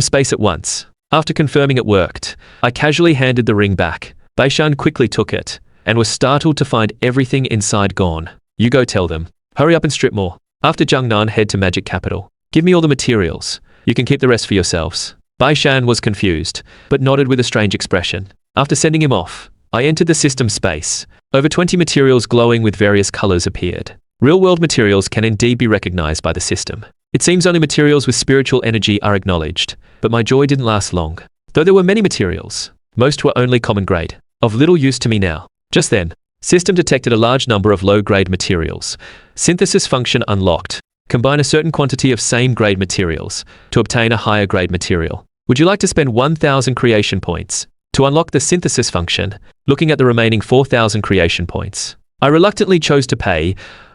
space at once. After confirming it worked, I casually handed the ring back. Bai Shan quickly took it and was startled to find everything inside gone. You go tell them. Hurry up and strip more. After Jiangnan, head to Magic Capital. Give me all the materials. You can keep the rest for yourselves. Bai Shan was confused, but nodded with a strange expression. After sending him off, I entered the system space. Over 20 materials glowing with various colors appeared. Real-world materials can indeed be recognized by the system. It seems only materials with spiritual energy are acknowledged, but my joy didn't last long. Though there were many materials, most were only common grade, of little use to me now. Just then, system detected a large number of low-grade materials. Synthesis function unlocked. Combine a certain quantity of same-grade materials to obtain a higher-grade material. Would you like to spend 1,000 creation points to unlock the synthesis function, looking at the remaining 4,000 creation points? I reluctantly chose to pay.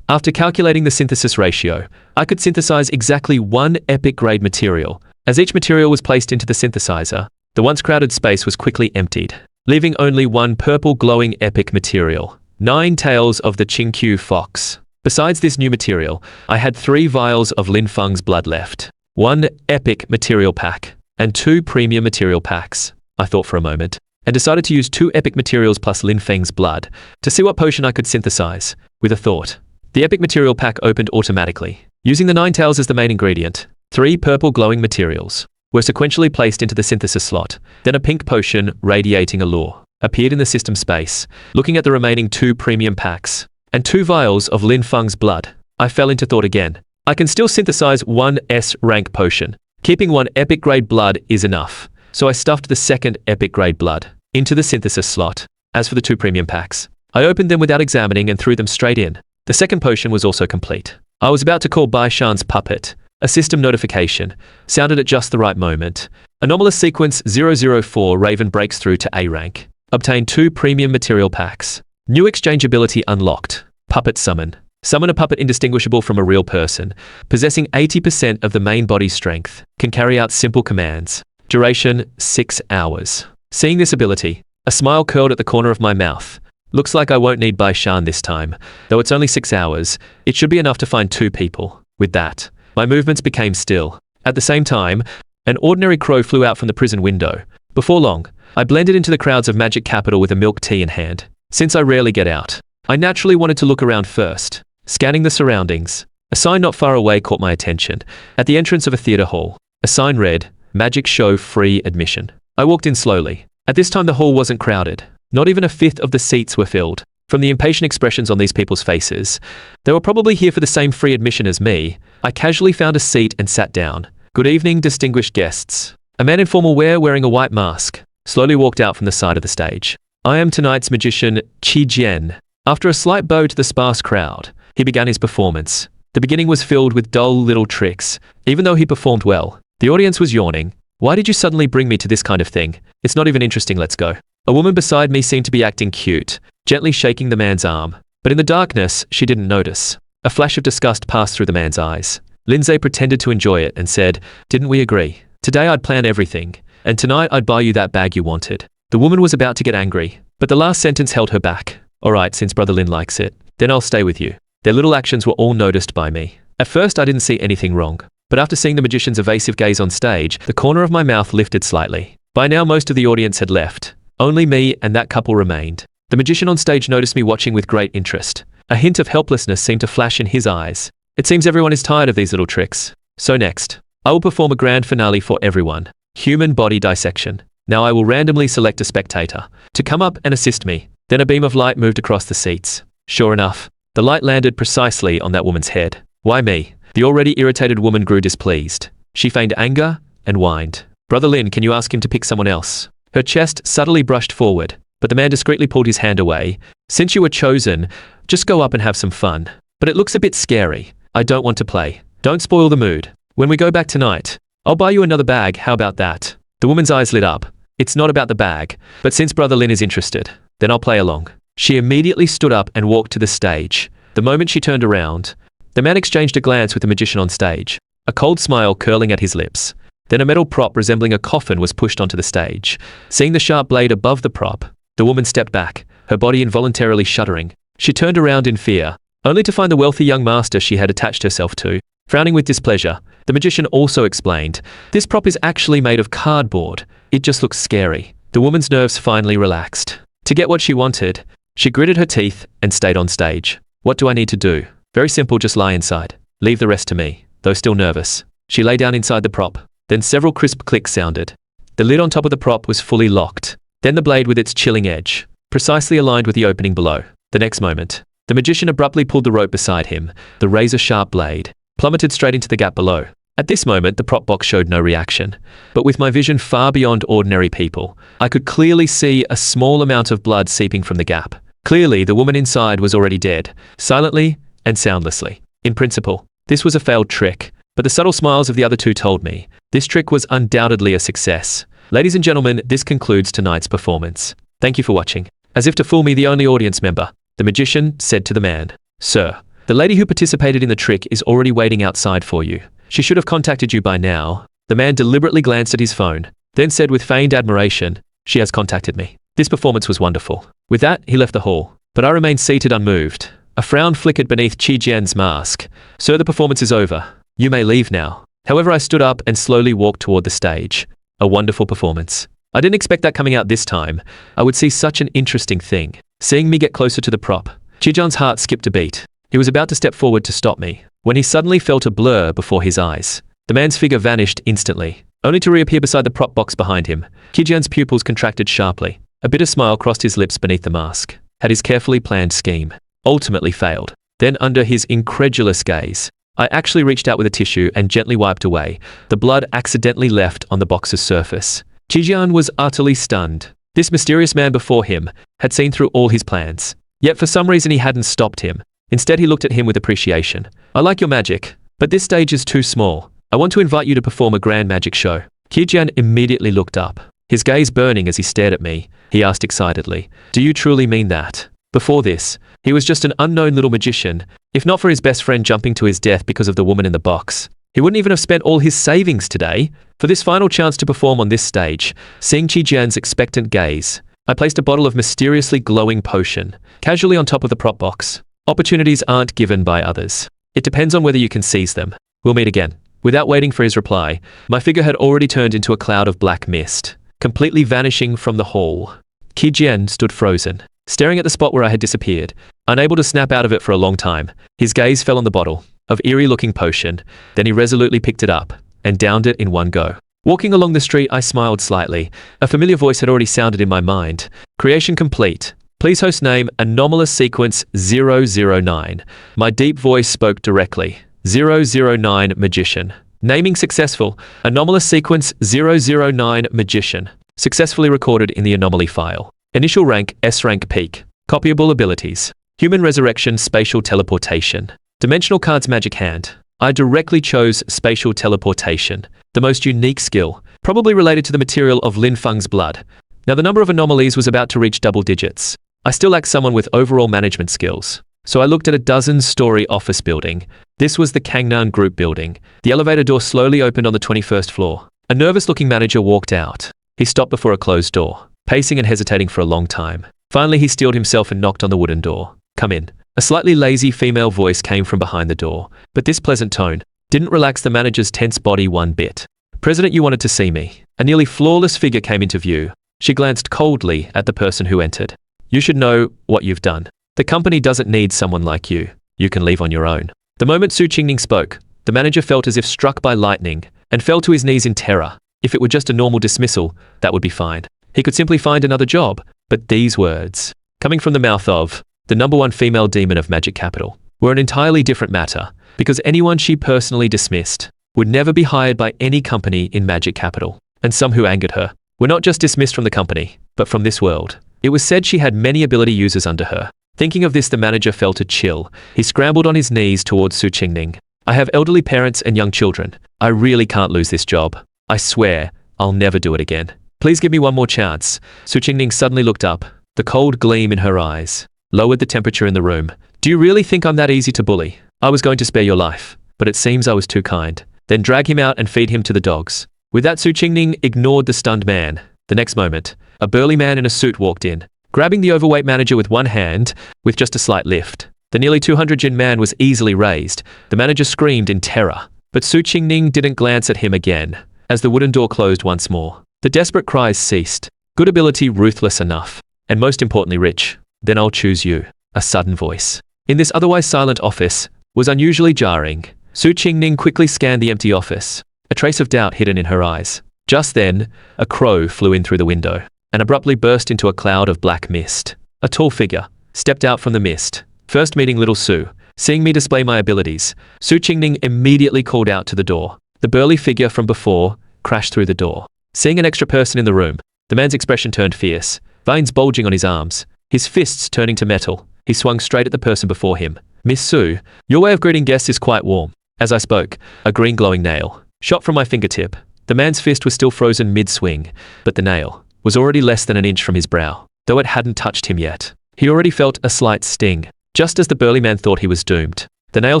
After calculating the synthesis ratio, I could synthesize exactly 1 epic-grade material. As each material was placed into the synthesizer, the once crowded space was quickly emptied, leaving only 1 purple glowing epic material. 9 Tales of the Chinkyu Fox. Besides this new material, I had 3 vials of Lin Feng's blood left, 1 epic material pack, and 2 premium material packs. I thought for a moment, and decided to use 2 epic materials plus Lin Feng's blood to see what potion I could synthesize, with a thought. The epic material pack opened automatically. Using the 9 tails as the main ingredient, 3 purple glowing materials were sequentially placed into the synthesis slot. Then a pink potion, radiating allure, appeared in the system space. Looking at the remaining 2 premium packs, and 2 vials of Lin Feng's blood, I fell into thought again. I can still synthesize 1 S-rank potion. Keeping 1 epic grade blood is enough, so I stuffed the 2nd epic grade blood into the synthesis slot. As for the 2 premium packs, I opened them without examining and threw them straight in. The 2nd potion was also complete. I was about to call Bai Shan's puppet. A system notification sounded at just the right moment. Anomalous sequence 004 Raven breaks through to A rank. Obtain 2 premium material packs. New exchange ability unlocked. Puppet summon. Summon a puppet indistinguishable from a real person, possessing 80% of the main body's strength. Can carry out simple commands. Duration 6 hours. Seeing this ability, a smile curled at the corner of my mouth. Looks like I won't need Bai Shan this time. Though it's only 6 hours, it should be enough to find 2 people. With that, my movements became still. At the same time, an ordinary crow flew out from the prison window. Before long, I blended into the crowds of Magic Capital with a milk tea in hand. Since I rarely get out, I naturally wanted to look around first. Scanning the surroundings, a sign not far away caught my attention. At the entrance of a theater hall, a sign read, Magic Show Free Admission. I walked in slowly. At this time the hall wasn't crowded. Not even a fifth of the seats were filled. From the impatient expressions on these people's faces, they were probably here for the same free admission as me. I casually found a seat and sat down. Good evening, distinguished guests. A man in formal wear wearing a white mask slowly walked out from the side of the stage. I am tonight's magician, Qi Jian. After a slight bow to the sparse crowd, he began his performance. The beginning was filled with dull little tricks. Even though he performed well, the audience was yawning. Why did you suddenly bring me to this kind of thing? It's not even interesting, let's go. A woman beside me seemed to be acting cute, gently shaking the man's arm. But in the darkness, she didn't notice. A flash of disgust passed through the man's eyes. Lindsay pretended to enjoy it and said, "Didn't we agree? Today I'd plan everything, and tonight I'd buy you that bag you wanted." The woman was about to get angry, but the last sentence held her back. "Alright, since Brother Lin likes it, then I'll stay with you." Their little actions were all noticed by me. At first I didn't see anything wrong, but after seeing the magician's evasive gaze on stage, the corner of my mouth lifted slightly. By now most of the audience had left. Only me and that couple remained. The magician on stage noticed me watching with great interest. A hint of helplessness seemed to flash in his eyes. It seems everyone is tired of these little tricks. So next, I will perform a grand finale for everyone. Human body dissection. Now I will randomly select a spectator to come up and assist me. Then a beam of light moved across the seats. Sure enough, the light landed precisely on that woman's head. Why me? The already irritated woman grew displeased. She feigned anger and whined. "Brother Lin, can you ask him to pick someone else?" Her chest subtly brushed forward, but the man discreetly pulled his hand away. "Since you were chosen, just go up and have some fun. But it looks a bit scary. I don't want to play. Don't spoil the mood. When we go back tonight, I'll buy you another bag, how about that?" The woman's eyes lit up. It's not about the bag, but since Brother Lin is interested, then I'll play along. She immediately stood up and walked to the stage. The moment she turned around, the man exchanged a glance with the magician on stage, a cold smile curling at his lips. Then a metal prop resembling a coffin was pushed onto the stage. Seeing the sharp blade above the prop, the woman stepped back, her body involuntarily shuddering. She turned around in fear, only to find the wealthy young master she had attached herself to. Frowning with displeasure, the magician also explained, "This prop is actually made of cardboard. It just looks scary." The woman's nerves finally relaxed. To get what she wanted, she gritted her teeth and stayed on stage. What do I need to do? Very simple, just lie inside. Leave the rest to me. Though still nervous, she lay down inside the prop. Then several crisp clicks sounded. The lid on top of the prop was fully locked. Then the blade with its chilling edge, precisely aligned with the opening below. The next moment, the magician abruptly pulled the rope beside him. The razor-sharp blade plummeted straight into the gap below. At this moment, the prop box showed no reaction. But with my vision far beyond ordinary people, I could clearly see a small amount of blood seeping from the gap. Clearly, the woman inside was already dead, silently and soundlessly. In principle, this was a failed trick, but the subtle smiles of the other two told me this trick was undoubtedly a success. Ladies and gentlemen, this concludes tonight's performance. Thank you for watching. As if to fool me, the only audience member, the magician said to the man, "Sir, the lady who participated in the trick is already waiting outside for you. She should have contacted you by now." The man deliberately glanced at his phone, then said with feigned admiration, "She has contacted me. This performance was wonderful." With that, he left the hall. but I remained seated unmoved. A frown flickered beneath Qijian's mask. "Sir, the performance is over. You may leave now." However, I stood up and slowly walked toward the stage. A wonderful performance. I didn't expect that coming out this time. I would see such an interesting thing. Seeing me get closer to the prop, Qijian's heart skipped a beat. He was about to step forward to stop me, when he suddenly felt a blur before his eyes. The man's figure vanished instantly, only to reappear beside the prop box behind him. Qijian's pupils contracted sharply. A bitter smile crossed his lips beneath the mask. Had his carefully planned scheme ultimately failed? Then, under his incredulous gaze, I actually reached out with a tissue and gently wiped away the blood accidentally left on the box's surface. Qijian was utterly stunned. This mysterious man before him had seen through all his plans. Yet for some reason he hadn't stopped him. Instead, he looked at him with appreciation. "I like your magic, but this stage is too small. I want to invite you to perform a grand magic show." Qijian immediately looked up, his gaze burning as he stared at me. He asked excitedly, "Do you truly mean that?" Before this, he was just an unknown little magician. If not for his best friend jumping to his death because of the woman in the box, he wouldn't even have spent all his savings today for this final chance to perform on this stage. Seeing Qijian's expectant gaze, I placed a bottle of mysteriously glowing potion casually on top of the prop box. Opportunities aren't given by others. It depends on whether you can seize them. We'll meet again. Without waiting for his reply, my figure had already turned into a cloud of black mist, completely vanishing from the hall. Qijian stood frozen, staring at the spot where I had disappeared, unable to snap out of it for a long time. His gaze fell on the bottle of eerie-looking potion, then he resolutely picked it up and downed it in one go. Walking along the street, I smiled slightly. A familiar voice had already sounded in my mind. "Creation complete. Please host name Anomalous Sequence 009. My deep voice spoke directly. 009 Magician. Naming successful. Anomalous Sequence 009 Magician. Successfully recorded in the anomaly file. Initial rank S-rank peak. Copyable abilities. Human resurrection, spatial teleportation. Dimensional cards magic hand. I directly chose spatial teleportation, the most unique skill, probably related to the material of Lin Feng's blood. Now the number of anomalies was about to reach double digits. I still lacked someone with overall management skills, so I looked at a dozen-story office building. This was the Jiangnan group building. The elevator door slowly opened on the 21st floor. A nervous-looking manager walked out. He stopped before a closed door, pacing and hesitating for a long time. Finally, he steeled himself and knocked on the wooden door. "Come in." A slightly lazy female voice came from behind the door, but this pleasant tone didn't relax the manager's tense body one bit. "President, you wanted to see me." A nearly flawless figure came into view. She glanced coldly at the person who entered. "You should know what you've done. The company doesn't need someone like you. You can leave on your own." The moment Su Qingning spoke, the manager felt as if struck by lightning and fell to his knees in terror. If it were just a normal dismissal, that would be fine. He could simply find another job. But these words, coming from the mouth of the #1 female demon of Magic Capital, were an entirely different matter, because anyone she personally dismissed would never be hired by any company in Magic Capital. And some who angered her were not just dismissed from the company, but from this world. It was said she had many ability users under her. Thinking of this, the manager felt a chill. He scrambled on his knees towards Su Qingning. "I have elderly parents and young children. I really can't lose this job. I swear, I'll never do it again. Please give me one more chance." Su Qingning suddenly looked up, the cold gleam in her eyes lowered the temperature in the room. "Do you really think I'm that easy to bully? I was going to spare your life, but it seems I was too kind. Then drag him out and feed him to the dogs." With that, Su Qingning ignored the stunned man. The next moment, a burly man in a suit walked in, grabbing the overweight manager with one hand, with just a slight lift. The nearly 200-jin man was easily raised. The manager screamed in terror, but Su Qingning didn't glance at him again, as the wooden door closed once more. The desperate cries ceased. "Good ability, ruthless enough, and most importantly rich. Then I'll choose you." A sudden voice in this otherwise silent office was unusually jarring. Su Qingning quickly scanned the empty office, a trace of doubt hidden in her eyes. Just then, a crow flew in through the window and abruptly burst into a cloud of black mist. A tall figure stepped out from the mist, first meeting little Su. Seeing me display my abilities, Su Qingning immediately called out to the door. The burly figure from before crashed through the door. Seeing an extra person in the room, the man's expression turned fierce, veins bulging on his arms, his fists turning to metal. He swung straight at the person before him. "Miss Su, your way of greeting guests is quite warm." As I spoke, a green glowing nail shot from my fingertip. The man's fist was still frozen mid-swing, but the nail was already less than an inch from his brow, though it hadn't touched him yet. He already felt a slight sting. Just as the burly man thought he was doomed, the nail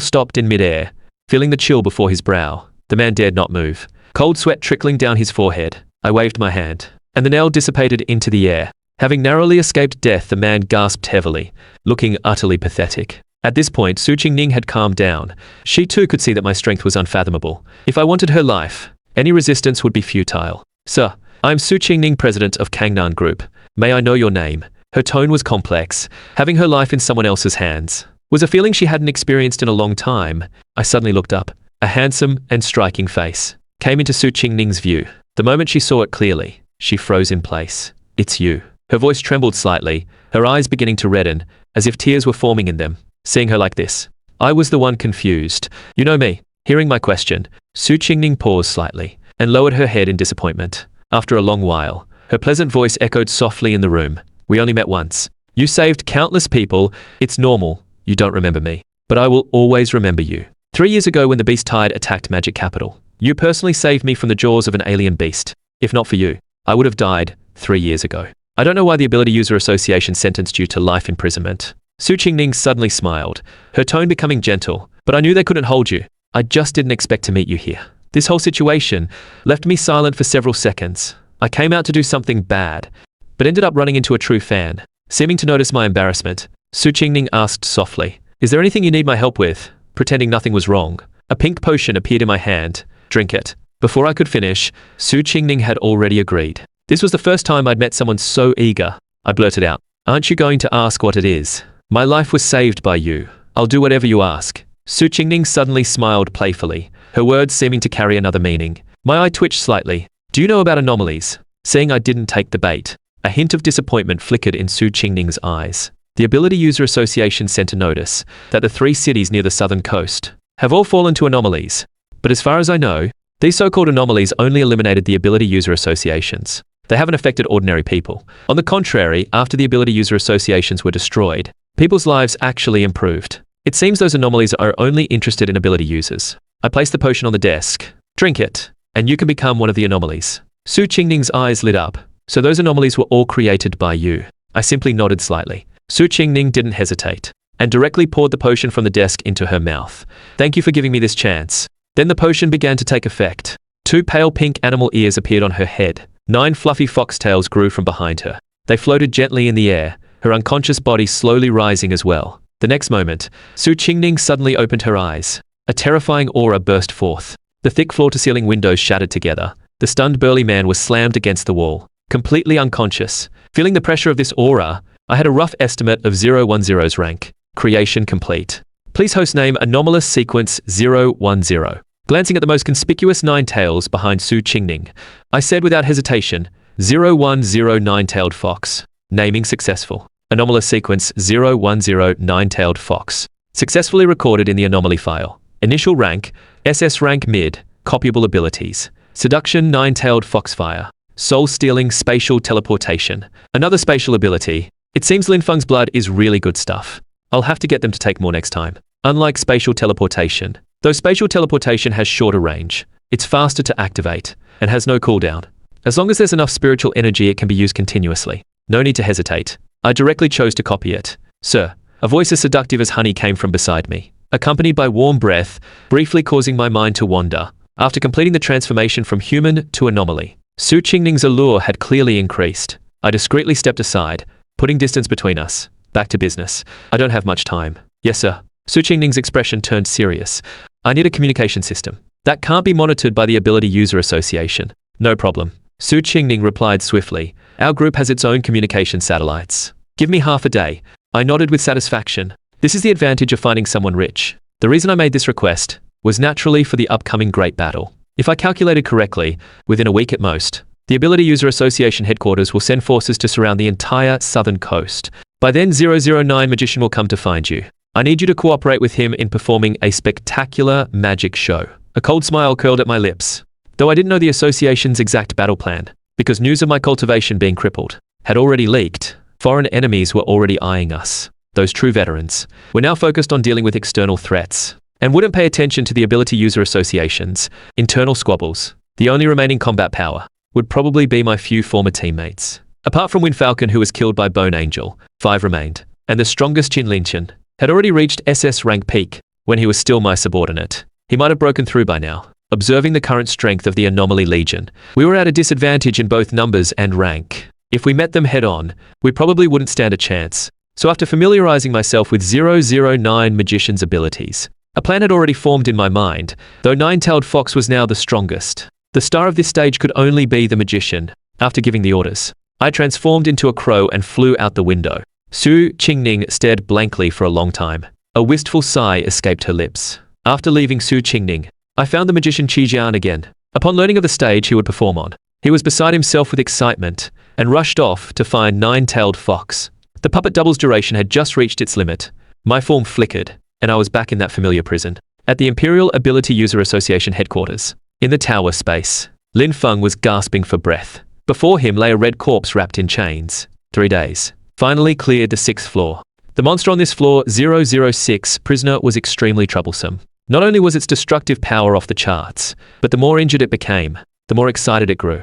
stopped in mid-air, feeling the chill before his brow. The man dared not move, cold sweat trickling down his forehead. I waved my hand, and the nail dissipated into the air. Having narrowly escaped death, the man gasped heavily, looking utterly pathetic. At this point, Su Qingning had calmed down. She too could see that my strength was unfathomable. If I wanted her life, any resistance would be futile. Sir, I am Su Qingning, president of Jiangnan Group. May I know your name? Her tone was complex. Having her life in someone else's hands was a feeling she hadn't experienced in a long time. I suddenly looked up. A handsome and striking face came into Su Qingning's view. The moment she saw it clearly, she froze in place. It's you. Her voice trembled slightly, her eyes beginning to redden, as if tears were forming in them. Seeing her like this, I was the one confused. You know me. Hearing my question, Su Qingning paused slightly and lowered her head in disappointment. After a long while, her pleasant voice echoed softly in the room. We only met once. You saved countless people. It's normal. You don't remember me. But I will always remember you. 3 years ago when the Beast Tide attacked Magic Capital, you personally saved me from the jaws of an alien beast. If not for you, I would have died 3 years ago. I don't know why the Ability User Association sentenced you to life imprisonment. Su Qingning suddenly smiled, her tone becoming gentle. But I knew they couldn't hold you. I just didn't expect to meet you here. This whole situation left me silent for several seconds. I came out to do something bad, but ended up running into a true fan. Seeming to notice my embarrassment, Su Qingning asked softly, Is there anything you need my help with? Pretending nothing was wrong, a pink potion appeared in my hand. Drink it. Before I could finish, Su Qingning had already agreed. This was the first time I'd met someone so eager. I blurted out, Aren't you going to ask what it is? My life was saved by you. I'll do whatever you ask. Su Qingning suddenly smiled playfully, her words seeming to carry another meaning. My eye twitched slightly. Do you know about anomalies? Seeing I didn't take the bait, a hint of disappointment flickered in Su Qingning's eyes. The Ability User Association sent a notice that the 3 cities near the southern coast have all fallen to anomalies. But as far as I know, these so-called anomalies only eliminated the Ability User Associations. They haven't affected ordinary people. On the contrary, after the Ability User Associations were destroyed, people's lives actually improved. It seems those anomalies are only interested in ability users. I placed the potion on the desk. Drink it, and you can become one of the anomalies. Su Qingning's eyes lit up. So those anomalies were all created by you. I simply nodded slightly. Su Qingning didn't hesitate, and directly poured the potion from the desk into her mouth. Thank you for giving me this chance. Then the potion began to take effect. 2 pale pink animal ears appeared on her head. 9 fluffy foxtails grew from behind her. They floated gently in the air, her unconscious body slowly rising as well. The next moment, Su Qingning suddenly opened her eyes. A terrifying aura burst forth. The thick floor-to-ceiling windows shattered together. The stunned burly man was slammed against the wall, completely unconscious. Feeling the pressure of this aura, I had a rough estimate of 010's rank. Creation complete. Please host name Anomalous Sequence 010. Glancing at the most conspicuous 9 tails behind Su Qingning, I said without hesitation, 010 nine-tailed fox. Naming successful. Anomalous Sequence 010 nine-tailed fox. Successfully recorded in the anomaly file. Initial rank, SS-rank mid. Copyable abilities. Seduction nine-tailed foxfire. Soul-stealing spatial teleportation. Another spatial ability. It seems Lin Feng's blood is really good stuff. I'll have to get them to take more next time. Unlike spatial teleportation, though spatial teleportation has shorter range, it's faster to activate, and has no cooldown. As long as there's enough spiritual energy, it can be used continuously. No need to hesitate. I directly chose to copy it. Sir, a voice as seductive as honey came from beside me, accompanied by warm breath, briefly causing my mind to wander. After completing the transformation from human to anomaly, Su Qingning's allure had clearly increased. I discreetly stepped aside, putting distance between us. Back to business. I don't have much time. Yes, sir. Su Qingning's expression turned serious. I need a communication system that can't be monitored by the Ability User Association. No problem. Su Qingning replied swiftly. Our group has its own communication satellites. Give me half a day. I nodded with satisfaction. This is the advantage of finding someone rich. The reason I made this request was naturally for the upcoming great battle. If I calculated correctly, within a week at most, the Ability User Association headquarters will send forces to surround the entire southern coast. By then, 009 Magician will come to find you. I need you to cooperate with him in performing a spectacular magic show. A cold smile curled at my lips. Though I didn't know the association's exact battle plan, because news of my cultivation being crippled had already leaked, foreign enemies were already eyeing us. Those true veterans were now focused on dealing with external threats, and wouldn't pay attention to the Ability User Association's internal squabbles. The only remaining combat power would probably be my few former teammates. Apart from Wind Falcon, who was killed by Bone Angel, 5 remained, and the strongest Qin Linchen had already reached SS rank peak when he was still my subordinate. He might have broken through by now. Observing the current strength of the Anomaly Legion, we were at a disadvantage in both numbers and rank. If we met them head-on, we probably wouldn't stand a chance. So after familiarizing myself with 009 Magician's abilities, a plan had already formed in my mind, though Nine-Tailed Fox was now the strongest. The star of this stage could only be the Magician. After giving the orders, I transformed into a crow and flew out the window. Su Qingning stared blankly for a long time. A wistful sigh escaped her lips. After leaving Su Qingning, I found the magician Qijian again. Upon learning of the stage he would perform on, he was beside himself with excitement and rushed off to find Nine-Tailed Fox. The puppet double's duration had just reached its limit. My form flickered, and I was back in that familiar prison. At the Imperial Ability User Association headquarters, in the tower space, Lin Feng was gasping for breath. Before him lay a red corpse wrapped in chains. 3 days. Finally cleared the 6th floor. The monster on this floor, 006 prisoner, was extremely troublesome. Not only was its destructive power off the charts, but the more injured it became, the more excited it grew.